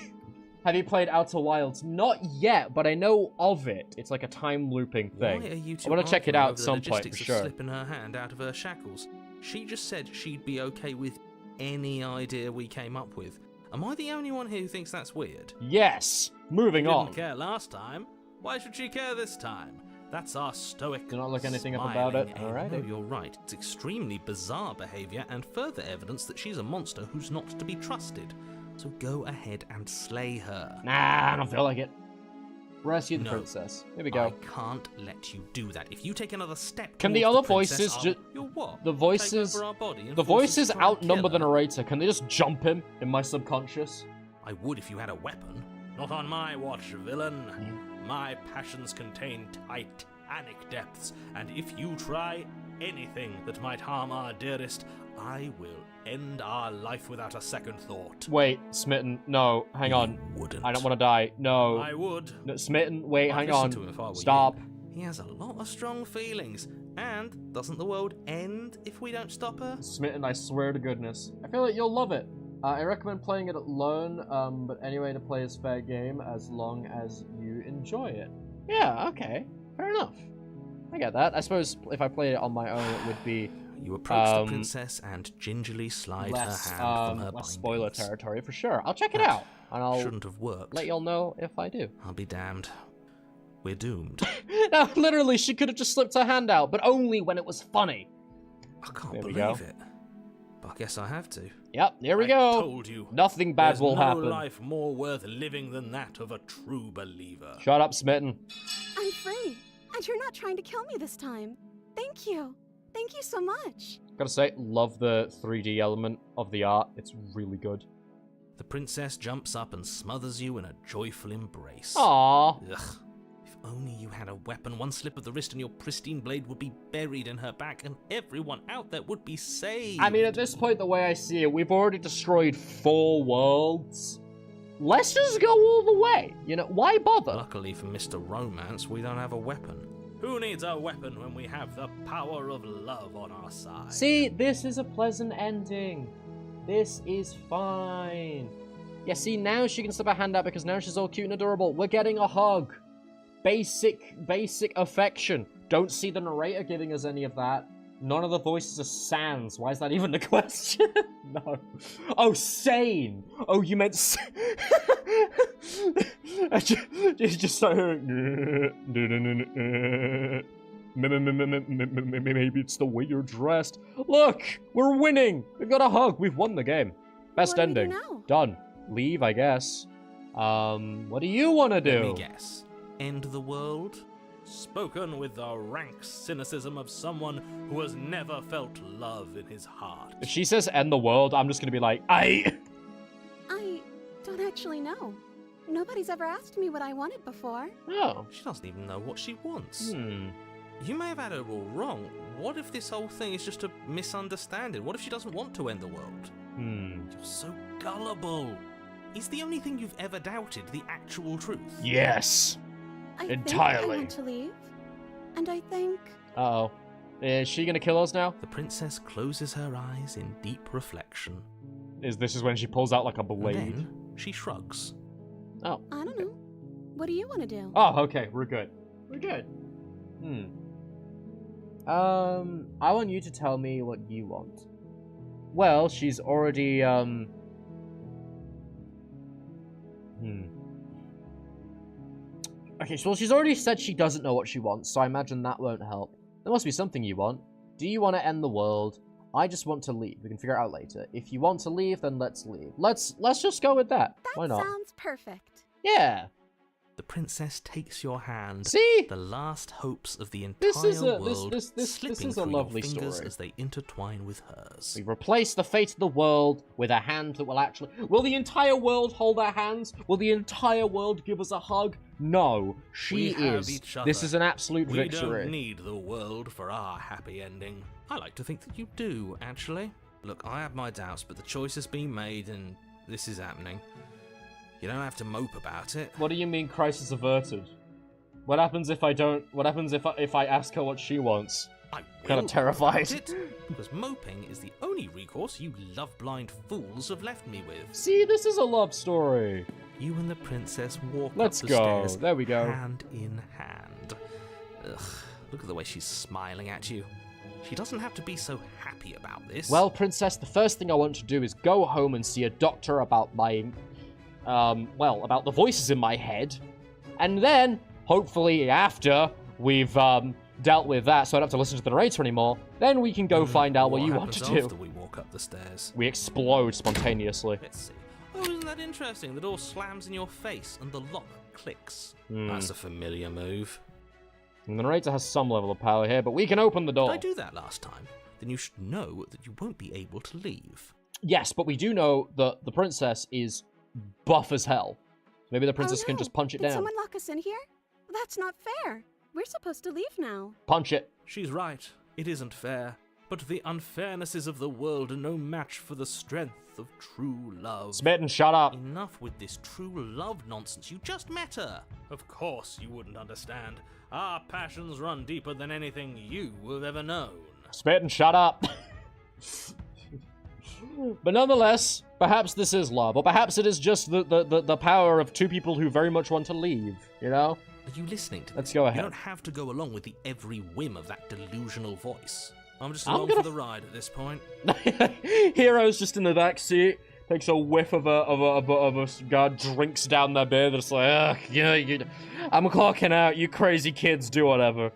Have you played Outer Wilds? Not yet, but I know of it. It's like a time looping thing. Why are you two I want to check it out at some arguing over the point, for logistics of sure. slipping her hand out of her shackles? She just said she'd be okay with any idea we came up with. Am I the only one here who thinks that's weird? Yes! Moving on. Didn't care last time. Why should she care this time? That's our stoic. Do not look anything up about it. smiling aim. Alright. No, you're right. It's extremely bizarre behavior and further evidence that she's a monster who's not to be trusted. So go ahead and slay her. Nah, I don't feel like it. Rescue the No. princess. Here we I go. can't let you do that. If you take another step, Can the towards other princess, voices I'll- ju- You'll what? The voices. Take over our body and The force us voices to try and outnumber kill the her? narrator. Can they just jump him in my subconscious? I would if you had a weapon. Not on my watch, villain. My passions contain titanic depths, and if you try anything that might harm our dearest, I will end our life without a second thought. Wait, Smitten. No, hang on. You wouldn't. I don't want to die. No. I would. No, Smitten, wait, I'd hang listen on. to him if I were you. Stop. He has a lot of strong feelings. And doesn't the world end if we don't stop her? Smitten, I swear to goodness. I feel like you'll love it. I recommend playing it alone, but anyway to play is fair game as long as you enjoy it. Yeah, okay. Fair enough. I get that. I suppose if I played it on my own, it would be You approach the princess and gingerly slide less, her hand from her less spoiler bindings. territory for sure. I'll check it out, and I'll Shouldn't have worked. let y'all know if I do. I'll be damned. We're doomed. No, literally, she could have just slipped her hand out, but only when it was funny. I can't There we believe go. it. But I guess I have to. Yep, here we I go. told you. Nothing bad There's will no happen. life more worth living than that of a true believer. Shut up, Smitten. I'm free, and you're not trying to kill me this time. Thank you. Thank you so much. Gotta say, love the 3D element of the art. It's really good. The princess jumps up and smothers you in a joyful embrace. Aww. Ugh. If only you had a weapon, one slip of the wrist and your pristine blade would be buried in her back and everyone out there would be saved. I mean, at this point, the way I see it, we've already destroyed 4 worlds. Let's just go all the way. You know, why bother? Luckily for Mr. Romance, we don't have a weapon. Who needs a weapon when we have the power of love on our side? See, this is a pleasant ending. This is fine. Yeah, see, now she can slip her hand out because now she's all cute and adorable. We're getting a hug. Basic affection. Don't see the narrator giving us any of that. None of the voices are sans. Why is that even a question? No. Oh, sane. Oh, you meant... It's just started hearing... Maybe it's the way you're dressed. Look, we're winning. We've got a hug. We've won the game. Best What do we do ending. now? Done. Leave, I guess. What do you want to Let do? me guess. End the world? Spoken with the rank cynicism of someone who has never felt love in his heart. If she says end the world, I'm just gonna be like, I don't actually know. Nobody's ever asked me what I wanted before. Oh. She doesn't even know what she wants. Hmm. You may have had her all wrong. What if this whole thing is just a misunderstanding? What if she doesn't want to end the world? Hmm. You're so gullible. Is the only thing you've ever doubted the actual truth? Yes. I Entirely. think I want to leave. And I think... Uh-oh. Is she gonna kill us now? The princess closes her eyes in deep reflection. This is when she pulls out like a And blade? then she shrugs. Oh. I don't know. What do you want to do? Oh, okay. We're good. We're good. I want you to tell me what you want. Well, she's already, Okay, so she's already said she doesn't know what she wants, so I imagine that won't help. There must be something you want. Do you want to end the world? I just want to leave. We can figure it out later. If you want to leave, then let's leave. Let's just go with that. Why That not? sounds perfect. Yeah. The princess takes your hand. See? The last hopes of the entire This is a- world this slipping is a through lovely your fingers story. as they intertwine with hers. We replace the fate of the world with a hand that will actually... Will the entire world hold our hands? Will the entire world give us a hug? No. She We have is. each This other. is an absolute We victory. don't need the world for our happy ending. I like to think that you do, actually. Look, I have my doubts, but the choice has been made and this is happening. You don't have to mope about it. What do you mean crisis averted? What happens if I don't... What happens if I ask her what she wants? I Kinda will terrified. about it, because moping is the only recourse you love-blind fools have left me with. See, this is a love story. You and the princess walk Let's up the go. stairs, There we go. hand in hand. Ugh, look at the way she's smiling at you. She doesn't have to be so happy about this. Well, princess, the first thing I want to do is go home and see a doctor about my... about the voices in my head. And then, hopefully after we've dealt with that, so I don't have to listen to the narrator anymore, then we can go find out what you want to do. After we walk up the stairs? We explode spontaneously. Let's see. Oh, isn't that interesting? The door slams in your face and the lock clicks. That's a familiar move. And the narrator has some level of power here, but we can open the door. Did I do that last time? Then you should know that you won't be able to leave. Yes, but we do know that the princess is buff as hell. Maybe the princess can just punch it Did down. someone lock us in here? That's not fair. We're supposed to leave now. Punch it. She's right. It isn't fair. But the unfairnesses of the world are no match for the strength of true love. Smitten, shut up. Enough with this true love nonsense. You just met her. Of course you wouldn't understand. Our passions run deeper than anything you have ever known. Smitten, shut up. But nonetheless, perhaps this is love, or perhaps it is just the power of two people who very much want to leave, you know? Are you listening to me? Let's go ahead. You don't have to go along with the every whim of that delusional voice. I'm just along for the ride at this point. Hero's just in the back seat, takes a whiff of a cigar, drinks down their beer. That's like, ugh, yeah, I'm clocking out. You crazy kids, do whatever.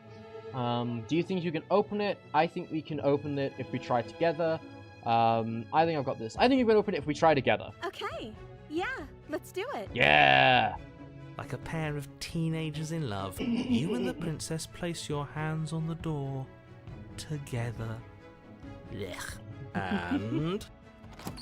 Do you think you can open it? I think we can open it if we try together. I think I've got this. I think you can open it if we try together. Okay. Yeah, let's do it. Yeah. Like a pair of teenagers in love, you and the princess place your hands on the door together. Blech. And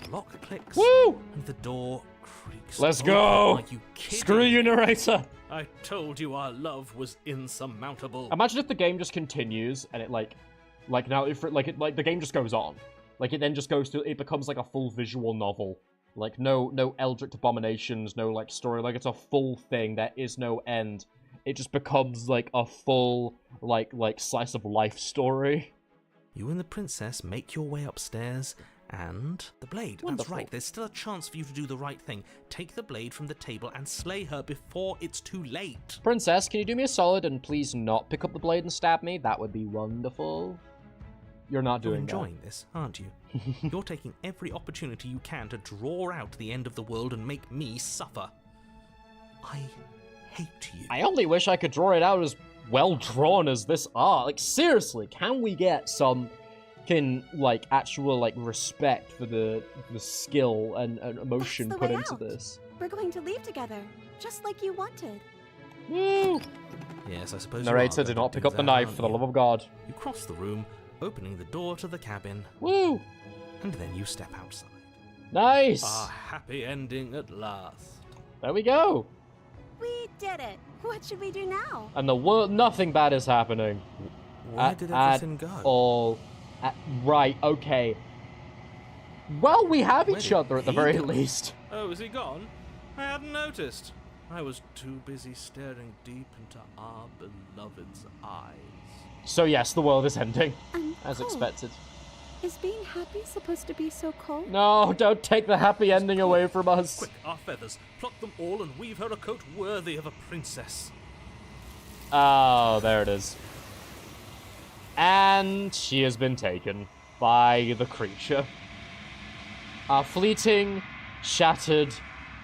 the lock clicks. Woo! And the door creaks. Let's open. go. Are you kidding? Screw you, narrator. I told you our love was insurmountable. Imagine if the game just continues and it like now if the game just goes on. Like it then just goes to, it becomes like a full visual novel. Like no Eldritch abominations, no like story, like it's a full thing, there is no end. It just becomes like a full like slice of life story. You and the princess make your way upstairs and the blade. Wonderful. That's right, there's still a chance for you to do the right thing. Take the blade from the table and slay her before it's too late. Princess, can you do me a solid and please not pick up the blade and stab me? That would be wonderful. You're not You're doing enjoying this, aren't you? You're taking every opportunity you can to draw out the end of the world and make me suffer. I hate you. I only wish I could draw it out as well drawn as this art. Like, seriously, can we get some actual respect for the skill and emotion That's the put way into out. this? We're going to leave together, just like you wanted. Woo! Yes, I suppose Narrator, you are do going not to pick do up the that, knife, aren't for the you? love of God. You cross the room, opening the door to the cabin, Woo! and then you step outside. Nice! A happy ending at last. There we go! We did it. What should we do now? And the world, nothing bad is happening. Where did everything go? Right, okay. Well, we have Where each did other at the he very go? least. Oh, is he gone? I hadn't noticed. I was too busy staring deep into our beloved's eyes. So yes, the world is ending, as cold. expected. Is being happy supposed to be so cold? No, don't take the happy ending away from us. Quick, our feathers. Pluck them all and weave her a coat worthy of a princess. Oh, there it is. And she has been taken by the creature. Our fleeting, shattered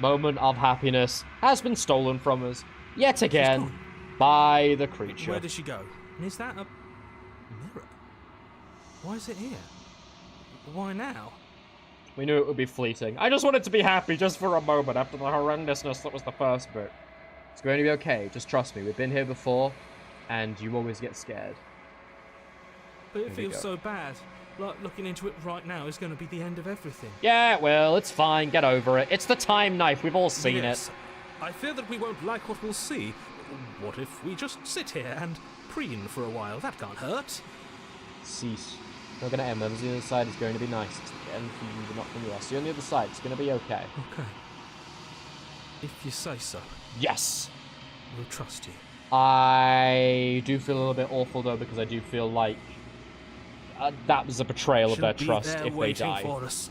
moment of happiness has been stolen from us, yet again, by the creature. Where did she go? And is that a mirror? Why is it here? Why now? We knew it would be fleeting. I just wanted to be happy just for a moment after the horrendousness that was the first bit. It's going to be okay, just trust me. We've been here before, and you always get scared. But it Here we feels go. so bad. Like looking into it right now is going to be the end of everything. Yeah, well, it's fine. Get over it. It's the time knife. We've all seen Yes. it. I fear that we won't like what we'll see. What if we just sit here and preen for a while? That can't hurt. Cease. Not gonna end. Whoever's on the other side is going to be nice. It's the end for you, but not from us. You're on the other side. It's gonna be okay. Okay. If you say so, Yes. we'll trust you. I do feel a little bit awful though, because I do feel like that was a betrayal of She'll their be trust there if they waiting die. for us.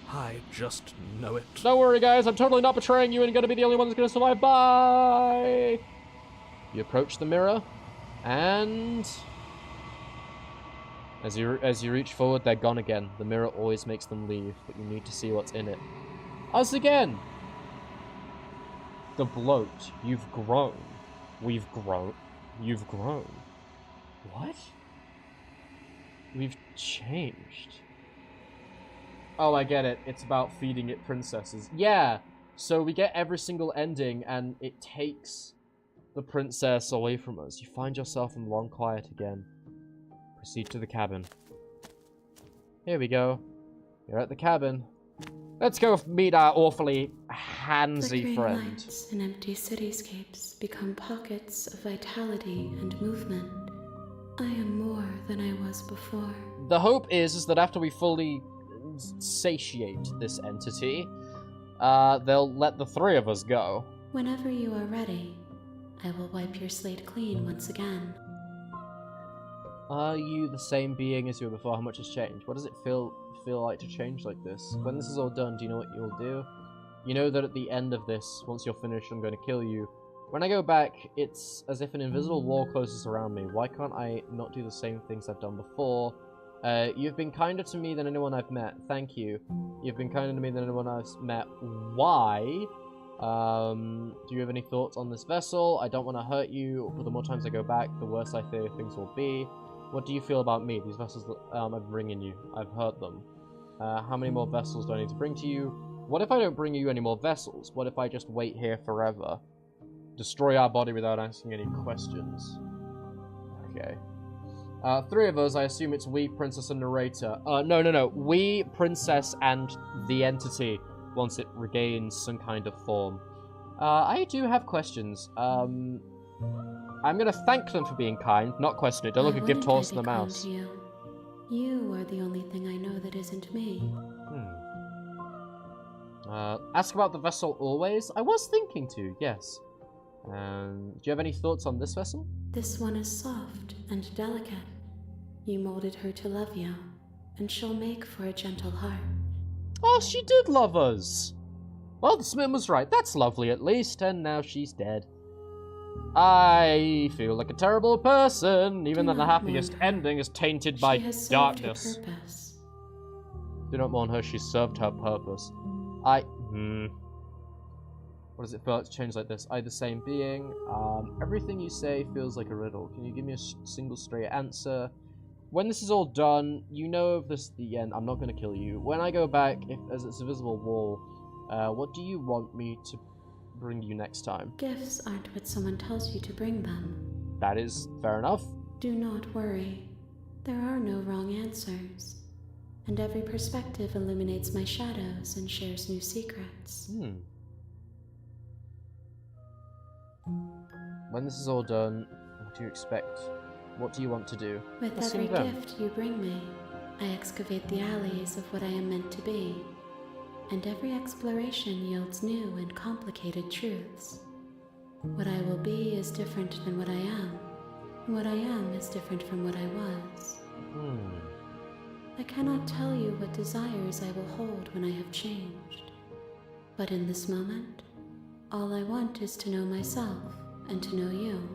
I just know it. Don't worry, guys. I'm totally not betraying you and gonna be the only one that's gonna survive. Bye. You approach the mirror, and as you reach forward, they're gone again. The mirror always makes them leave, but you need to see what's in it. Us again. The bloat. You've grown. We've grown. You've grown. What? We've changed. Oh, I get it. It's about feeding it princesses. Yeah. So we get every single ending, and it takes the princess away from us. You find yourself in long quiet again. Proceed to the cabin. Here we go. You're at the cabin. Let's go meet our awfully handsy Flickering friend. lights and empty cityscapes become pockets of vitality and movement. I am more than I was before. The hope is that after we fully satiate this entity, they'll let the three of us go. Whenever you are ready, I will wipe your slate clean once again. Are you the same being as you were before? How much has changed? What does it feel like to change like this? When this is all done, do you know what you'll do? You know that at the end of this, once you're finished, I'm going to kill you. When I go back, it's as if an invisible wall closes around me. Why can't I not do the same things I've done before? You've been kinder to me than anyone I've met. Thank you. You've been kinder to me than anyone I've met. Why? Do you have any thoughts on this vessel? I don't want to hurt you, but the more times I go back, the worse I fear things will be. What do you feel about me? These vessels that I'm bringing you. I've hurt them. How many more vessels do I need to bring to you? What if I don't bring you any more vessels? What if I just wait here forever? Destroy our body without asking any questions. Okay. Three of us, I assume it's we, princess, and narrator. No. We, princess, and the entity once it regains some kind of form. I do have questions. I'm gonna thank them for being kind, not question it. Don't look a gift horse in the mouse. You are the only thing I know that isn't me. Ask about the vessel always? I was thinking to, yes. Do you have any thoughts on this vessel? This one is soft and delicate. You molded her to love you, and she'll make for a gentle heart. Oh, she did love us! Well, the Smith was right. That's lovely, at least, and now she's dead. I feel like a terrible person, even though the happiest ending is tainted by darkness. Served her purpose. Do not mourn her, she served her purpose. What does it feel like to change like this? I the same being. Everything you say feels like a riddle. Can you give me a single straight answer? When this is all done, you know if this is the end. I'm not going to kill you. When I go back, as it's a visible wall, what do you want me to bring you next time? Gifts aren't what someone tells you to bring them. That is fair enough. Do not worry. There are no wrong answers. And every perspective illuminates my shadows and shares new secrets. When this is all done, what do you expect? What do you want to do? With every gift you bring me, I excavate the alleys of what I am meant to be. And every exploration yields new and complicated truths. What I will be is different than what I am. And what I am is different from what I was. I cannot tell you what desires I will hold when I have changed. But in this moment, all I want is to know myself and to know you.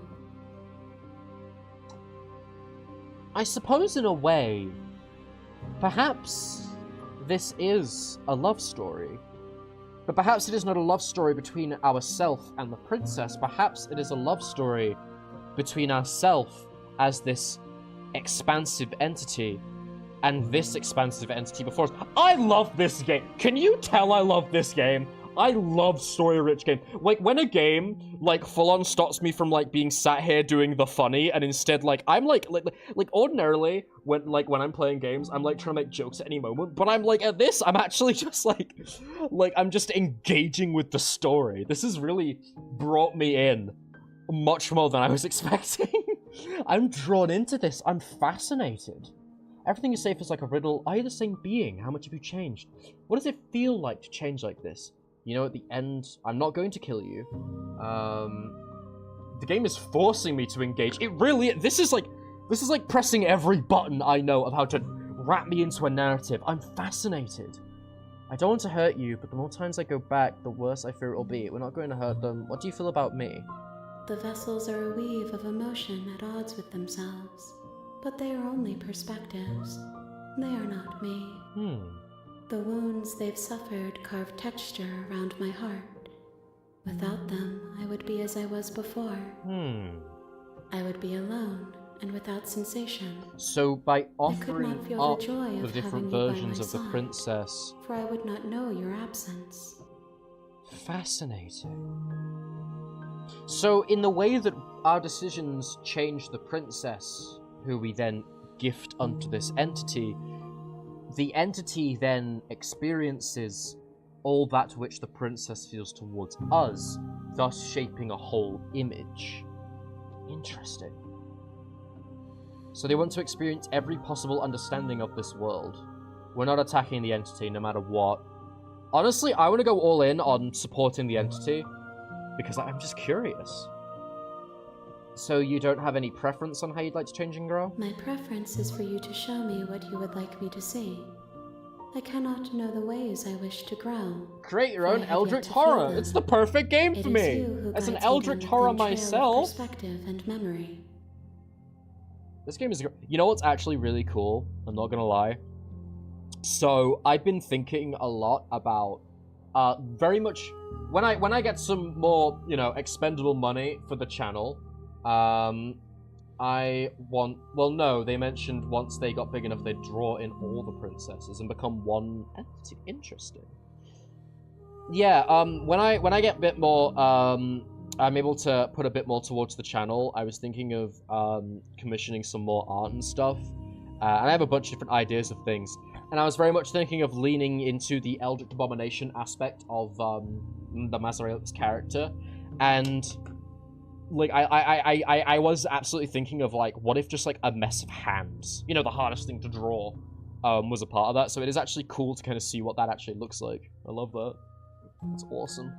I suppose in a way, perhaps this is a love story. But perhaps it is not a love story between ourself and the princess. Perhaps it is a love story between ourself as this expansive entity and this expansive entity before us. I love this game. Can you tell I love this game? I love story-rich game. Like, when a game, like, full-on stops me from, like, being sat here doing the funny, and instead, like, I'm, like ordinarily, when I'm playing games, I'm, like, trying to make jokes at any moment, but I'm, like, at this, I'm actually just, like, I'm just engaging with the story. This has really brought me in much more than I was expecting. I'm drawn into this. I'm fascinated. Everything you say feels like a riddle. Are you the same being? How much have you changed? What does it feel like to change like this? You know, at the end, I'm not going to kill you. The game is forcing me to engage. It really, this is like pressing every button I know of how to wrap me into a narrative. I'm fascinated. I don't want to hurt you, but the more times I go back, the worse I fear it will be. We're not going to hurt them. What do you feel about me? The vessels are a weave of emotion at odds with themselves, but they are only perspectives. They are not me. The wounds they've suffered carve texture around my heart. Without them, I would be as I was before. I would be alone and without sensation. So by I could offering not feel up the joy the of different having you by versions my of the side, princess... for I would not know your absence. Fascinating. So in the way that our decisions change the princess, who we then gift unto this entity, the entity then experiences all that which the princess feels towards us, thus shaping a whole image. Interesting. So they want to experience every possible understanding of this world. We're not attacking the entity no matter what. Honestly, I want to go all in on supporting the entity, because I'm just curious. So you don't have any preference on how you'd like to change and grow? My preference is for you to show me what you would like me to see. I cannot know the ways I wish to grow. Create your for I own have Eldritch yet to feel Horror. them. It's the perfect game It for is me. you who As an guides me Eldritch down a Horror thin trail of myself. perspective and memory. This game is... You know what's actually really cool? I'm not gonna lie. So, I've been thinking a lot about... very much... When I get some more, you know, expendable money for the channel, I want... Well, no, they mentioned once they got big enough, they'd draw in all the princesses and become one entity. Interesting. Yeah, when I get a bit more, I'm able to put a bit more towards the channel. I was thinking of commissioning some more art and stuff. And I have a bunch of different ideas of things. And I was very much thinking of leaning into the Eldritch Abomination aspect of the Mazeraylux character. And like I was absolutely thinking of like, what if just like a mess of hands? You know, the hardest thing to draw was a part of that. So it is actually cool to kind of see what that actually looks like. I love that. It's awesome.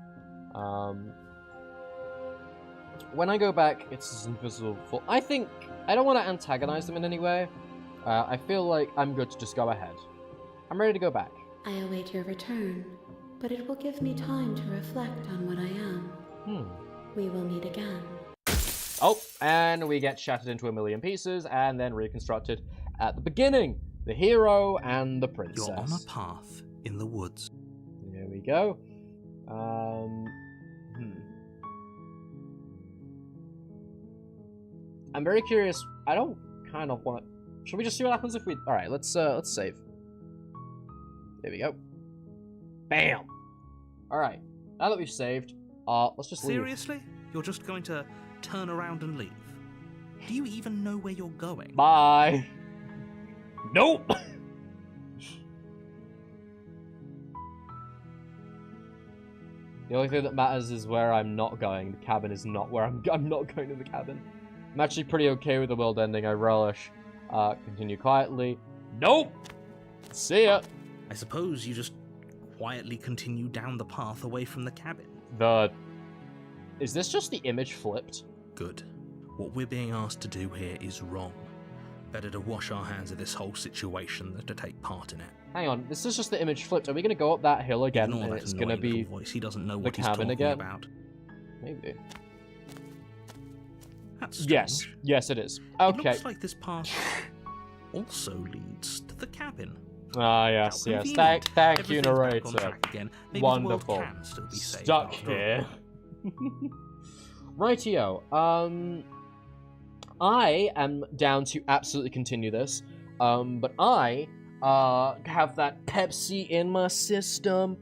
When I go back, it's invisible. I think I don't want to antagonize them in any way. I feel like I'm good to just go ahead. I'm ready to go back. I await your return, but it will give me time to reflect on what I am. We will meet again. Oh, and we get shattered into a million pieces and then reconstructed at the beginning. The hero and the princess. You're on a path in the woods. There we go. I'm very curious. I don't kind of want to... Should we just see what happens if we... Alright, let's save. There we go. Bam! Alright, now that we've saved, let's just leave. Seriously? You're just going to turn around and leave? Do you even know where you're going? Bye! Nope! The only thing that matters is where I'm not going. The cabin is not where I'm not going to the cabin. I'm actually pretty okay with the world ending. I relish. Continue quietly. Nope! See ya! I suppose you just quietly continue down the path away from the cabin. Is this just the image flipped? Good. What we're being asked to do here is wrong. Better to wash our hands of this whole situation than to take part in it. Hang on, this is just the image flipped. Are we gonna go up that hill again Ignore and that it's annoying gonna be little voice. He doesn't know the what he's cabin talking again? about. Maybe. That's strange. Yes. Yes, it is. It Okay. looks like this path also leads to the cabin. Ah, yes, How yes. convenient. Thank you, Everything's back on narrator. track again. Maybe Wonderful. The world can still be saved Stuck after all. here. Rightio. I am down to absolutely continue this. But I have that Pepsi in my system,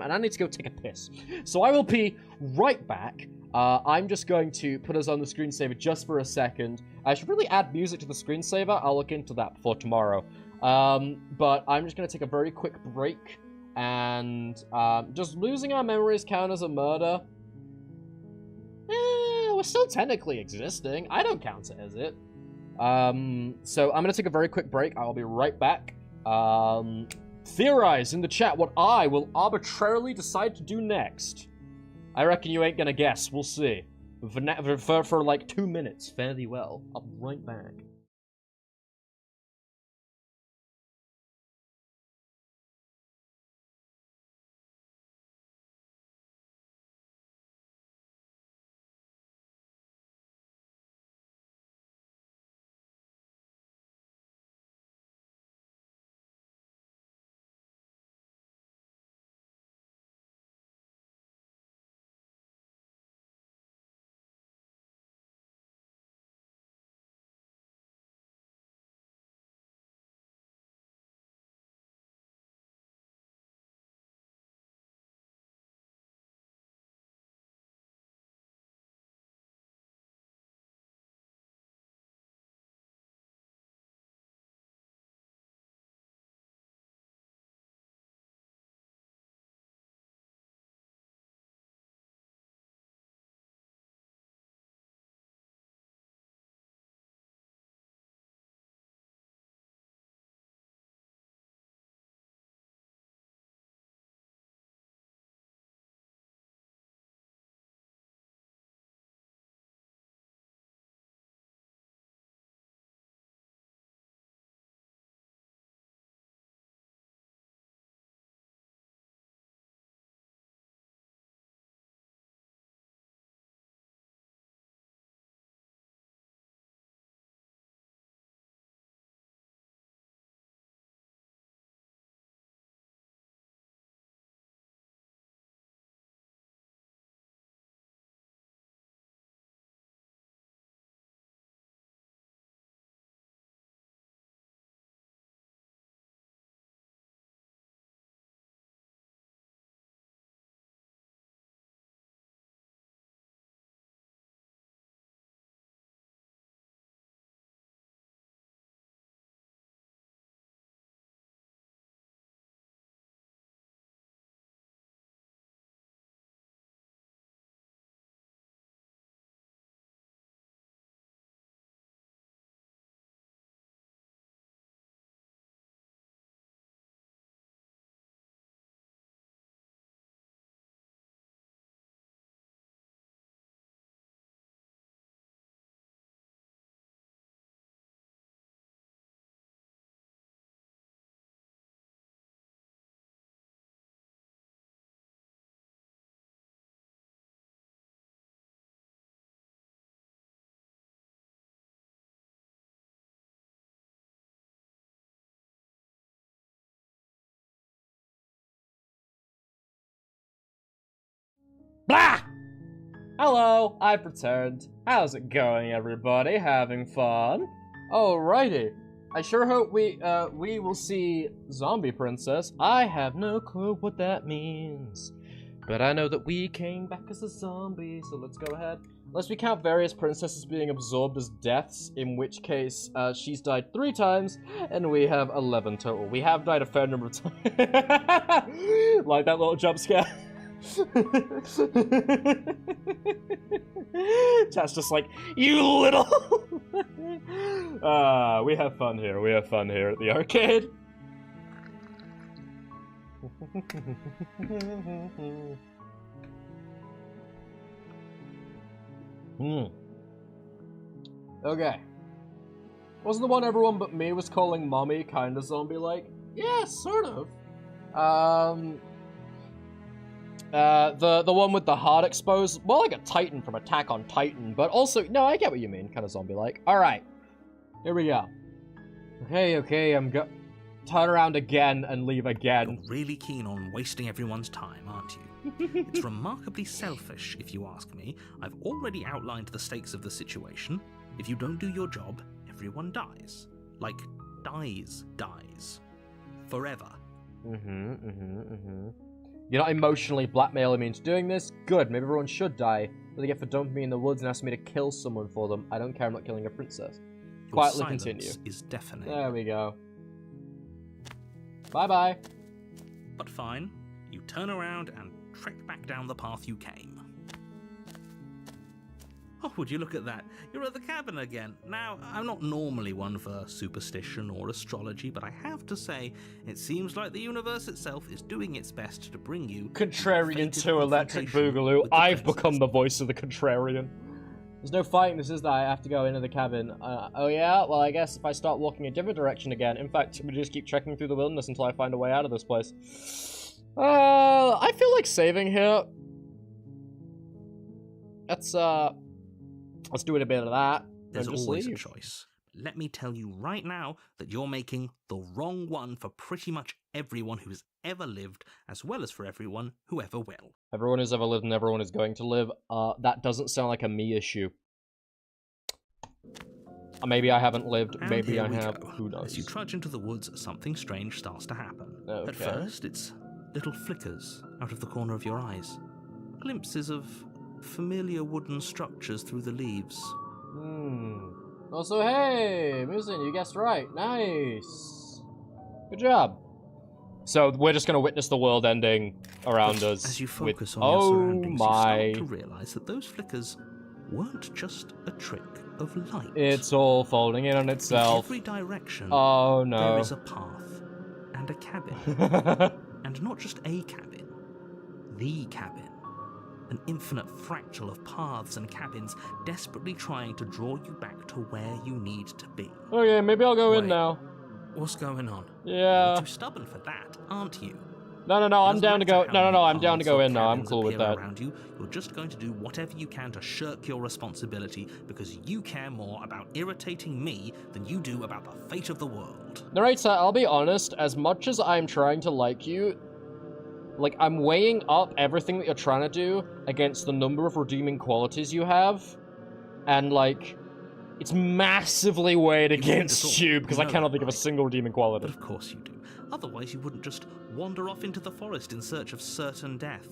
and I need to go take a piss. So I will be right back. I'm just going to put us on the screensaver just for a second. I should really add music to the screensaver. I'll look into that for tomorrow. But I'm just going to take a very quick break. And does losing our memories count as a murder? We're still technically existing. I don't count it as it. So I'm going to take a very quick break. I'll be right back. Theorize in the chat what I will arbitrarily decide to do next. I reckon you ain't gonna guess. We'll see. For like 2 minutes. Fare thee well. I'll be right back. Blah! Hello, I've returned. How's it going, everybody? Having fun? Alrighty. I sure hope we will see Zombie Princess. I have no clue what that means. But I know that we came back as a zombie, so let's go ahead. Unless we count various princesses being absorbed as deaths, in which case she's died 3 times, and we have 11 total. We have died a fair number of times. Like that little jump scare. Chat's just like, you little... we have fun here. We have fun here at the arcade. Okay. Wasn't the one everyone but me was calling mommy kinda zombie-like? Yeah, sort of. The one with the heart exposed, more like a Titan from Attack on Titan, but also, no, I get what you mean, kind of zombie-like. Alright, here we go. Okay, turn around again and leave again. You're really keen on wasting everyone's time, aren't you? It's remarkably selfish, if you ask me. I've already outlined the stakes of the situation. If you don't do your job, everyone dies. Like, dies. Forever. You're not emotionally blackmailing me into doing this? Good, maybe everyone should die. What do they get for dumping me in the woods and asking me to kill someone for them? I don't care, I'm not killing a princess. Your Quietly silence continue. is deafening. There we go. Bye-bye. But fine, you turn around and trek back down the path you came. Oh, would you look at that? You're at the cabin again. Now, I'm not normally one for superstition or astrology, but I have to say, it seems like the universe itself is doing its best to bring you... Contrarian to Electric Boogaloo. I've become the voice of the Contrarian. There's no fighting this, is there? I have to go into the cabin. Oh yeah? Well, I guess if I start walking a different direction again. In fact, we just keep trekking through the wilderness until I find a way out of this place. I feel like saving here. Let's do it a bit of that. There's just always leave. a choice. Let me tell you right now that you're making the wrong one for pretty much everyone who has ever lived, as well as for everyone who ever will. Everyone who's ever lived and everyone is going to live. That doesn't sound like a me issue. Maybe I haven't lived, And maybe here I we have, go. who knows. As you trudge into the woods, something strange starts to happen. Okay. At first, it's little flickers out of the corner of your eyes. Glimpses of familiar wooden structures through the leaves. Also, hey, Musin, you guessed right. Nice. Good job. So we're just going to witness the world ending around us. As you focus with... on your oh surroundings, my. you start to realize that those flickers weren't just a trick of light. It's all folding in on itself. In every direction, Oh no. there is a path and a cabin. And not just a cabin, the cabin. An infinite fractal of paths and cabins desperately trying to draw you back to where you need to be. Okay, maybe I'll go in Wait. now. What's going on? Yeah. You're too stubborn for that, aren't you? No, I'm Doesn't down to matter go. how No, many I'm down to paths go or in now. I'm cabins cool with appear that. around you, you're just going to do whatever you can to shirk your responsibility because you care more about irritating me than you do about the fate of the world. Narrator, I'll be honest, as much as I'm trying to like you, like, I'm weighing up everything that you're trying to do against the number of redeeming qualities you have, and, like, it's massively weighed against you because I cannot think of a single redeeming But quality. of course you do. Otherwise you wouldn't just wander off into the forest in search of certain death.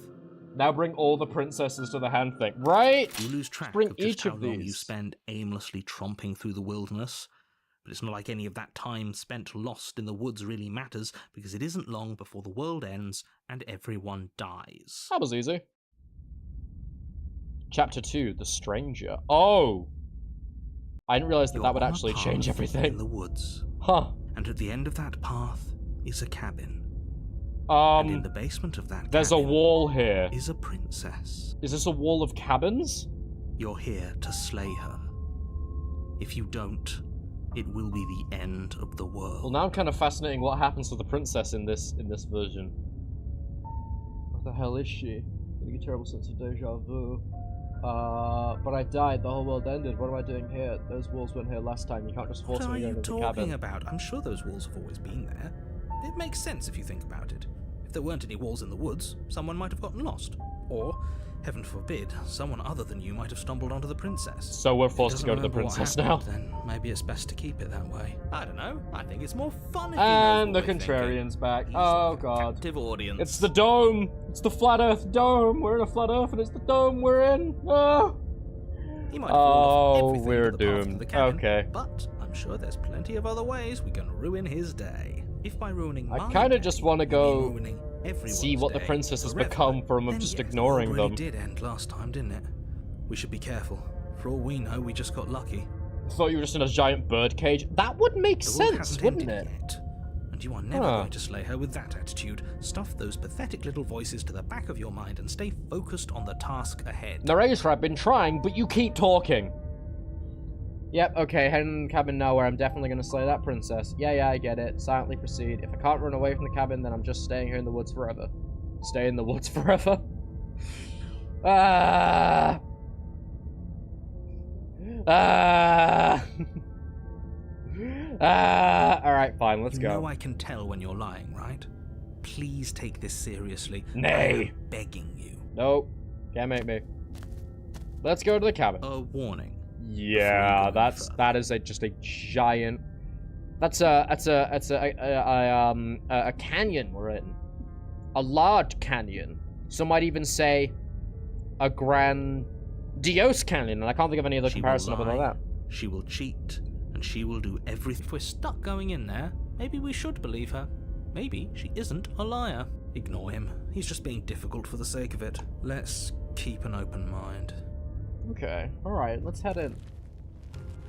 Now bring all the princesses to the hand thing, right? You lose track bring of just each how of long you these. spend aimlessly tromping through the wilderness. But it's not like any of that time spent lost in the woods really matters, because it isn't long before the world ends and everyone dies. That was easy. Chapter 2, The Stranger. Oh! I didn't realize that You're that would on a actually path change in everything. the woods, Huh. and at the end of that path is a cabin. And in the basement of that There's a cabin wall here. is a princess. Is this a wall of cabins? You're here to slay her. If you don't, it will be the end of the world. Well, now I'm kind of fascinating what happens to the princess in this version. What the hell is she? Getting a terrible sense of deja vu. But I died. The whole world ended. What am I doing here? Those walls weren't here last time. You can't just force What are me to you go into the talking cabin. about? I'm sure those walls have always been there. It makes sense if you think about it. If there weren't any walls in the woods, someone might have gotten lost. Or Heaven forbid, someone other than you might have stumbled onto the princess. So we're If he forced to doesn't go to the remember what princess now. happened, Then maybe it's best to keep it that way. I don't know. I think it's more fun if And he the knows what we're contrarian's back. thinking. Oh, He's a God. captive audience. It's the dome. It's the flat Earth dome. We're in a flat Earth, and it's the dome we're in. Oh. He might have fallen off Oh, everything we're but the path to doomed. the cabin, Okay. But I'm sure there's plenty of other ways we can ruin his day. If by ruining my I kind of day, just want to you mean go ruining everyone's see what the day princess has forever, become from then just yes, ignoring the world them. really did end last time, didn't it? We should be careful. For all we know, we just got lucky. I thought you were just in a giant bird cage. That would make The world sense, hasn't wouldn't ended it? yet. And you are never Huh. going to slay her with that attitude. Stuff those pathetic little voices to the back of your mind and stay focused on the task ahead. Narrator, I've been trying, but you keep talking. Yep, okay, head in the cabin now where I'm definitely gonna slay that princess. Yeah, I get it. Silently proceed. If I can't run away from the cabin, then I'm just staying here in the woods forever. Stay in the woods forever? Ah. Alright, fine, let's You go. know I can tell when you're lying, right? Please take this seriously. Nay. I'm begging you. Nope. Can't make me. Let's go to the cabin. A warning. Yeah, Before you go that is just a giant. That's a canyon we're in, a large canyon. Some might even say a grandiose canyon, and I can't think of any other She will comparison other than lie, that. She will cheat, and she will do everything. If we're stuck going in there, maybe we should believe her. Maybe she isn't a liar. Ignore him. He's just being difficult for the sake of it. Let's keep an open mind. Okay, all right, let's head in.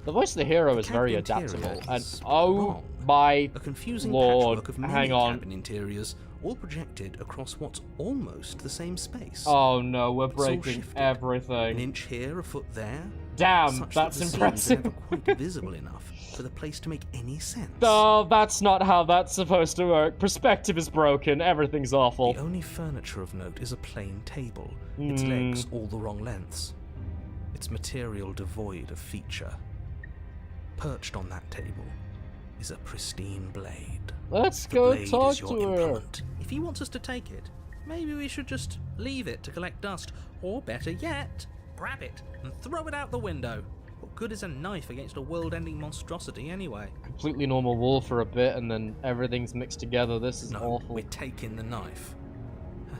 The voice of the hero is very Cabin adaptable, interior and is oh wrong. my A confusing lord, patchwork of many hang on. cabin interiors, all projected across what's almost the same space. Oh no, we're It's all breaking shifted. An everything. inch here, a foot there. Damn, such that's that the impressive. scenes are never quite visible enough for the place to make any sense. Oh, that's not how that's supposed to work. Perspective is broken. Everything's awful. The only furniture of note is a plain table, its legs all the wrong lengths. Its material devoid of feature. Perched on that table is a pristine blade. Let's The go blade talk is your to her. implement. If he wants us to take it, maybe we should just leave it to collect dust. Or better yet, grab it and throw it out the window. What good is a knife against a world-ending monstrosity anyway? Completely normal wall for a bit, and then everything's mixed together. This is No, awful. we're taking the knife.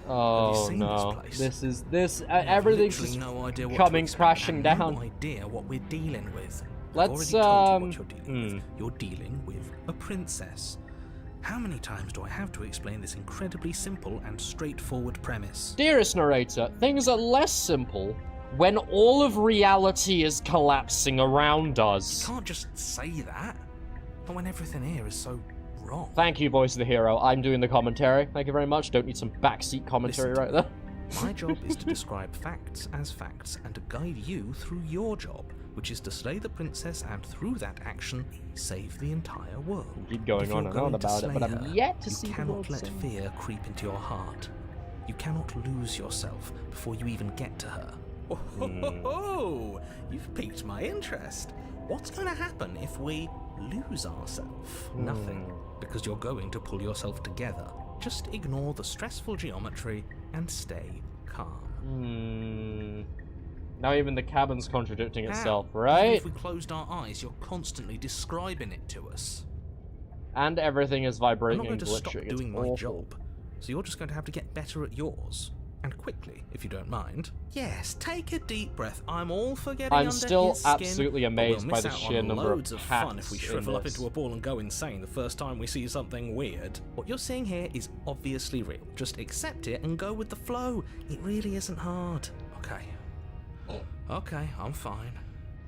Oh seen no, this place? this We have everything's literally just no idea what coming to expect crashing and down. No idea what we're dealing with. Let's, I've already told you what you're dealing hmm. with. You're dealing with a princess. How many times do I have to explain this incredibly simple and straightforward premise? Dearest narrator, things are less simple when all of reality is collapsing around You us. can't just say that. Not when everything here is so wrong. Thank you, voice of the hero. I'm doing the commentary. Thank you very much. Don't need some backseat commentary Listen right to there. My job is to describe facts as facts and to guide you through your job, which is to slay the princess and through that action, save the entire world. Keep going If you're on and on going to about it, but slay I'm her, yet to see the You cannot world let saved. fear creep into your heart. You cannot lose yourself before you even get to her. Oh, you've piqued my interest. What's going to happen if we lose ourselves? Nothing, because you're going to pull yourself together. Just ignore the stressful geometry and stay calm. Now even the cabin's contradicting How? itself, Even right? if we closed our eyes, you're constantly describing it to us. And everything is I'm vibrating not going and to stop glitching. It's doing my awful. job, so you're just going to have to get better at yours. And quickly, if you don't mind. Yes, take a deep breath. I'm all for getting I'm under still his skin, absolutely but amazed we'll by miss the out sheer on number of loads of fun if we hats shrivel in up this. into a ball and go insane the first time we see something weird. What you're seeing here is obviously real. Just accept it and go with the flow. It really isn't hard. Okay, I'm fine.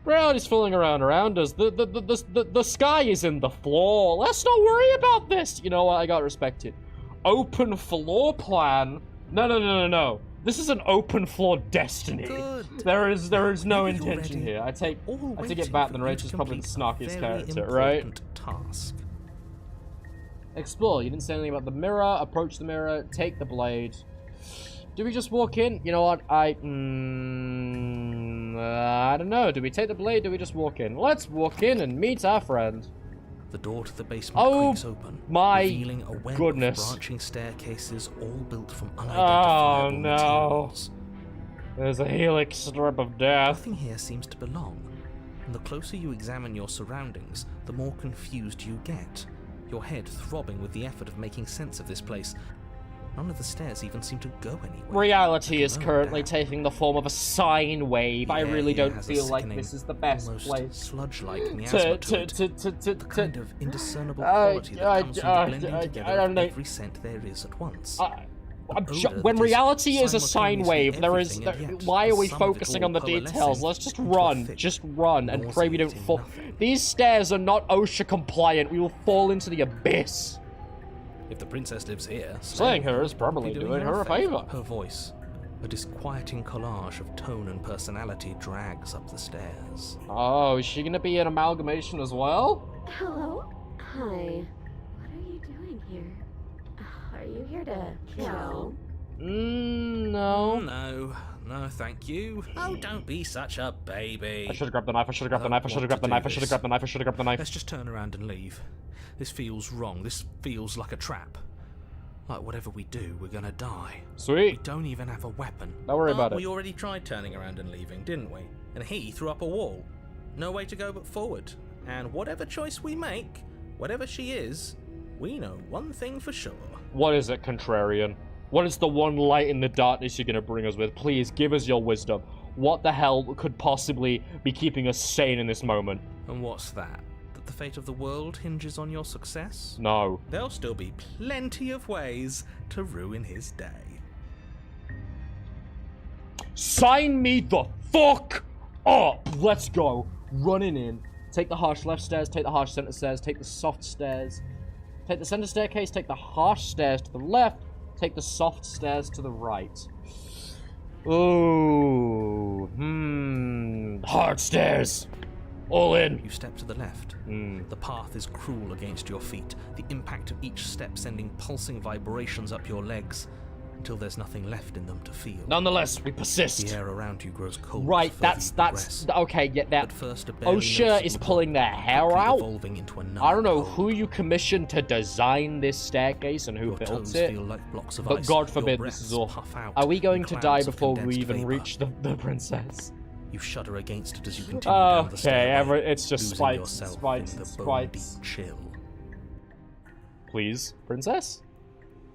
Reality's fooling around us. The sky is in the floor. Let's not worry about this. You know what? I got respected. Open floor plan? No. This is an open floor destiny. Good. There is no Maybe you're intention ready. here. I take All it waiting back. for The you narrator's to probably the complete a snarkiest very character, right? important task. Explore. You didn't say anything about the mirror. Approach the mirror. Take the blade. Do we just walk in? You know what? I don't know. Do we take the blade? Do we just walk in? Let's walk in and meet our friend. The door to the basement Oh, creaks open, my revealing a web goodness. of branching staircases all built from Oh, unidentifiable no. materials. There's a helix strip of death. Nothing here seems to belong, and the closer you examine your surroundings, the more confused you get, your head throbbing with the effort of making sense of this place. None of the stairs even seem to go anywhere. Reality is currently down. taking the form of a sine wave. I really here don't has feel a like sickening, this is the best almost place sludge-like miasma to it. The kind of indiscernible quality that comes from the blending together of every scent there is at once. When reality is a sine wave, there is. Why are we focusing on the details? Let's just run, and pray we don't fall. These stairs are not OSHA compliant. We will fall into the abyss. If the princess lives here, Slaying her is probably doing her a favor. Her voice, a disquieting collage of tone and personality, drags up the stairs. Oh, is she gonna be an amalgamation as well? Hello? Hi. What are you doing here? Are you here to kill? No. No, thank you. Oh, don't be such a baby. I should have grabbed the knife, I should have grabbed the knife, I should have grabbed the knife, I should have grabbed the knife, I should have grabbed the knife. Let's just turn around and leave. This feels wrong. This feels like a trap. Like whatever we do, we're gonna die. We Sweet. don't even have a weapon. Don't worry about it. We already tried turning around and leaving, didn't we? And he threw up a wall. No way to go but forward. And whatever choice we make, whatever she is, we know one thing for sure. What is it, Contrarian? What is the one light in the darkness you're gonna bring us with? Please, give us your wisdom. What the hell could possibly be keeping us sane in this moment? And what's that? That the fate of the world hinges on your success? No. There'll still be plenty of ways to ruin his day. Sign me the fuck up! Let's go. Running in. Take the harsh left stairs, take the harsh center stairs, take the soft stairs. Take the center staircase, take the harsh stairs to the left, take the soft stairs to the right. Ooh. Hard stairs. All in. You step to the left. The path is cruel against your feet, the impact of each step sending pulsing vibrations up your legs, until there's nothing left in them to feel. Nonetheless, we persist. The air around you grows cold. Right, the further that's you progress. okay. Get that. At first, a barely OSHA is noticeable pulling their hole, hair quickly out. evolving into a I don't know numb who you commissioned to design this staircase and who Your built toes it, feel like blocks of but ice. God Your forbid this breaths is all. puff out Are we going in to die clouds of before we condensed even vapor. reach the princess? You shudder against it as you continue down the Okay, stairway, it's just losing spikes, yourself spikes, in the spikes. bone-deep chill. Please, princess?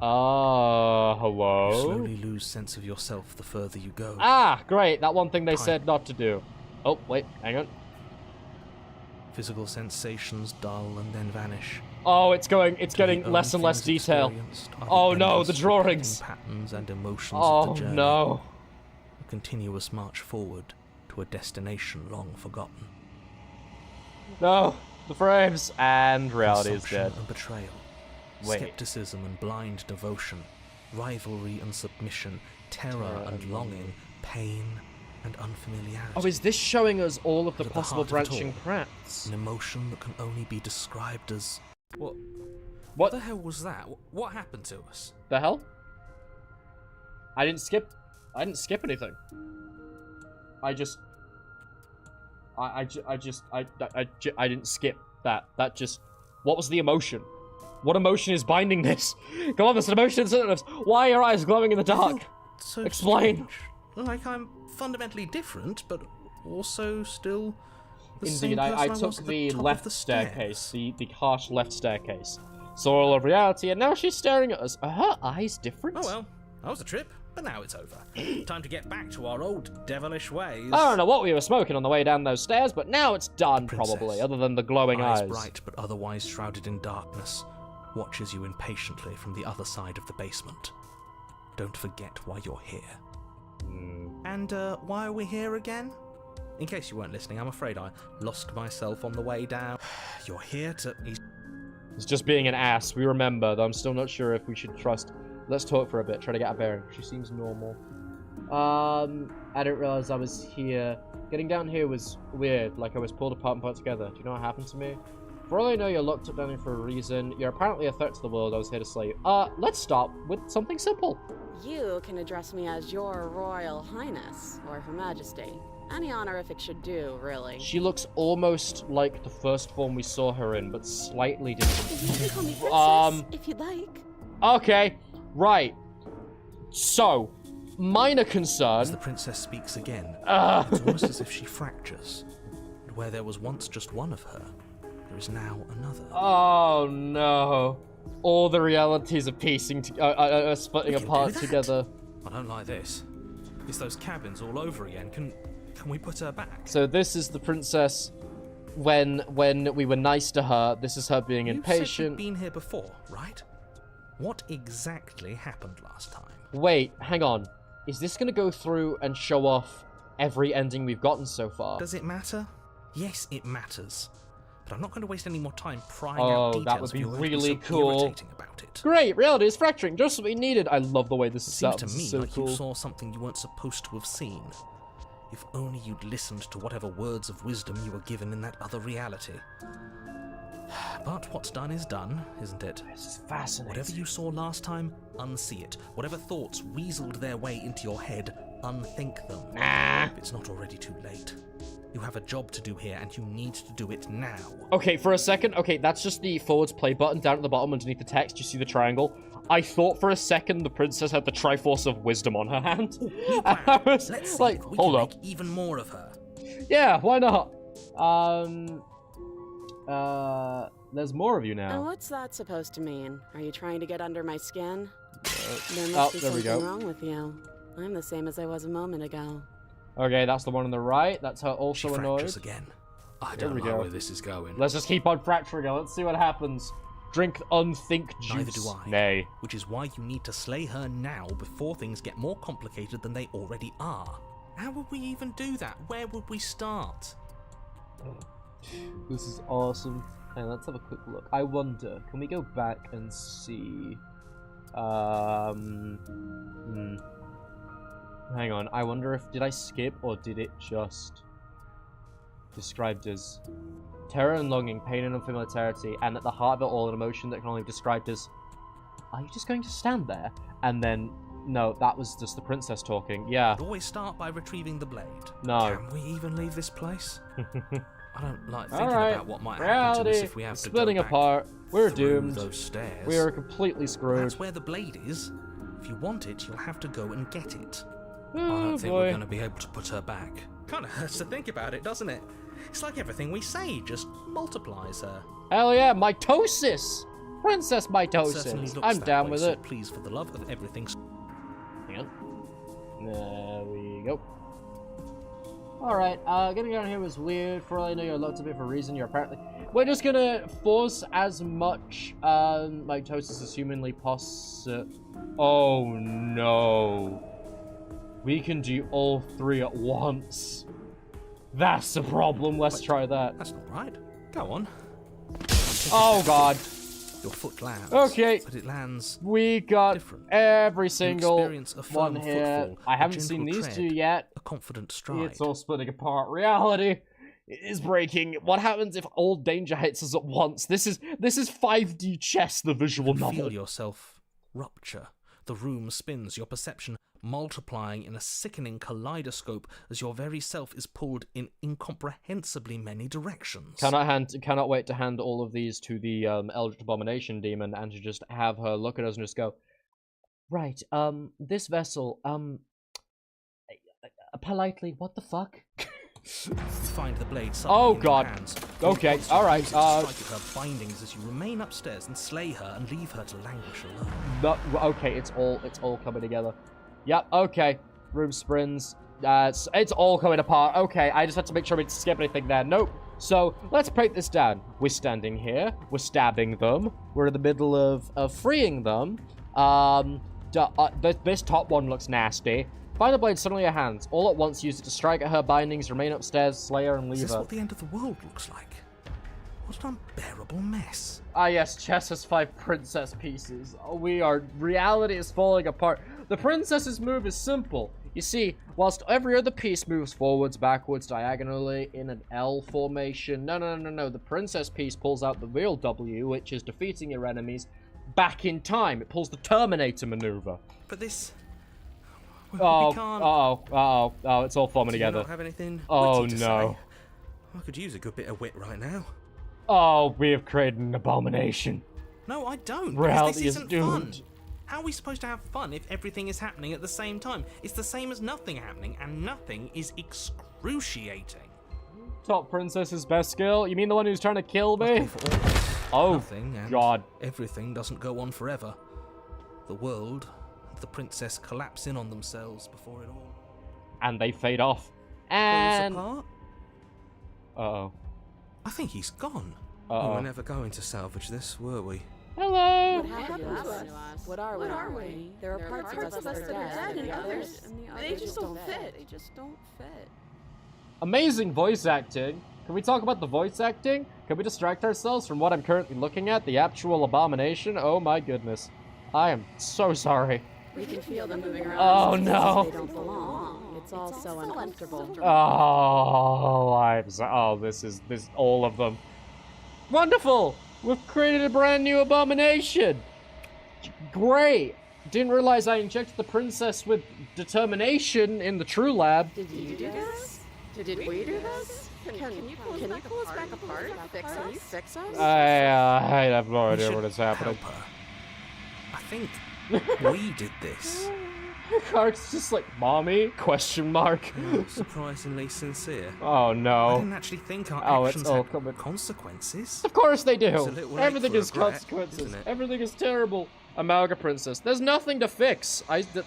Hello? You slowly lose sense of yourself the further you go. Ah, great, that one thing they Time. said not to do. Oh, wait, hang on. Physical sensations dull and then vanish. Oh, it's getting The less and only less things detail. experienced are Oh no, endless the drawings. repeating patterns and emotions Oh of the journey. no. A continuous march forward to a destination long forgotten. No, the frames. And reality is Consumption dead. and betrayal. Wait. Skepticism and blind devotion. Rivalry and submission. Terror and longing. Pain and unfamiliarity. Oh, is this showing us all of the And at the possible heart of it branching all, paths? An emotion that can only be described as... What What the hell was that? What happened to us? the hell? I didn't skip anything. I didn't skip that. That just... What was the emotion? What emotion is binding this? Come on, there's an emotion in us. Why are your eyes glowing in the dark? So Explain. strange. Like I'm fundamentally different, but also still the same Indeed, person I was took at the top of left the staircase, stairs. the harsh left staircase. Saw all of reality, and now she's staring at us. Are her eyes different? Oh well, that was a trip, but now it's over. Time to get back to our old devilish ways. I don't know what we were smoking on the way down those stairs, but now it's done, Princess, probably, other than the glowing eyes. bright but otherwise shrouded in darkness, watches you impatiently from the other side of the basement. Don't forget why you're here. And why are we here again? In case you weren't listening, I'm afraid I lost myself on the way down. You're here to... It's just being an ass, we remember, though I'm still not sure if we should trust. Let's talk for a bit, try to get a bearing. She seems normal. I didn't realize I was here. Getting down here was weird, like I was pulled apart and put together. Do you know what happened to me? For all I know, you're locked up down here for a reason. You're apparently a threat to the world. I was here to slay you. Let's start with something simple. You can address me as Your Royal Highness, or Her Majesty. Any honorific should do, really. She looks almost like the first form we saw her in, but slightly different. You can call me Princess, if you'd like. Okay, right. So, minor concern. As the princess speaks again, it's almost as if she fractures. And where there was once just one of her, there is now another. Oh no. All the realities are piecing splitting apart together. I don't like this. It's those cabins all over again. Can we put her back? So this is the princess when we were nice to her. This is her being impatient. You said you'd been here before, right? What exactly happened last time? Wait, hang on. Is this going to go through and show off every ending we've gotten so far? Does it matter? Yes, it matters. But I'm not going to waste any more time prying Oh, out details. that would be really so cool. irritating about it. Great, reality is fracturing, just what we needed. I love the way this is set up. Seems to me so like cool. you saw something you weren't supposed to have seen. If only you'd listened to whatever words of wisdom you were given in that other reality. But what's done is done, isn't it? This is fascinating. Whatever you saw last time, unsee it. Whatever thoughts weaseled their way into your head, unthink them. If it's not already too late. You have a job to do here, and you need to do it now. Okay, for a second, okay, that's just the forwards play button down at the bottom underneath the text. You see the triangle? I thought for a second the princess had the Triforce of Wisdom on her hand. I was Let's see like, if we hold can up. make even more of her. Yeah, why not? There's more of you Now, now. what's that supposed to mean? Are you trying to get under my skin? There Oh, must be there we something go. wrong with you. I'm the same as I was a moment ago. Okay, that's the one on the right. That's her She also annoyed. fractures again. I There don't we know go. where this is going. Let's just keep on fracturing her. Let's see what happens. Drink unthink juice. Neither do I. Nay. Which is why you need to slay her now before things get more complicated than they already are. How would we even do that? Where would we start? This is awesome. Hey, let's have a quick look. I wonder, can we go back and see? Hang on. I wonder if did I skip or did it just described as terror and longing, pain and unfamiliarity, and at the heart of it all, an emotion that can only be described as. Are you just going to stand there? And then no, that was just the princess talking. Yeah. Always start by retrieving the blade. No. Can we even leave this place? I don't like All thinking right. about what might happen to Reality us if we have to splitting go back apart. We're through doomed. those stairs. We are completely screwed. That's where the blade is. If you want it, you'll have to go and get it. I Oh, don't think boy. we're going to be able to put her back. Kind of hurts to think about it, doesn't it? It's like everything we say just multiplies her. Hell yeah, mitosis! Princess Certainly mitosis. looks I'm that down way, with so it. please, for the love of everything. Hang on. There we go. Alright, getting down here was weird. For all I know, you're locked up here for a reason. You're apparently... We're just gonna force as much mitosis as humanly possible. Oh no. We can do all three at once. That's the problem. Let's try that. That's not right. Go on. Oh god. Your foot lands. Okay. But it lands. We got Different. every You single experience a firm one here. footfall, I a haven't seen gentle these tread, two yet. A confident stride. It's all splitting apart. Reality is breaking. What happens if all danger hits us at once? This is 5D chess, the visual You novel. feel yourself rupture. The room spins, your perception multiplying in a sickening kaleidoscope as your very self is pulled in incomprehensibly many directions. Cannot wait to hand all of these to the Eldritch Abomination demon and to just have her look at us and just go, right, this vessel, politely, what the fuck? You find the blade Oh, suddenly in God. your hands. Okay, You alright, use it to strike at her bindings as you remain upstairs and slay her and leave her to languish alone. No, okay, it's all coming together. Yep, okay. Room spins. It's all coming apart. Okay, I just had to make sure we didn't skip anything there. Nope. So, let's break this down. We're standing here. We're stabbing them. We're in the middle of freeing them. This top one looks nasty. Find the blade suddenly in your hands. All at once, use it to strike at her bindings, remain upstairs, slay her, and Is leave this her. what the end of the world looks like? What an unbearable mess. Ah yes, chess has 5 princess pieces. Reality is falling apart. The princess's move is simple. You see, whilst every other piece moves forwards, backwards, diagonally, in an L formation. No. The princess piece pulls out the real W, which is defeating your enemies, back in time. It pulls the Terminator maneuver. But this... We Oh, can't... it's all forming Do you together. not have anything Oh, witty to no. say? I could use a good bit of wit right now. Oh, we have created an abomination. No, I don't. Reality because this is isn't doomed. fun. How are we supposed to have fun if everything is happening at the same time? It's the same as nothing happening, and nothing is excruciating. Top princess's best skill? You mean the one who's trying to kill me? Luckily for all of us, Oh, nothing and God. everything doesn't go on forever. The world and the princess collapse in on themselves before it all And they fade off. falls And... apart. Uh-oh. I think he's gone. Uh-oh. We were never going to salvage this, were we? Hello! What happened to us? What are we? There are parts of us that are dead, and the others, they just don't fit. They just don't fit. Amazing voice acting. Can we talk about the voice acting? Can we distract ourselves from what I'm currently looking at? The actual abomination? Oh my goodness. I am so sorry. We can feel them moving around. Oh no. They don't belong. It's all so uncomfortable. Oh, this is all of them. Wonderful! We've created a brand new abomination! Great! Didn't realize I injected the princess with determination in the true lab. Did you do this? Did we do this? Can you pull us back apart? Fix us? I have no We idea should what is happening. help her. I think we did this. Cart's just like, Mommy? Question mark. Surprisingly sincere. Oh I no. didn't actually think our Oh, it's actions all had coming. consequences. Of course they It's a do. little late Everything for is regret, consequences. isn't it? Everything is terrible. Amalga Princess. There's nothing to fix.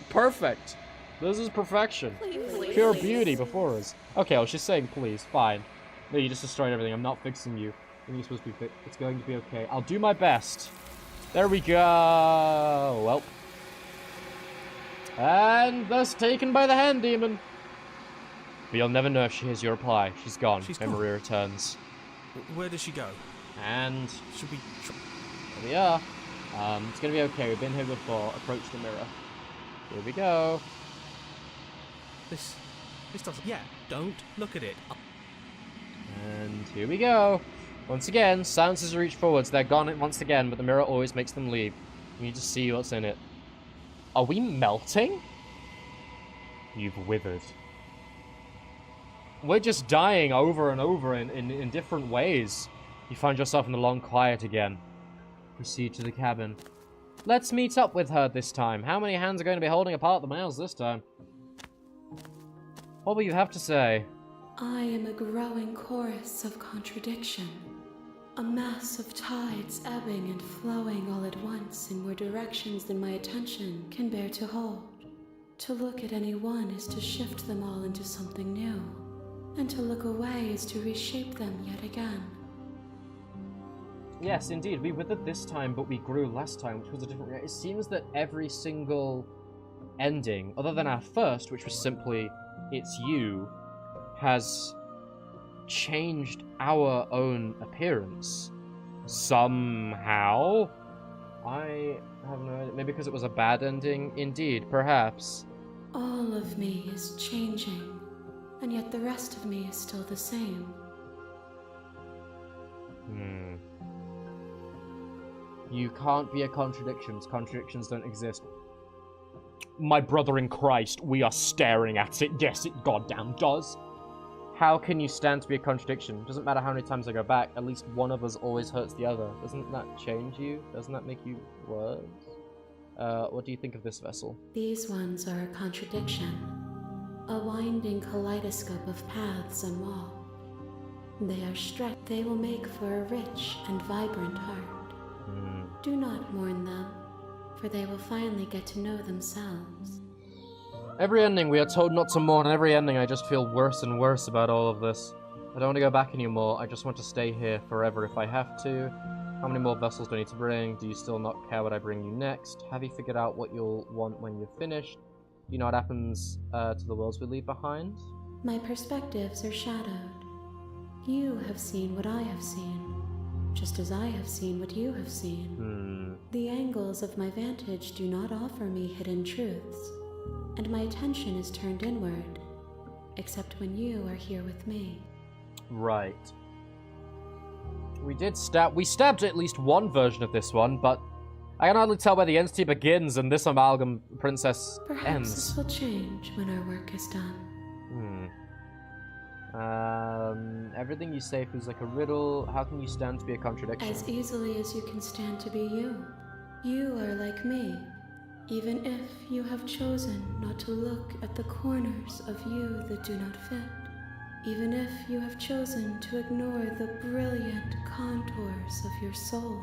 Perfect. This is perfection. Pure beauty before us. Okay, well, she's saying please. Fine. No, you just destroyed everything. I'm not fixing you. Everything's supposed to be fixed. It's going to be okay. I'll do my best. There we go. Well. And thus taken by the hand demon. But you'll never know if she hears your reply. She's gone. She's Memory returns. Where does she go? And Should we? here we are. It's gonna be okay. We've been here before. Approach the mirror. Here we go. This doesn't. Yeah, don't look at it. And here we go. Once again, silences reach forwards. They're gone once again, but the mirror always makes them leave. You need to see what's in it. Are we melting? You've withered. We're just dying over and over in different ways. You find yourself in the long quiet again. Proceed to the cabin. Let's meet up with her this time. How many hands are going to be holding apart the males this time? What will you have to say? I am a growing chorus of contradiction. A mass of tides ebbing and flowing all at once in more directions than my attention can bear to hold. To look at any one is to shift them all into something new, and to look away is to reshape them yet again. Yes, indeed, we withered this time, but we grew last time, which was a different... It seems that every single ending, other than our first, which was simply, it's you, has changed our own appearance. Somehow. I have no idea. Maybe because it was a bad ending? Indeed, perhaps. All of me is changing, and yet the rest of me is still the same. You can't be a contradiction. Contradictions don't exist. My brother in Christ, we are staring at it. Yes, it goddamn does. How can you stand to be a contradiction? Doesn't matter how many times I go back, at least one of us always hurts the other. Doesn't that change you? Doesn't that make you worse? What do you think of this vessel? These ones are a contradiction, a winding kaleidoscope of paths and wall. They are stretched. They will make for a rich and vibrant heart. Do not mourn them, for they will finally get to know themselves. Every ending we are told not to mourn, and every ending I just feel worse and worse about all of this. I don't want to go back anymore. I just want to stay here forever if I have to. How many more vessels do I need to bring? Do you still not care what I bring you next? Have you figured out what you'll want when you're finished? Do you know what happens to the worlds we leave behind? My perspectives are shadowed. You have seen what I have seen, just as I have seen what you have seen. The angles of my vantage do not offer me hidden truths, and my attention is turned inward, except when you are here with me. Right. We stabbed at least one version of this one, but I can hardly tell where the entity begins and this amalgam princess Perhaps ends. this will change when our work is done. Everything you say feels like a riddle. How can you stand to be a contradiction? As easily as you can stand to be you. You are like me, Even if you have chosen not to look at the corners of you that do not fit, even if you have chosen to ignore the brilliant contours of your soul.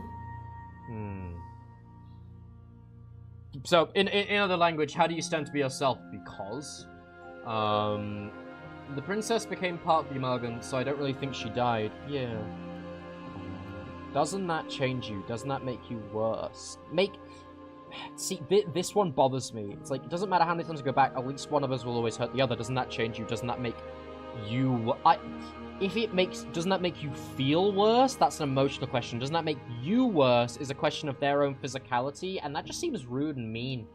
So, in other language, how do you stand to be yourself? Because, the princess became part of the amalgam, so I don't really think she died. Yeah. Doesn't that change you? Doesn't that make you worse? See, this one bothers me. It's like, it doesn't matter how many times we go back, at least one of us will always hurt the other. Doesn't that change you? Doesn't that make you... doesn't that make you feel worse? That's an emotional question. Doesn't that make you worse is a question of their own physicality, and that just seems rude and mean.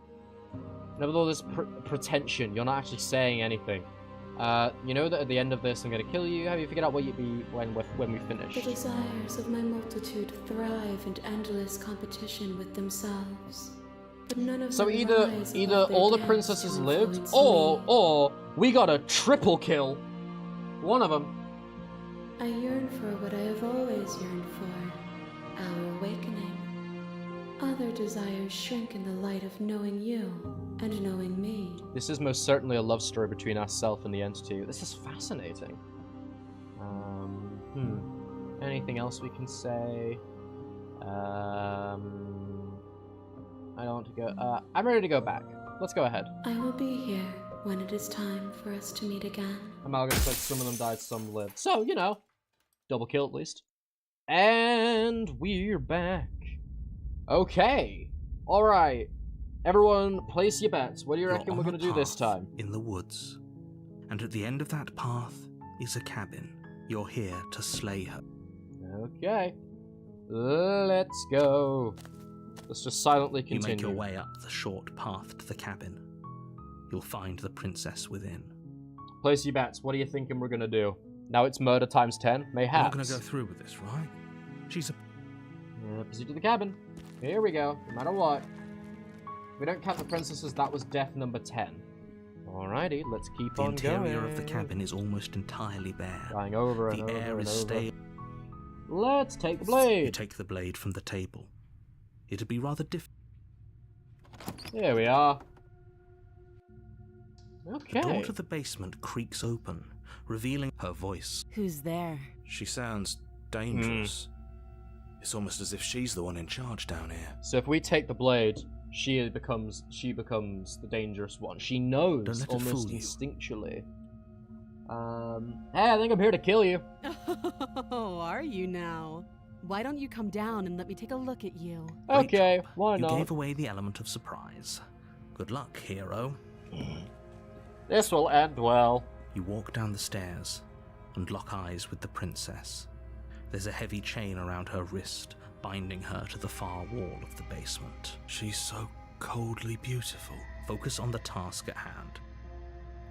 And with all this pretension, you're not actually saying anything. You know that at the end of this I'm gonna kill you? Have you figured out what you'd be when we finish? The desires of my multitude thrive in endless competition with themselves. But none of So them either rise above their all the depths princesses to lived, influence or we got a triple kill. One of them. I yearn for what I have always yearned for, our awakening. Other desires shrink in the light of knowing you and knowing me. This is most certainly a love story between ourselves and the entity. This is fascinating. Anything else we can say? I don't want to go. I'm ready to go back. Let's go ahead. I will be here when it is time for us to meet again. Amalgam said some of them died, some lived. So, you know, double kill at least. And we're back. Okay. Alright. Everyone, place your bets. What do you reckon we're going to do this time? In the woods. And at the end of that path is a cabin. You're here to slay her. Okay. Let's go. Let's just silently continue. You make your way up the short path to the cabin. You'll find the princess within. Place your bets. What are you thinking we're going to do? Now it's murder times 10? Mayhaps. You're not going to go through with this, right? She's a... Proceed to the cabin. Here we go. No matter what. If we don't count the princesses, that was death number 10. Alrighty, let's keep on going. The interior of the cabin is almost entirely bare. Going over and over The air and is over. stale. Let's take the blade. You take the blade from the table. It'd be rather difficult. Here we are. Okay. The door to the basement creaks open, revealing her voice. Who's there? She sounds dangerous. It's almost as if she's the one in charge down here. So if we take the blade, she becomes the dangerous one. She knows Don't let it almost fool you. instinctually. Hey, I think I'm here to kill you. Oh, are you now? Why don't you come down and let me take a look at you? Okay, why You not? gave away the element of surprise. Good luck, hero. This will end well. You walk down the stairs and lock eyes with the princess. There's a heavy chain around her wrist, binding her to the far wall of the basement. She's so coldly beautiful. Focus on the task at hand.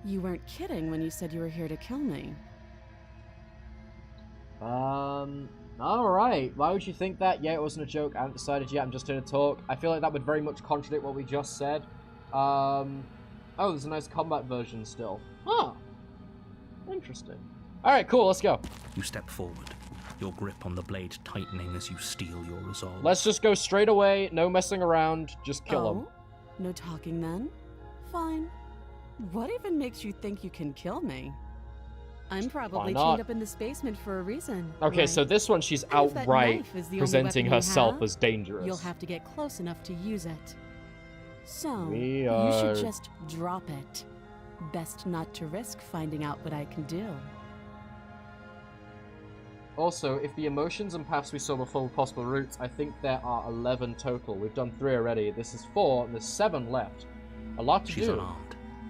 You weren't kidding when you said you were here to kill me. Alright. Why would you think that? Yeah, it wasn't a joke. I haven't decided yet. I'm just here to talk. I feel like that would very much contradict what we just said. Oh, there's a nice combat version still. Huh. Interesting. Alright, cool. Let's go. You step forward, your grip on the blade tightening as you steel your resolve. Let's just go straight away. No messing around. Just kill him. No talking then? Fine. What even makes you think you can kill me? I'm probably not? chained up in this basement for a reason. Okay, right? so this one, she's And if that outright knife is the only presenting weapon you herself have, as dangerous. You'll have to get close enough to use it. So, We you are- should just drop it. Best not to risk finding out what I can do. Also, if the emotions and paths we saw were full of possible routes, I think there are 11 total. We've done 3 already. This is 4, and there's 7 left. A lot to She's do. unarmed.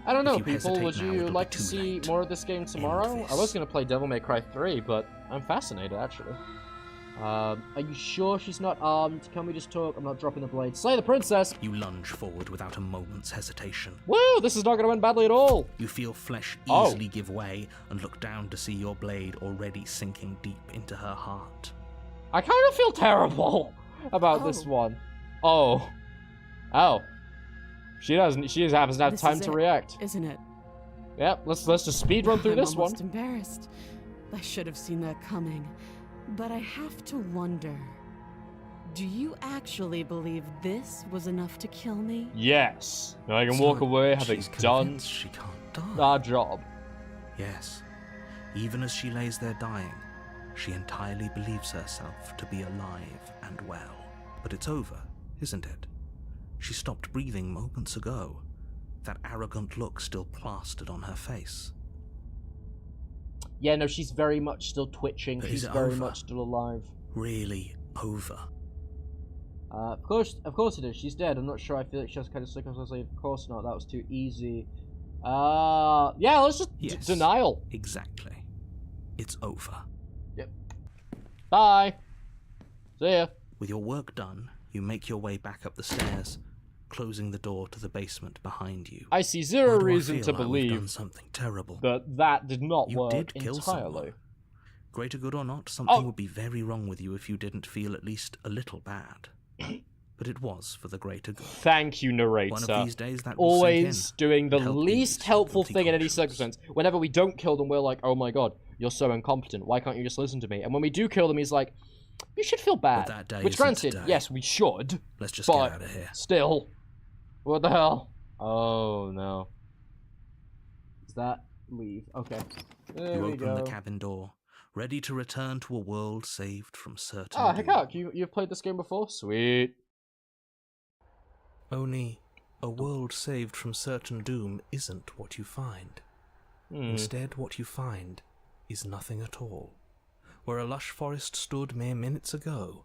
I don't know, If you people. hesitate Would now, you it'll like be to too see late. more of this game tomorrow? End I was this. going to play Devil May Cry 3, but I'm fascinated, actually. Are you sure she's not armed? Can we just talk? I'm not dropping the blade. Slay the princess! You lunge forward without a moment's hesitation. Woo! This is not going to end badly at all! You feel flesh Oh. easily give way and look down to see your blade already sinking deep into her heart. I kind of feel terrible about this Oh. one. Oh. Oh. She happens to have This time is to it, react. Isn't it? Yep, let's just speed run through I'm this one. almost embarrassed. I should have seen that coming. But I have to wonder, Do you actually believe this was enough to kill me? Yes. Now I can walk away having She's done convinced she can't die. our job. Yes. Even as she lays there dying, she entirely believes herself to be alive and well. But it's over, isn't it? She stopped breathing moments ago. That arrogant look still plastered on her face. Yeah, no, she's very much still twitching. But She's is it very over? much still alive. Really over. Of course it is. She's dead. I'm not sure. I feel like she has kind of sick. I was like, of course not. That was too easy. Yeah, let's just Yes, denial. Exactly. It's over. Yep. Bye. See ya. With your work done, you make your way back up the stairs, closing the door to the basement behind you. I see zero Why do I reason feel to like we've believe done something terrible? that did not You work did kill entirely. someone. Greater good or not, something Oh. would be very wrong with you if you didn't feel at least a little bad. But it was for the greater good. Thank you, narrator. One of these days that will Always sink in doing the and help least ease your helpful guilty thing in any conscience. circumstance. Whenever we don't kill them, we're like, oh my god, you're so incompetent. Why can't you just listen to me? And when we do kill them, he's like, you should feel bad. that day Which, isn't granted, today. yes, we should. Let's just but get out of here. still, what the hell? Oh no. Is that leave? Okay. There You we open go. the cabin door, ready to return to a world saved from certain Ah, doom. Hekak, you've played this game before? Sweet. Only a world saved from certain doom isn't what you find. Instead, what you find is nothing at all. Where a lush forest stood mere minutes ago,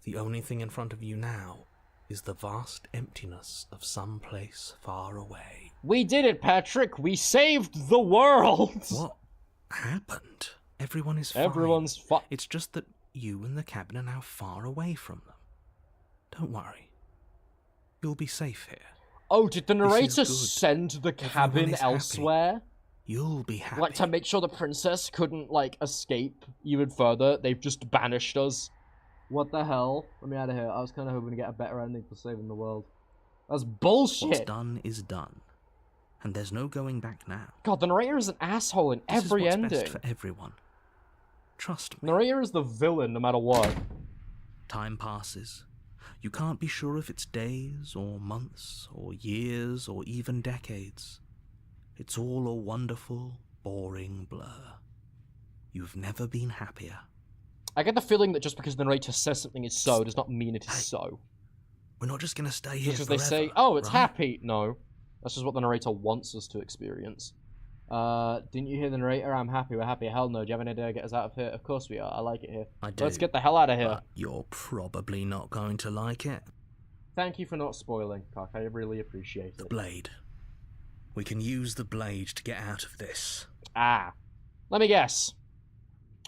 the only thing in front of you now is the vast emptiness of some place far away. We did it, Patrick! We saved the world! What happened? Everyone is fine. Everyone's fine. It's just that you and the cabin are now far away from them. Don't worry. You'll be safe here. Oh, did the This is narrator good. send the cabin is happy. elsewhere? You'll be happy. Like, to make sure the princess couldn't, like, escape even further, they've just banished us. What the hell? Let me out of here. I was kind of hoping to get a better ending for saving the world. That's bullshit! What's done is done. And there's no going back now. God, the narrator is an asshole in This every is what's ending. best for everyone. Trust me. Narrator is the villain no matter what. Time passes. You can't be sure if it's days or months or years or even decades. It's all a wonderful, boring blur. You've never been happier. I get the feeling that just because the narrator says something is so does not mean it is so. We're not just going to stay here Just because forever, they say, oh, it's right? happy. No. That's just what the narrator wants us to experience. Didn't you hear the narrator? I'm happy, we're happy. Hell no, do you have any idea to get us out of here? Of course we are, I like it here. I do. Let's get the hell out of here. But you're probably not going to like it. Thank you for not spoiling, Cock. I really appreciate The it. blade. We can use the blade to get out of this. Ah. Let me guess.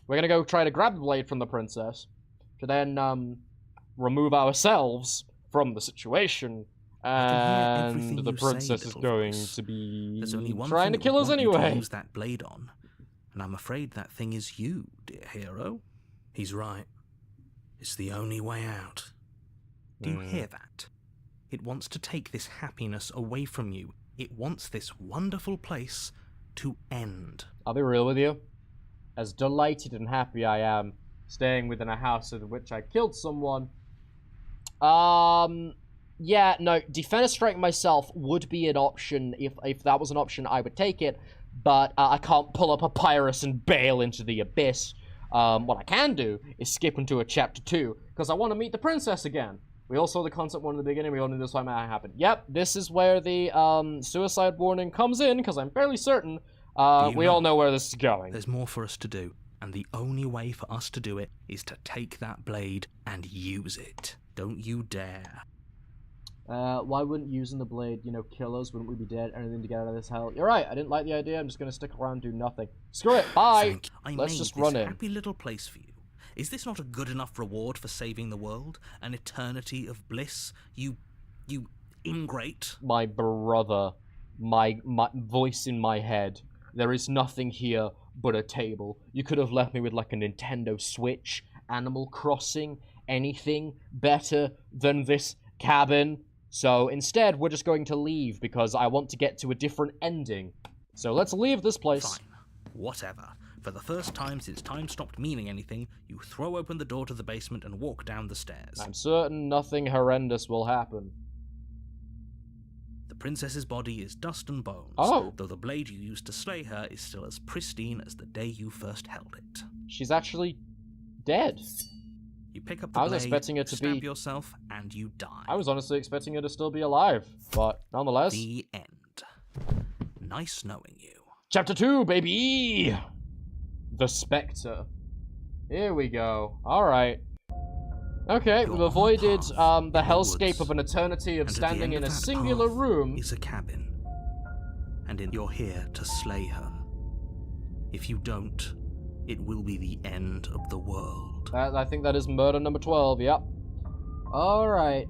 We're gonna go try to grab the blade from the princess, to then, remove ourselves from the situation, I can hear and everything the you princess say, is little going voice. to be There's only one trying to thing kill that us would want you to anyway. use that blade on, and I'm afraid that thing is you, dear hero. He's right. It's the only way out. Do you hear that? It wants to take this happiness away from you. It wants this wonderful place to end. I'll be real with you. As delighted and happy I am staying within a house in which I killed someone. Yeah, no, defenestrate myself would be an option. If that was an option, I would take it. But I can't pull up a papyrus and bail into the abyss. What I can do is skip into a chapter 2, because I want to meet the princess again. We all saw the concept one in the beginning, we all knew this might happen. Yep, this is where the suicide warning comes in, because I'm fairly certain we all know where this is going. There's more for us to do, and the only way for us to do it is to take that blade and use it. Don't you dare. Why wouldn't using the blade, kill us? Wouldn't we be dead? Anything to get out of this hell? You're right, I didn't like the idea, I'm just gonna stick around and do nothing. Screw it, bye! Thank you. I Let's made just this run in. happy little place for you. Is this not a good enough reward for saving the world? An eternity of bliss? You ingrate. My brother, my voice in my head. There is nothing here but a table. You could have left me with like a Nintendo Switch, Animal Crossing, anything better than this cabin. So instead, we're just going to leave because I want to get to a different ending. So let's leave this place. Fine. Whatever. For the first time since time stopped meaning anything, you throw open the door to the basement and walk down the stairs. I'm certain nothing horrendous will happen. The princess's body is dust and bones, Oh. though the blade you used to slay her is still as pristine as the day you first held it. She's actually dead. You pick up the I was blade, expecting her to stab be... yourself, and you die. I was honestly expecting her to still be alive, but nonetheless. The end. Nice knowing you. Chapter 2, baby! The Spectre. Here we go. Alright. Okay, You're we've on a avoided path in the the hellscape woods, of an eternity of and at the standing end in of a that singular path room. is a cabin. And you're here to slay her. If you don't, it will be the end of the world. I think that is murder number 12, yep. Alright.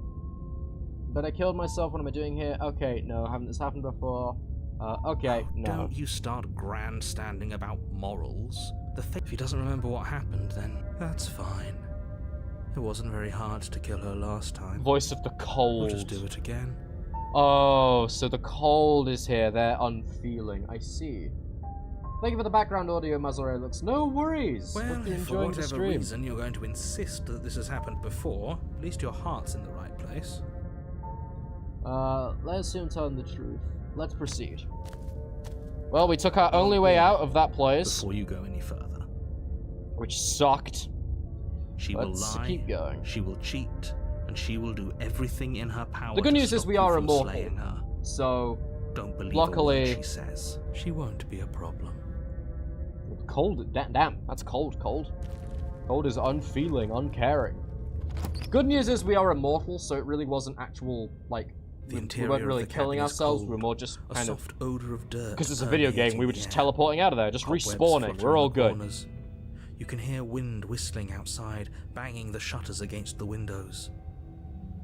But I killed myself, what am I doing here? Okay, no, haven't this happened before? Okay, Oh, no. Don't you start grandstanding about morals. If he doesn't remember what happened, then that's fine. It wasn't very hard to kill her last time. Voice of the cold. We'll just do it again. Oh, so the cold is here. They're unfeeling. I see. Thank you for the background audio, Mazeraylux. No worries. Well, Hope you're if for enjoying the whatever stream. reason you're going to insist that this has happened before, at least your heart's in the right place. Let's soon tell the truth. Let's proceed. Well, we took our only way out of that place, Before you go any further. which sucked. She will Let's lie, keep going. she will cheat, and she will do everything in her power The good to news is stop we you are from immortal. slaying her. So, Don't believe luckily- a word she says. She won't be a problem. cold. Damn, that's cold. Cold is unfeeling, uncaring. Good news is we are immortal, so it really wasn't actual, like, The we interior weren't of really the killing cabin is ourselves. cold. We were more just A kind of, soft odor of dirt. because it's a video game, we were just teleporting out of there, just Cobwebs respawning. fluttering We're all in the good. corners. You can hear wind whistling outside, banging the shutters against the windows.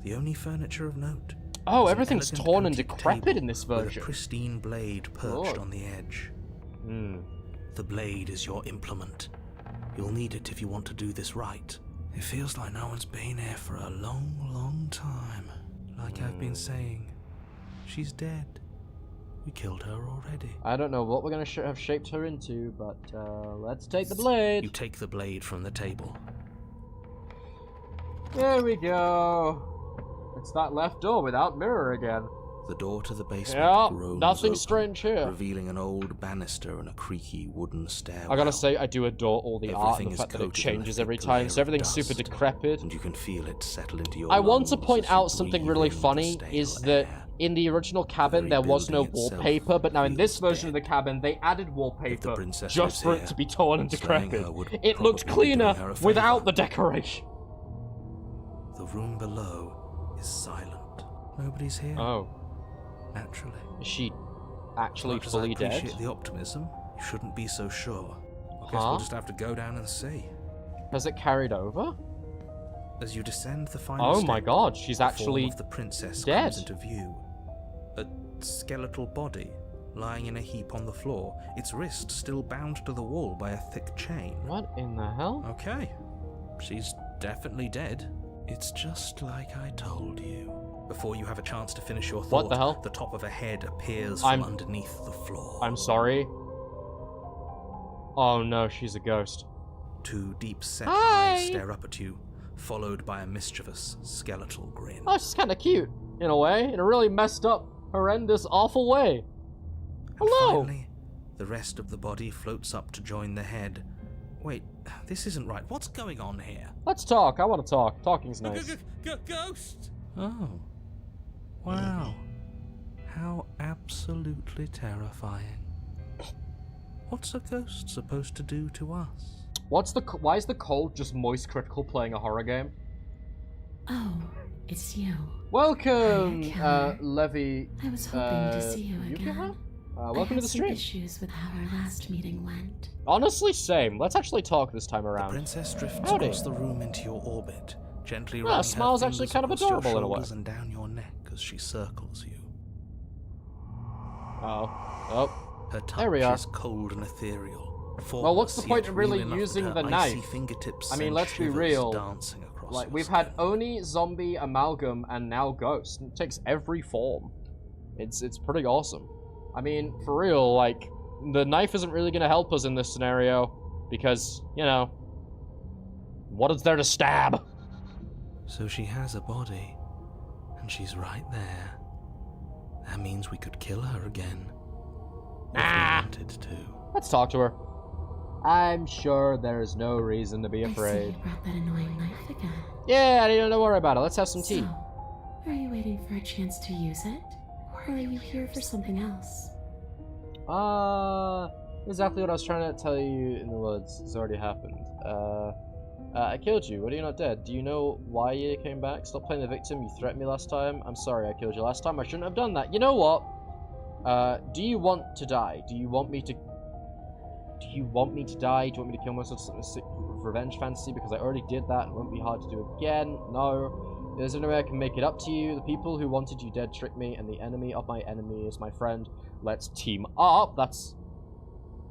The only furniture of note. Oh, is an everything's elegant torn and antique decrepit table in this with version. a pristine blade perched Lord. on the edge. Hmm. The blade is your implement. You'll need it if you want to do this right. It feels like no one's been here for a long time. Like I've been saying, she's dead. We killed her already. I don't know what we're gonna have shaped her into, but let's take the blade. You take the blade from the table. There we go. It's that left door without mirror again. The door to the basement Yeah, groans nothing open, strange here. revealing an old banister and a creaky wooden stairwell. I gotta say, I do adore all the art Everything and the is fact that it coated in a changes thick every time, layer so of everything's super dust, decrepit. and you can feel it settle into your I want to lungs point as you out something really breathe in funny, the is stale that air. in the original cabin very there was no building itself wallpaper, but now in this feels version of the dead. cabin they added If the wallpaper princess just lives for it here, to be torn and slaying decrepit. her would It looks probably be doing cleaner her a without favour. the decoration. The room below is silent. Nobody's here. Oh, Naturally. is she actually Much as I fully appreciate dead? the optimism, you shouldn't be so sure. I guess Huh? we'll just have to go down and see. Has it carried over? As you descend the final Oh step, my god, she's the actually form of the princess dead. comes into view. A skeletal body lying in a heap on the floor, its wrist still bound to the wall by a thick chain. What in the hell? Okay, she's definitely dead. It's just like I told you. Before you have a chance to finish your thought, What the hell? the top of a head appears I'm- from underneath the floor. I'm sorry. Oh no, she's a ghost. Two deep-set Hi. eyes stare up at you, followed by a mischievous skeletal grin. Oh, she's kind of cute, in a way, in a really messed up, horrendous, awful way. And Hello. finally, the rest of the body floats up to join the head. Wait, this isn't right. What's going on here? Let's talk. I want to talk. Talking's nice. Ghost! Oh. Wow. How absolutely terrifying. What's a ghost supposed to do to us? Why is the cold just moist critical playing a horror game? Oh, it's you. Welcome, Hi, Levy. I was hoping to see you Yukiha? again. Welcome I to had the some stream. issues with how our last meeting went. Honestly, same. Let's actually talk this time The around. princess drifts Howdy. across the room into your orbit, gently Yeah, running her smile's actually fingers kind of across your adorable in a way. shoulders and down your neck as she circles you. Oh. Her touch There we are. is cold and ethereal. Well, what's the formless, point yet of really real enough that using her the icy knife? fingertips I mean, send let's be shivers real. dancing across Like, your we've had skin. Oni, Zombie, Amalgam, and now Ghost. It takes every form. It's pretty awesome. I mean, for real, like, the knife isn't really gonna help us in this scenario. Because, you know, what is there to stab? So she has a body, and she's right there. That means we could kill her again. If we wanted to. Let's talk to her. I'm sure there's no reason to be I see afraid. you brought that annoying knife again. Yeah, don't worry about it. Let's have some tea. So, are you waiting for a chance to use it? Or are you here for something else? Exactly what I was trying to tell you in the woods. It's already happened. I killed you. What are you not dead? Do you know why you came back? Stop playing the victim. You threatened me last time. I'm sorry I killed you last time. I shouldn't have done that. You know what? Do you want to die? Do you want me to... Do you want me to die? Do you want me to kill myself? Revenge fantasy? Because I already did that. It won't be hard to do again. No. There's no way I can make it up to you. The people who wanted you dead tricked me, and the enemy of my enemy is my friend. Let's team up. That's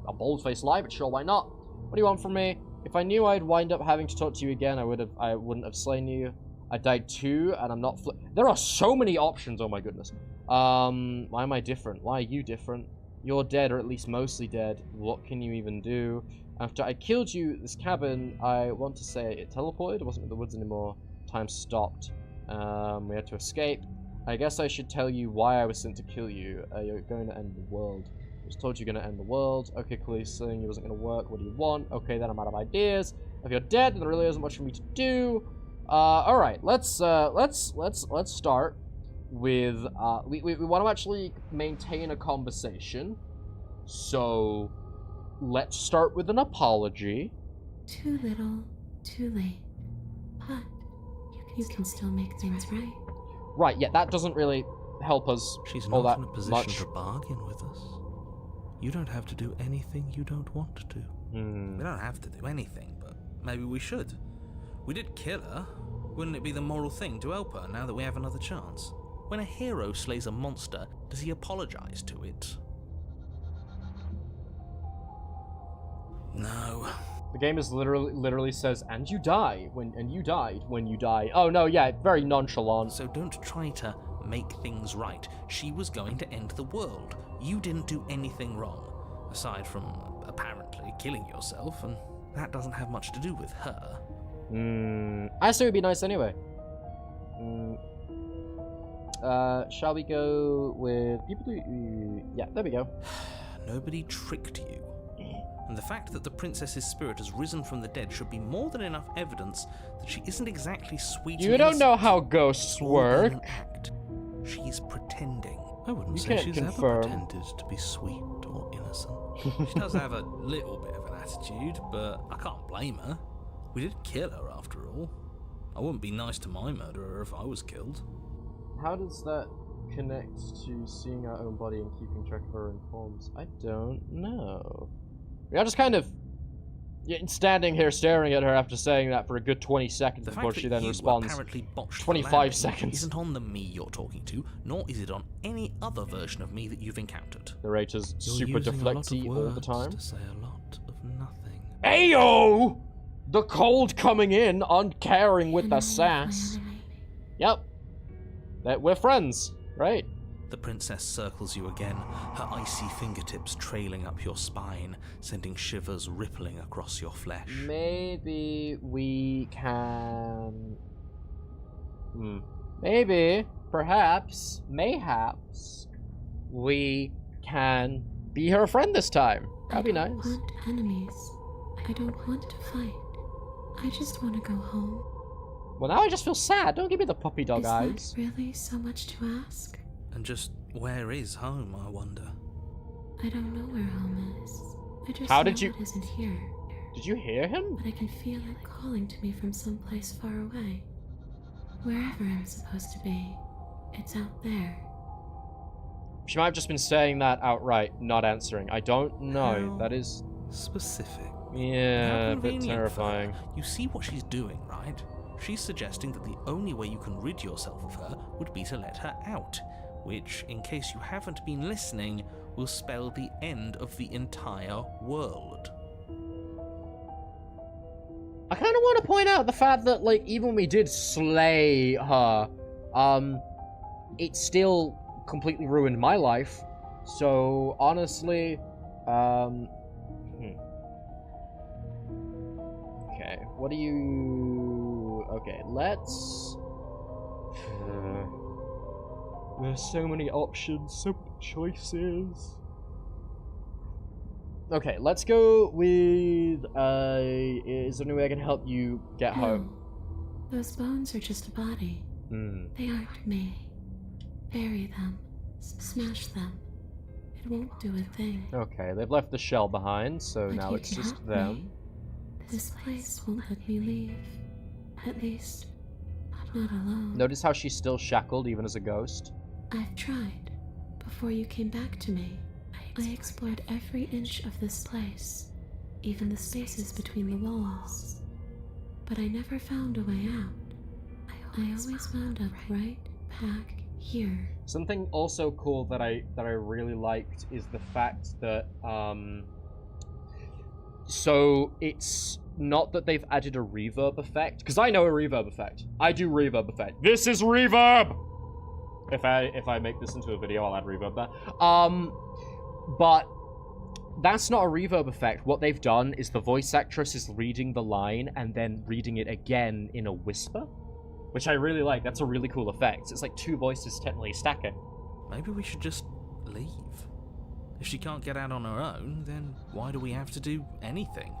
a bold-faced lie, but sure, why not? What do you want from me? If I knew I'd wind up having to talk to you again, I wouldn't have slain you. I died too, and I'm not there are so many options, oh my goodness. Why am I different? Why are you different? You're dead, or at least mostly dead. What can you even do? After I killed you, this cabin, I want to say it teleported. It wasn't in the woods anymore. Time stopped. We had to escape. I guess I should tell you why I was sent to kill you. You're going to end the world. I was told you're going to end the world. Okay, clearly saying it wasn't going to work. What do you want? Okay, then I'm out of ideas. If you're dead, then there really isn't much for me to do. All right, let's start with we want to actually maintain a conversation. So let's start with an apology. Too little, too late. But you can still make things right. Right, yeah, that doesn't really help us She's all not that in a position much. to bargain with us. You don't have to do anything you don't want to. We don't have to do anything, but maybe we should. We did kill her. Wouldn't it be the moral thing to help her now that we have another chance? When a hero slays a monster, does he apologize to it? No. The game is literally says, and you die and you died when you die. Oh no, yeah, very nonchalant. So don't try to make things right. She was going to end the world. You didn't do anything wrong, aside from apparently killing yourself, and that doesn't have much to do with her. I say it would be nice anyway. Shall we go with people who... Yeah, there we go. Nobody tricked you. And the fact that the princess's spirit has risen from the dead should be more than enough evidence that she isn't exactly sweet. You don't know how ghosts work. Act. She's pretending. I wouldn't You say can't she's confirm. ever pretended to be sweet or innocent. She does have a little bit of an attitude, but I can't blame her. We did kill her after all. I wouldn't be nice to my murderer if I was killed. How does that connect to seeing our own body and keeping track of our own forms? I don't know. We are just kind of standing here staring at her after saying that for a good 20 seconds before she then responds. 25 seconds. Isn't on the me you're talking to, nor is it on any other version of me that you've encountered. Narrator's super deflecty all the time. To say a lot of nothing. Ayo! The cold coming in, uncaring with the sass. Yep. That we're friends, right? The princess circles you again, her icy fingertips trailing up your spine, sending shivers rippling across your flesh. Maybe we can... Maybe, perhaps, mayhaps, we can be her friend this time. That'd be nice. I don't want enemies. I don't want to fight. I just want to go home. Well, now I just feel sad. Don't give me the puppy dog eyes. Is that really so much to ask? And just where is home, I wonder? I don't know where home is. I just How know did you... it isn't here. Did you hear him? But I can feel it calling to me from someplace far away. Wherever I'm supposed to be, it's out there. She might have just been saying that outright, not answering. I don't know. How That is... specific. Yeah, How a bit convenient for her. terrifying. You see what she's doing, right? She's suggesting that the only way you can rid yourself of her would be to let her out, which, in case you haven't been listening, will spell the end of the entire world. I kind of want to point out the fact that, like, even when we did slay her, it still completely ruined my life. So, honestly, What do you... Okay, let's... There's so many options, so many choices. Okay, let's go with, is there any way I can help you get home? Those bones are just a body. They aren't me. Bury them. Smash them. It won't do a thing. Okay, they've left the shell behind, so But now you it's can just help them. me. This place won't let me leave. At least, not alone. Notice how she's still shackled, even as a ghost? I've tried. Before you came back to me, I explored every inch of this place, even the spaces between the walls. But I never found a way out. I always wound up right back here. Something also cool that I really liked is the fact that, so it's not that they've added a reverb effect, because I know a reverb effect. I do reverb effect. This is reverb! If I make this into a video, I'll add reverb there. But that's not a reverb effect. What they've done is the voice actress is reading the line and then reading it again in a whisper, which I really like. That's a really cool effect. It's like two voices technically stacking. Maybe we should just leave. If she can't get out on her own, then why do we have to do anything?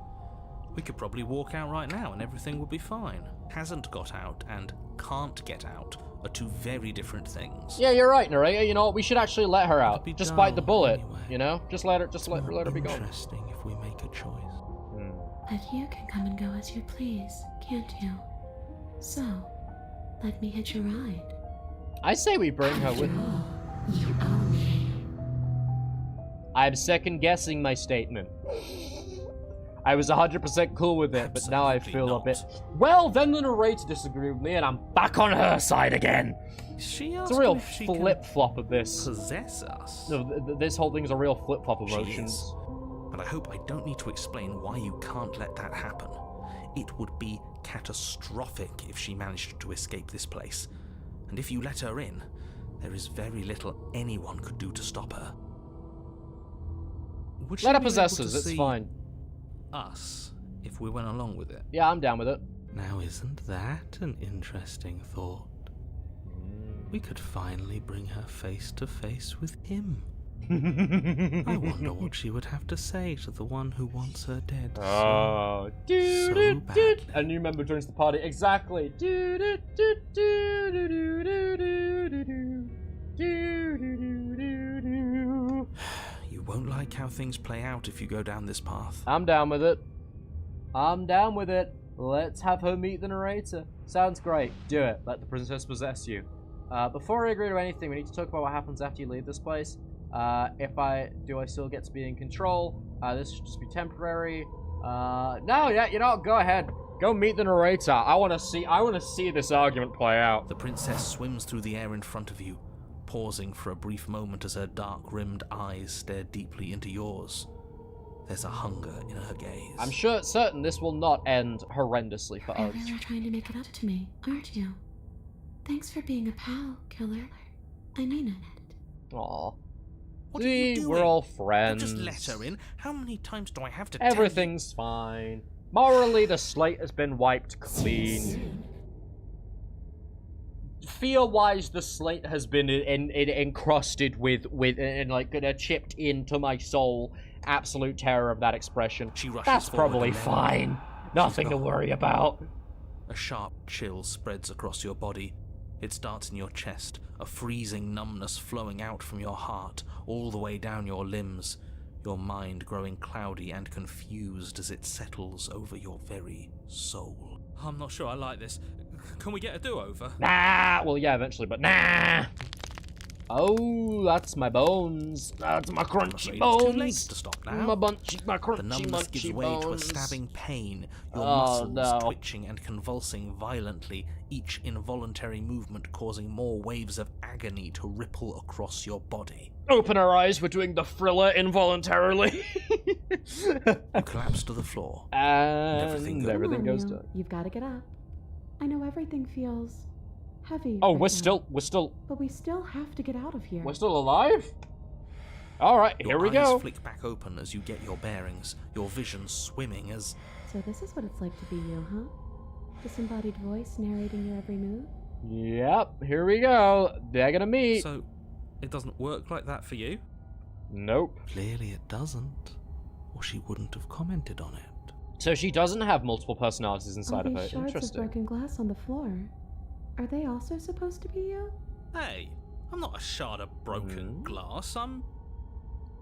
We could probably walk out right now and everything would be fine. Hasn't got out and can't get out are two very different things. Yeah, you're right, narrator. You know what? We should actually let her out. Be Just bite the dull bullet. anyway. You know? Just let her be gone. Interesting if we make a choice. But you can come and go as you please, can't you? So, let me hitch a ride. I say we bring her with. You owe me. I'm second guessing my statement. I was 100% cool with it, but now I feel a bit. Well, then the narrator disagreed with me, and I'm back on her side again. She It's a real flip-flop of this. Possess us. No, this whole thing's a real flip-flop of She emotions. is. But I hope I don't need to explain why you can't let that happen. It would be catastrophic if she managed to escape this place. And if you let her in, there is very little anyone could do to stop her. Would she Let her be possess able us, to it's see fine. us if we went along with it? Yeah, I'm down with it. Now isn't that an interesting thought? We could finally bring her face to face with him. I wonder what she would have to say to the one who wants her dead. Oh, so badly. A new member joins the party. Exactly. You won't like how things play out if you go down this path. I'm down with it. I'm down with it. Let's have her meet the narrator. Sounds great. Do it. Let the princess possess you. Before I agree to anything, we need to talk about what happens after you leave this place. Do I still get to be in control? This should just be temporary. No, yeah, you know, go ahead. Go meet the narrator. I want to see this argument play out. The princess swims through the air in front of you, pausing for a brief moment as her dark-rimmed eyes stare deeply into yours. There's a hunger in her gaze. I'm certain this will not end horrendously for You're us. really trying to make it up to me, aren't you? Thanks for being a pal, killer. I mean it. Aw. What are you See, doing? we're all You friends. just let her in. How many times do I have to tell you? Everything's fine. Morally, the slate has been wiped clean. Fear-wise, the slate has been encrusted with and like chipped into my soul. Absolute terror of that expression. She rushes That's forward probably and then- fine. Nothing to gone. worry about. A sharp chill spreads across your body. It starts in your chest, a freezing numbness flowing out from your heart, all the way down your limbs, your mind growing cloudy and confused as it settles over your very soul. I'm not sure I like this. Can we get a do-over? Nah. Well, yeah, eventually, but nah. Oh, that's my bones. That's my I'm crunchy afraid bones. it's too late to stop now. My crunchy, The numbness gives munchy way to a bones. stabbing pain, your Oh, muscles no. twitching and convulsing violently, each involuntary movement causing more waves of agony to ripple across your body. Open our eyes, we're doing the thriller involuntarily. You collapse to the floor. And everything everything goes you. to... You've got to get up. I know everything feels heavy. Oh, right we're now, still But we still have to get out of here. alive? Alright, here Your we eyes go. flick back open as you get your bearings, your vision swimming as... So this is what it's like to be you, huh? Disembodied voice narrating your every move? Yep, here we go. They're gonna meet. So, it doesn't work like that for you? Nope. Clearly it doesn't, or she wouldn't have commented on it. So she doesn't have multiple personalities inside All of her. these shards of Interesting. broken glass on the floor. Are they also supposed to be you? Hey, I'm not a shard of broken glass, I'm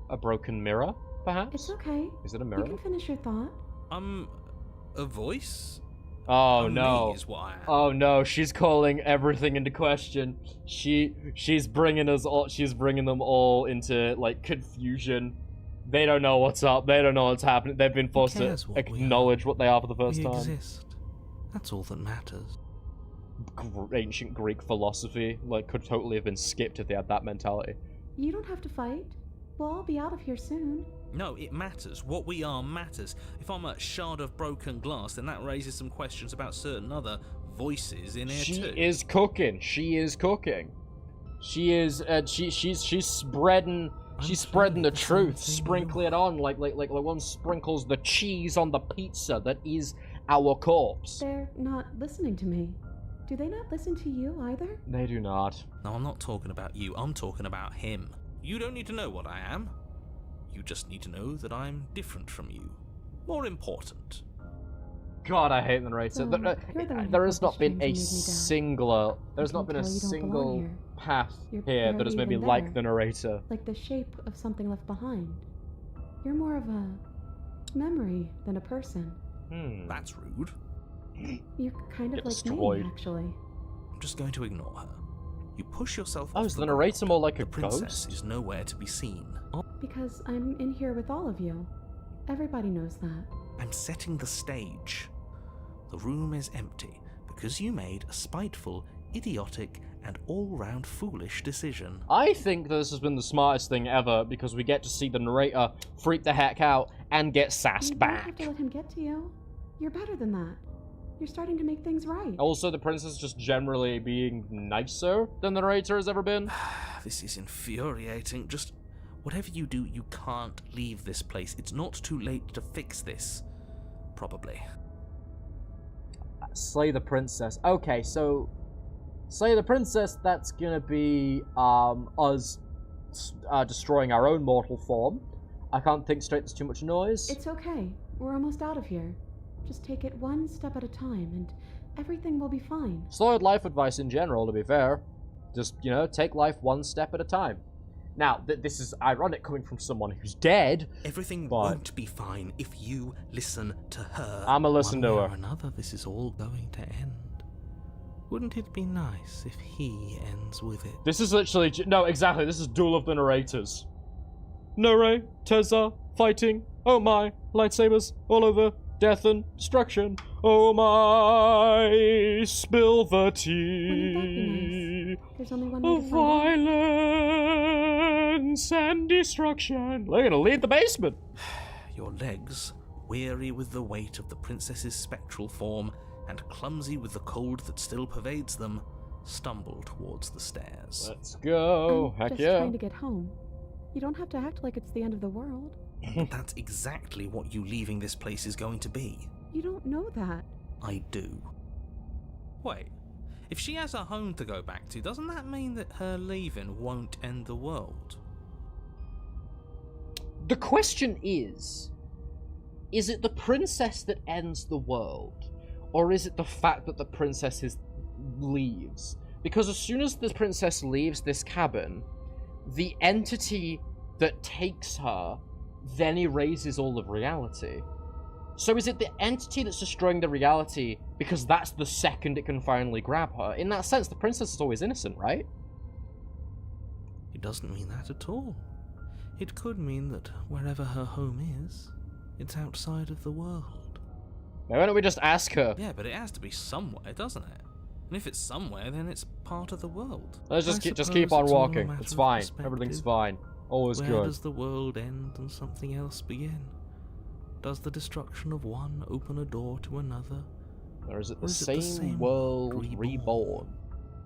A broken mirror, perhaps? It's okay. Is it a You mirror? can finish your thought. a voice? Oh I'm no. me is what I am. Oh no, she's calling everything into question. She's bringing us all, she's bringing them all into like confusion. They don't know what's up. They don't know what's happening. They've been forced to cares what we are? acknowledge what they are for the first We time. exist. That's all that matters. Ancient Greek philosophy like could totally have been skipped if they had that mentality. You don't have to fight. We'll all be out of here soon. No, it matters. What we are matters. If I'm a shard of broken glass, then that raises some questions about certain other voices in here She too. is cooking. She is cooking. She is. She's spreading. She's spreading the truth, sprinkling it on like one sprinkles the cheese on the pizza that is our corpse. They're not listening to me. Do they not listen to you either? They do not. No, I'm not talking about you. I'm talking about him. You don't need to know what I am. You just need to know that I'm different from you. More important. God, I hate the narrator. So, you're the one who There has pulled not the been strings a and made me die. singular. There's I not can been a tell you don't belong single here. path You're here that has barely made me even like there. the narrator. Like the shape of something left behind. You're more of a memory than a person. That's rude. You're kind of Get like destroyed. me, actually. I'm just going to ignore her. You push yourself Oh, off is the the narrator ground. more like a The princess ghost? is nowhere to be seen. Because I'm in here with all of you. Everybody knows that. I'm setting the stage. The room is empty because you made a spiteful, idiotic, and all-round foolish decision. I think that this has been the smartest thing ever because we get to see the narrator freak the heck out and get sassed You don't have back. to let him get to you. You're better than that. You're starting to make things right. Also, the princess just generally being nicer than the narrator has ever been. This is infuriating. Just whatever you do, you can't leave this place. It's not too late to fix this. Probably. Slay the princess. Okay, so slay the princess, that's gonna be us destroying our own mortal form. I can't think straight, there's too much noise. It's okay. We're almost out of here. Just take it one step at a time, and everything will be fine. Solid life advice in general, to be fair. Just, you know, take life one step at a time. Now, this is ironic coming from someone who's dead. Everything But- won't be fine if you listen to her. I'ma listen One to way her. or another, this is all going to end. Wouldn't it be nice if he ends with it? This is literally... No, exactly, this is Duel of the Narrators. Nore, Teza, fighting. Oh my, lightsabers, all over. Death and destruction. Oh my, spill the Wouldn't that tea. be nice? There's only one way Of to find out. violence and destruction. They're gonna lead the basement. Your legs, weary with the weight of the princess's spectral form and clumsy with the cold that still pervades them, stumble towards the stairs. Let's go. I'm Heck just yeah. trying to get home. You don't have to act like it's the end of the world. But that's exactly what you leaving this place is going to be. You don't know that. I do. Wait, if she has a home to go back to, doesn't that mean that her leaving won't end the world? The question is it the princess that ends the world? Or is it the fact that the princess leaves? Because as soon as the princess leaves this cabin, the entity that takes her then erases all of reality. So is it the entity that's destroying the reality because that's the second it can finally grab her? In that sense, the princess is always innocent, right? It doesn't mean that at all. It could mean that wherever her home is, it's outside of the world. Why don't we just ask her? Yeah, but it has to be somewhere, doesn't it? And if it's somewhere, then it's part of the world. Let's I just keep suppose on it's all a walking. matter It's of fine. perspective. Everything's fine. Always Where good. does the world end and something else begin? Does the destruction of one open a door to another? Or is it Or the is it the same same world world reborn?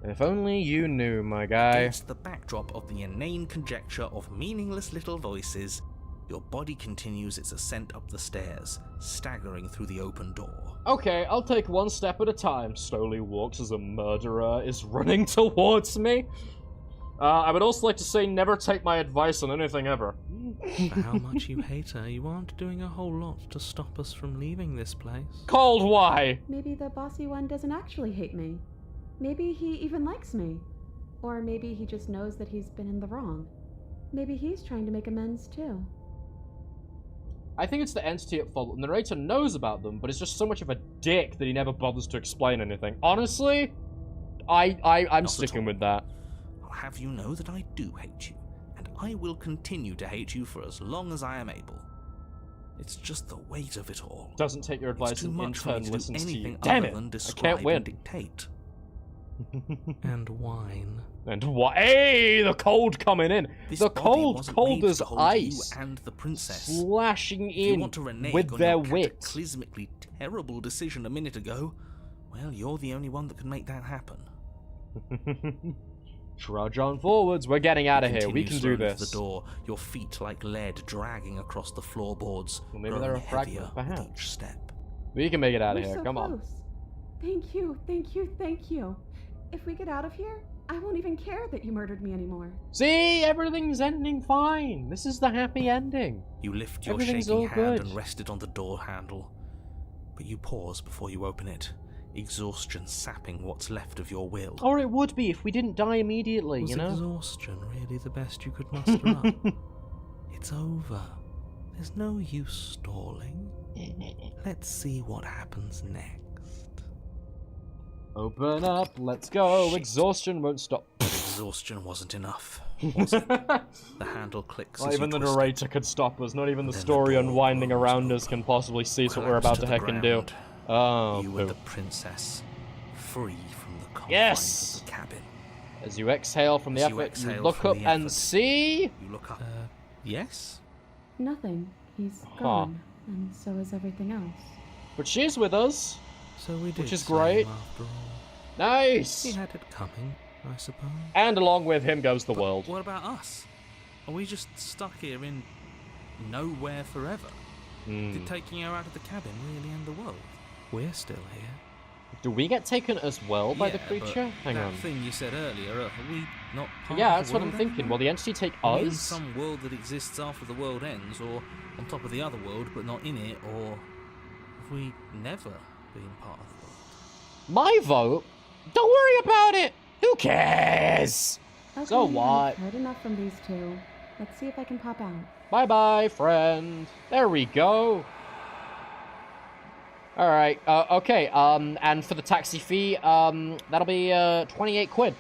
If only you knew, my guy. Against the backdrop of the inane conjecture of meaningless little voices, your body continues its ascent up the stairs, staggering through the open door. Okay, I'll take one step at a time. Slowly walks as a murderer is running towards me. I would also like to say never take my advice on anything ever. For how much you hate her, you aren't doing a whole lot to stop us from leaving this place. Cold, why? Maybe the bossy one doesn't actually hate me. Maybe he even likes me. Or maybe he just knows that he's been in the wrong. Maybe he's trying to make amends too. I think it's the entity at fault. The narrator knows about them, but it's just so much of a dick that he never bothers to explain anything. Honestly, I'm sticking with that. I'll have you know that I do hate you, and I will continue to hate you for as long as I am able. It's just the weight of it all. Doesn't take your advice and in turn listens to you. Damn Damn it! it! I can't win. Dictate. And whine. And what? Hey, the cold coming in. This the body wasn't cold made as to hold ice. You and the princess. Slashing If you in want to renege with on their your wit. cataclysmically terrible decision a minute ago, well, you're the only one that can make that happen. Trudge on forwards. We're getting out of here. We can do Continue slowly this. to the door, your feet like lead dragging across the floorboards, Well, maybe growing they're a heavier fragment, with perhaps. each step. We can make it out of We're here. so Come on. close. Thank you, thank you, thank you. If we get out of here, I won't even care that you murdered me anymore. See, everything's ending fine. This is the happy ending. You lift your Everything's shaking all hand good. and rest it on the door handle, but you pause before you open it, exhaustion sapping what's left of your will. Or it would be if we didn't die immediately, Was you know? exhaustion really the best you could muster up? It's over. There's no use stalling. Let's see what happens next. Open up, let's go. Shit. Exhaustion won't stop. But exhaustion wasn't enough, was it? The handle clicks Not as even you the twist it. narrator could stop us. Not even the Then the story door unwinding rolls around us over, can possibly cease what we're about collapse to to the heck and do. ground. Oh, You poo. and the princess, free from the confines Yes! of the cabin. As you exhale from the As you effort, you exhale look from up the and effort. see... You look up. Yes? Nothing. He's Huh. gone. And so is everything else. But she's with us. So we did. Which is save great. him after all. Nice! He had it coming, I suppose. And along with him goes the But world. What about us? Are we just stuck here in nowhere forever? Did taking her out of the cabin really end the world? We're still here. Do we get taken as well by the Yeah, creature? but Hang that on. thing you said earlier, are we not part Yeah, of that's the what I'm world thinking. anymore? Will the entity take Are we in us? some world that exists after the world ends, or on top of the other world but not in it, or have we never been part of the world? My vote? Don't worry about it! Who cares? Okay, So what? I've heard enough from these two. Let's see if I can pop out. Bye-bye, friend. There we go. Alright, okay, and for the taxi fee, that'll be, 28 quid.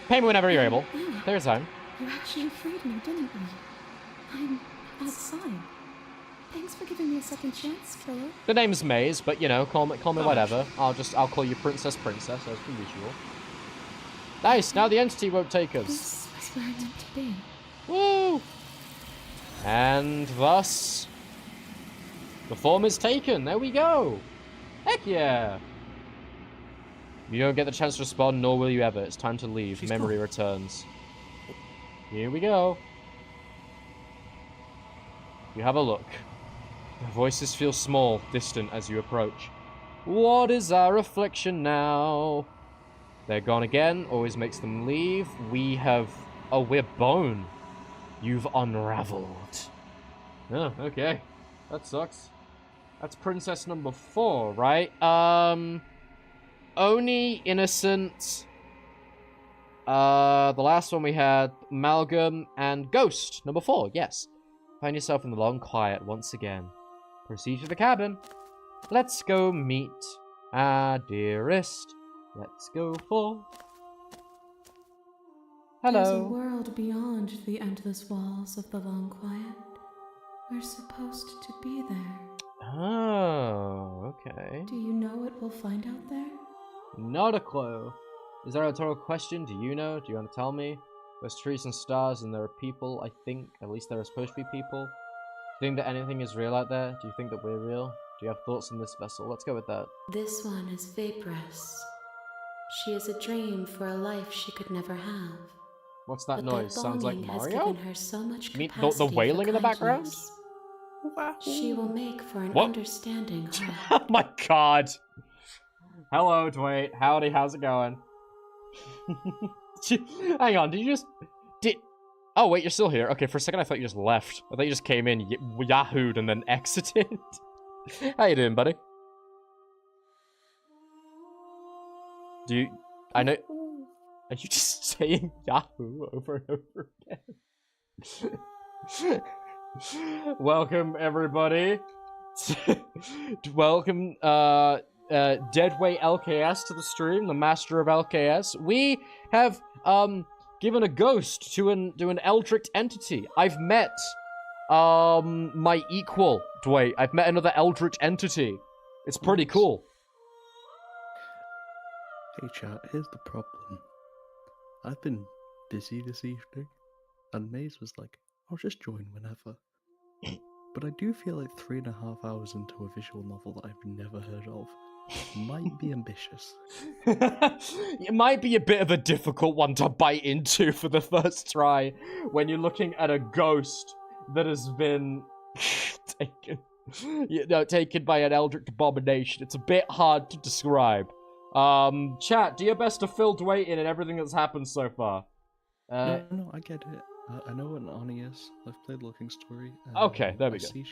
Pay me whenever you're able. There's time. You actually freed me, didn't you? I'm outside. Thanks for giving me a second chance, Philip. The name's Maze, but, you know, call me whatever. I'll call you Princess as per usual. Nice, now the entity won't take us. This was where I meant to be. Woo! And thus, the form is taken. There we go. Heck yeah. You don't get the chance to respond, nor will you ever. It's time to leave. She's Memory gone. returns. Here we go. You have a look. The voices feel small, distant as you approach. What is our affliction now? They're gone again. Always makes them leave. We have... Oh, we're bone. You've unraveled. Oh, okay. That sucks. That's princess number 4, right? Oni, Innocent. The last one we had, Amalgam, and Ghost, number 4, yes. Find yourself in the long quiet once again. Proceed to the cabin. Let's go meet our dearest. Let's go forth. There's a Hello. world beyond the endless walls of the long quiet. We're supposed to be there. Oh, okay. Do you know what we'll find out there? Not a clue. Is there a rhetorical question? Do you know? Do you want to tell me? There's trees and stars and there are people, I think. At least there are supposed to be people. Do you think that anything is real out there? Do you think that we're real? Do you have thoughts on this vessel? Let's go with that. This one is vaporous. She is a dream for a life she could never have. What's that But noise? that Sounds like longing has Mario? given her so much You mean capacity the wailing for in the background? kindness. She will make for an What? understanding heart. Oh my god. Hello, Dwight. Howdy, how's it going? Hang on, did you just... Oh, wait, you're still here. Okay, for a second I thought you just left. I thought you just came in, yahooed, and then exited. How you doing, buddy? Do you... I know... Are you just saying Yahoo over and over again? Welcome, everybody. Welcome, Deadway LKS to the stream, the master of LKS. We have, given a ghost to an eldritch entity. I've met, my equal, Dwight. I've met another eldritch entity. It's pretty cool. Hey chat, here's the problem. I've been busy this evening, and Maze was like, I'll just join whenever. But I do feel like 3.5 hours into a visual novel that I've never heard of might be ambitious. It might be a bit of a difficult one to bite into for the first try when you're looking at a ghost that has been taken by an eldritch abomination. It's a bit hard to describe. Chat, do your best to fill Dwight in and everything that's happened so far. No, I get it. I know what an Oni is. I've played Looking Story. Okay, there we go. I see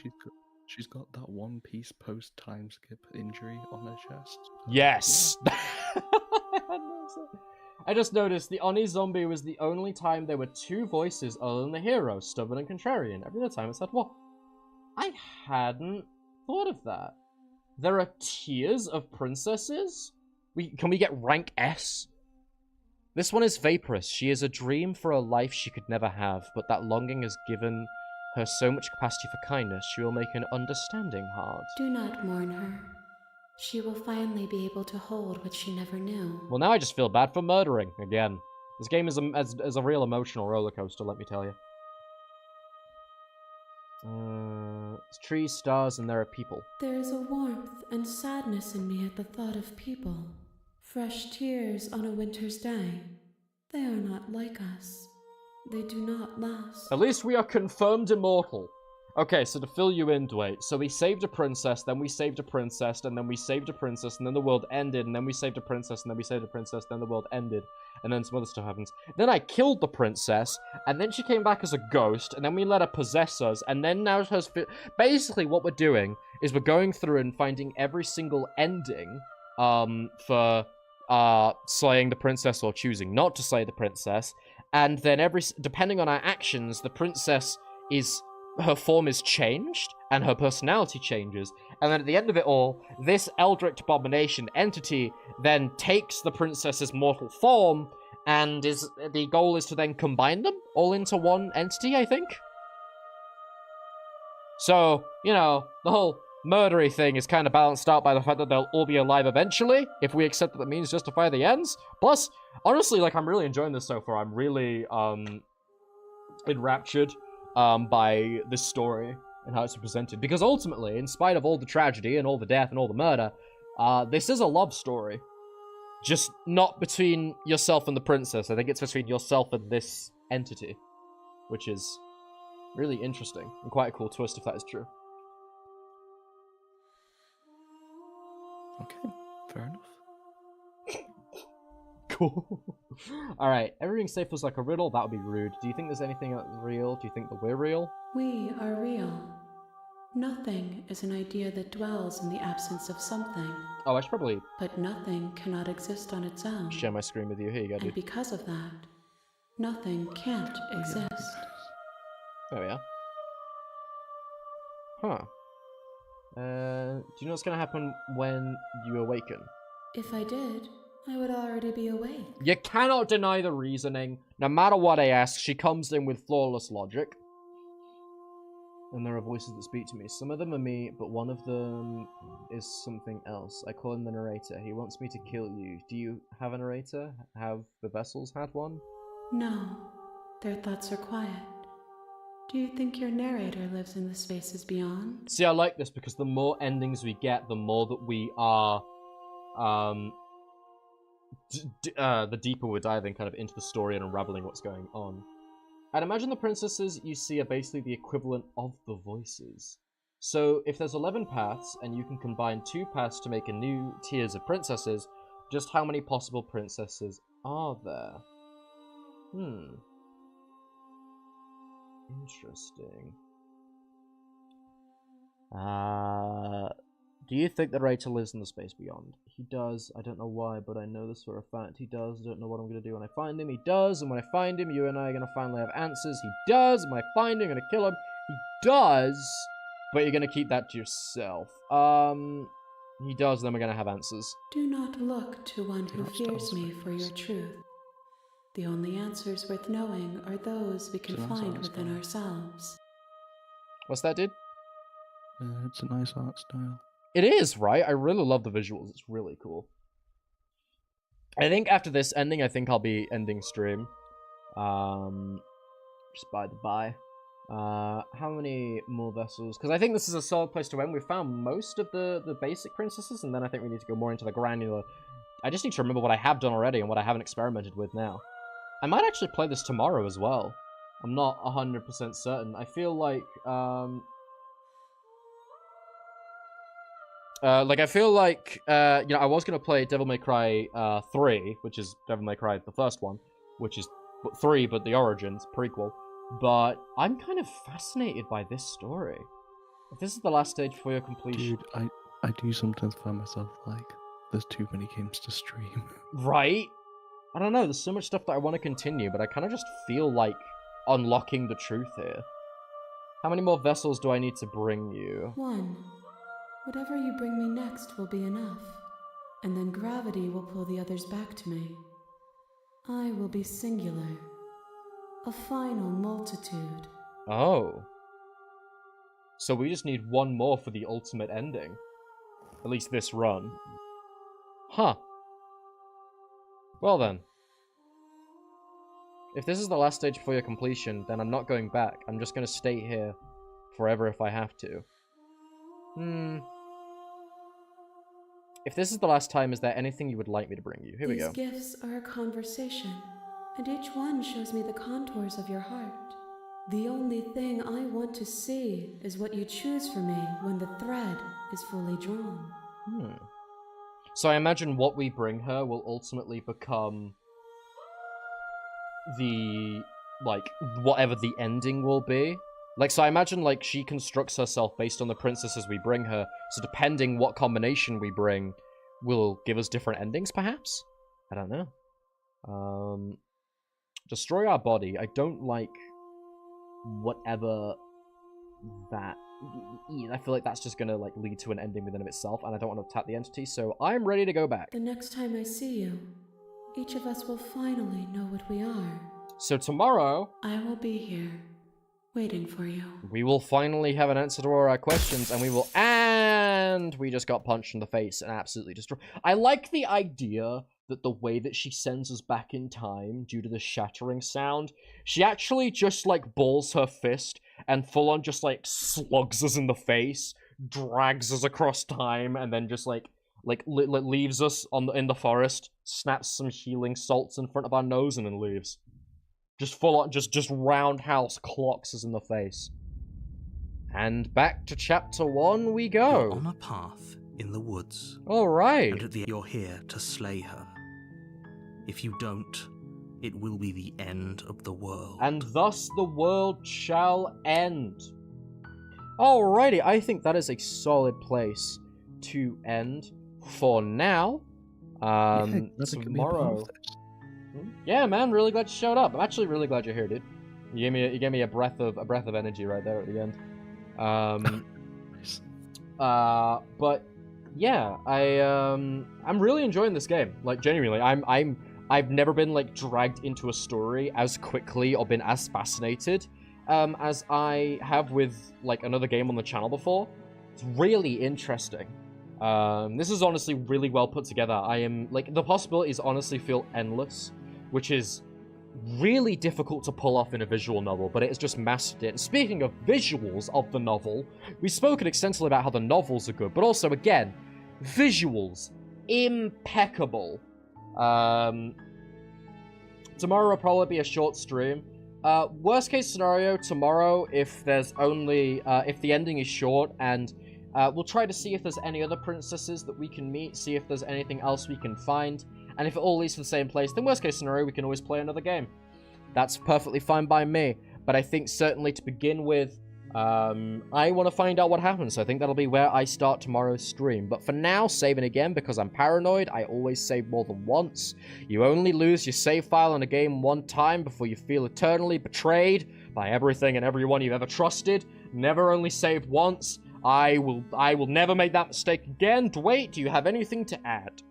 she's got that One Piece post time skip injury on her chest. Yes! Yeah. I just noticed the Oni zombie was the only time there were two voices other than the hero, stubborn and contrarian. Every other time it said what? I hadn't thought of that. There are tiers of princesses? Can we get rank S? This one is vaporous. She is a dream for a life she could never have, but that longing has given her so much capacity for kindness, she will make an understanding heart. Do not mourn her. She will finally be able to hold what she never knew. Well, now I just feel bad for murdering, again. This game is a real emotional roller coaster, let me tell you. It's trees, stars, and there are people. There is a warmth and sadness in me at the thought of people. Fresh tears on a winter's day. They are not like us. They do not last. At least we are confirmed immortal. Okay, so to fill you in, Dwight. So we saved a princess, then we saved a princess, and then we saved a princess, and then the world ended, and then we saved a princess, and then we saved a princess, then the world ended, and then some other stuff happens. Then I killed the princess, and then she came back as a ghost, and then we let her possess us, and then now her... Basically, what we're doing is we're going through and finding every single ending, for... slaying the princess or choosing not to slay the princess, and then depending on our actions, the princess her form is changed, and her personality changes, and then at the end of it all, this eldritch abomination entity then takes the princess's mortal form, and the goal is to then combine them all into one entity, I think? So, you know, the whole murdery thing is kind of balanced out by the fact that they'll all be alive eventually, if we accept that the means justify the ends. Plus, honestly, like, I'm really enjoying this so far. I'm really, enraptured, by this story and how it's presented. Because ultimately, in spite of all the tragedy and all the death and all the murder, this is a love story. Just not between yourself and the princess. I think it's between yourself and this entity. Which is really interesting and quite a cool twist if that is true. Okay, fair enough. Cool. Alright, everything's safe was like a riddle. That would be rude. Do you think there's anything that's real? Do you think that we're real? We are real. Nothing is an idea that dwells in the absence of something. Oh, I should probably... But nothing cannot exist on its own. share my screen with you. Here you go, dude. And because of that, nothing can't exist. There we are. Huh. Do you know what's gonna happen when you awaken? If I did, I would already be awake. You cannot deny the reasoning. No matter what I ask, she comes in with flawless logic. And there are voices that speak to me. Some of them are me, but one of them is something else. I call him the narrator. He wants me to kill you. Do you have a narrator? Have the vessels had one? No. Their thoughts are quiet. Do you think your narrator lives in the spaces beyond? See, I like this because the more endings we get, the more that we are, the deeper we're diving kind of into the story and unraveling what's going on. I'd imagine the princesses you see are basically the equivalent of the voices. So if there's 11 paths, and you can combine 2 paths to make a new tiers of princesses, just how many possible princesses are there? Interesting. Do you think that Rachel lives in the space beyond? He does. I don't know why, but I know this for a fact. He does. I don't know what I'm going to do when I find him. He does. And when I find him, you and I are going to finally have answers. He does. And when I find him, I'm going to kill him. He does. But you're going to keep that to yourself. He does, then we're going to have answers. Do not look to one who fears me for your truth. The only answers worth knowing are those we can find within ourselves. What's that, dude? It's a nice art style. It is, right? I really love the visuals. It's really cool. I think after this ending, I think I'll be ending stream. Just by the by. How many more vessels? Because I think this is a solid place to end. We've found most of the basic princesses, and then I think we need to go more into the granular. I just need to remember what I have done already and what I haven't experimented with now. I might actually play this tomorrow as well. I'm not 100% certain. I feel like, I feel like, you know, I was going to play Devil May Cry 3, which is Devil May Cry, the first one, which is 3, but the Origins, prequel. But I'm kind of fascinated by this story. If this is the last stage for your completion... Dude, I do sometimes find myself like, there's too many games to stream. Right? I don't know, there's so much stuff that I want to continue, but I kind of just feel like unlocking the truth here. How many more vessels do I need to bring you? 1. Whatever you bring me next will be enough, and then gravity will pull the others back to me. I will be singular. A final multitude. Oh. So we just need 1 more for the ultimate ending. At least this run. Huh. Well then. If this is the last stage before your completion, then I'm not going back. I'm just going to stay here forever if I have to. If this is the last time, is there anything you would like me to bring you? Here we go. These gifts are a conversation, and each one shows me the contours of your heart. The only thing I want to see is what you choose for me when the thread is fully drawn. So I imagine what we bring her will ultimately become the, like, whatever the ending will be. Like, so I imagine, like, she constructs herself based on the princesses we bring her, so depending what combination we bring will give us different endings, perhaps? I don't know. Destroy our body. I don't like whatever that... I feel like that's just gonna, like, lead to an ending within of itself, and I don't want to tap the entity, so I'm ready to go back. The next time I see you, each of us will finally know what we are. So tomorrow... I will be here, waiting for you. We will finally have an answer to all our questions, and we will... And we just got punched in the face and absolutely destroyed. I like the idea that the way that she sends us back in time due to the shattering sound, she actually just, like, balls her fist and full-on just, like, slugs us in the face, drags us across time, and then just, leaves us in the forest, snaps some healing salts in front of our nose, and then leaves. Just full-on, just roundhouse clocks us in the face. And back to chapter 1 we go. You're on a path in the woods. Alright. And at the end, you're here to slay her. If you don't, it will be the end of the world. And thus the world shall end. Alrighty, I think that is a solid place to end for now. Tomorrow. Yeah, man, really glad you showed up. I'm actually really glad you're here, dude. You gave me a breath of energy right there at the end. Nice. But yeah, I'm really enjoying this game. Like, genuinely, I've never been, like, dragged into a story as quickly or been as fascinated as I have with, like, another game on the channel before. It's really interesting. This is honestly really well put together. The possibilities honestly feel endless, which is really difficult to pull off in a visual novel, but it has just mastered it. And speaking of visuals of the novel, we've spoken extensively about how the novels are good, but also, again, visuals, impeccable. Tomorrow will probably be a short stream. Worst case scenario, tomorrow, if there's only, if the ending is short, and we'll try to see if there's any other princesses that we can meet, see if there's anything else we can find, and if it all leads to the same place, then worst case scenario, we can always play another game. That's perfectly fine by me, but I think certainly to begin with, I want to find out what happens, so I think that'll be where I start tomorrow's stream. But for now, saving again, because I'm paranoid, I always save more than once. You only lose your save file in a game one time before you feel eternally betrayed by everything and everyone you've ever trusted. Never only save once. I will never make that mistake again. Dwight, do you have anything to add?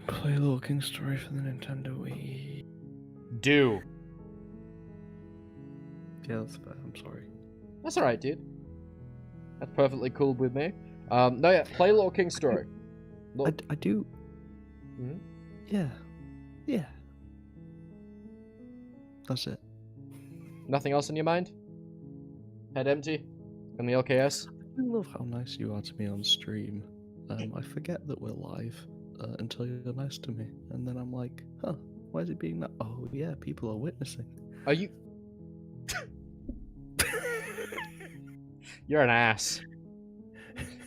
Play Little King Story for the Nintendo Wii. Do. Yeah, that's fair. I'm sorry. That's alright, dude. That's perfectly cool with me. No, yeah, play Little King Story. I do. Mhm. Yeah. Yeah. That's it. Nothing else in your mind? Head empty? In the LKS? I love how nice you are to me on stream. I forget that we're live until you're nice to me. And then I'm like, huh, why is it being that? Oh, yeah, people are witnessing. Are you... You're an ass.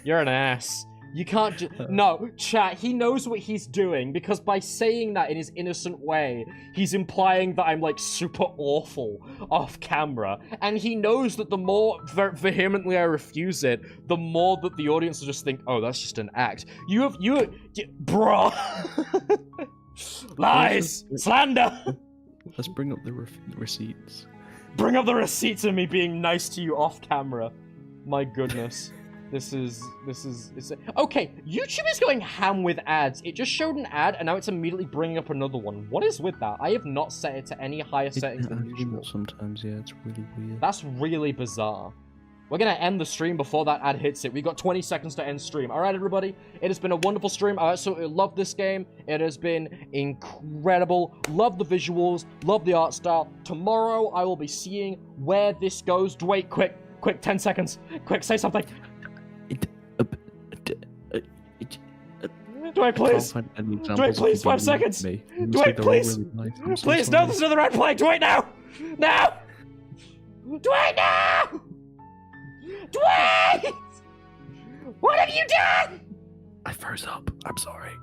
You're an ass. You can't just... No, chat, he knows what he's doing, because by saying that in his innocent way, he's implying that I'm, like, super awful off camera. And he knows that the more vehemently I refuse it, the more that the audience will just think, oh, that's just an act. Bruh! Lies! Slander! Let's bring up the receipts. Bring up the receipts of me being nice to you off camera. My goodness. This is okay, YouTube is going ham with ads. It just showed an ad, and now it's immediately bringing up another one. What is with that? I have not set it to any higher settings than usual. Sometimes, yeah, it's really weird. That's really bizarre. We're gonna end the stream before that ad hits it. We got 20 seconds to end stream. Alright, everybody. It has been a wonderful stream. I absolutely love this game. It has been incredible. Love the visuals. Love the art style. Tomorrow, I will be seeing where this goes. Wait, quick, 10 seconds. Quick, say something. Dwight, please! Dwight, please, 5 seconds! Dwight, please! Please, no, there's another ad play! Dwight, now! Now! Dwight, now! Dwight! What have you done? I froze up. I'm sorry.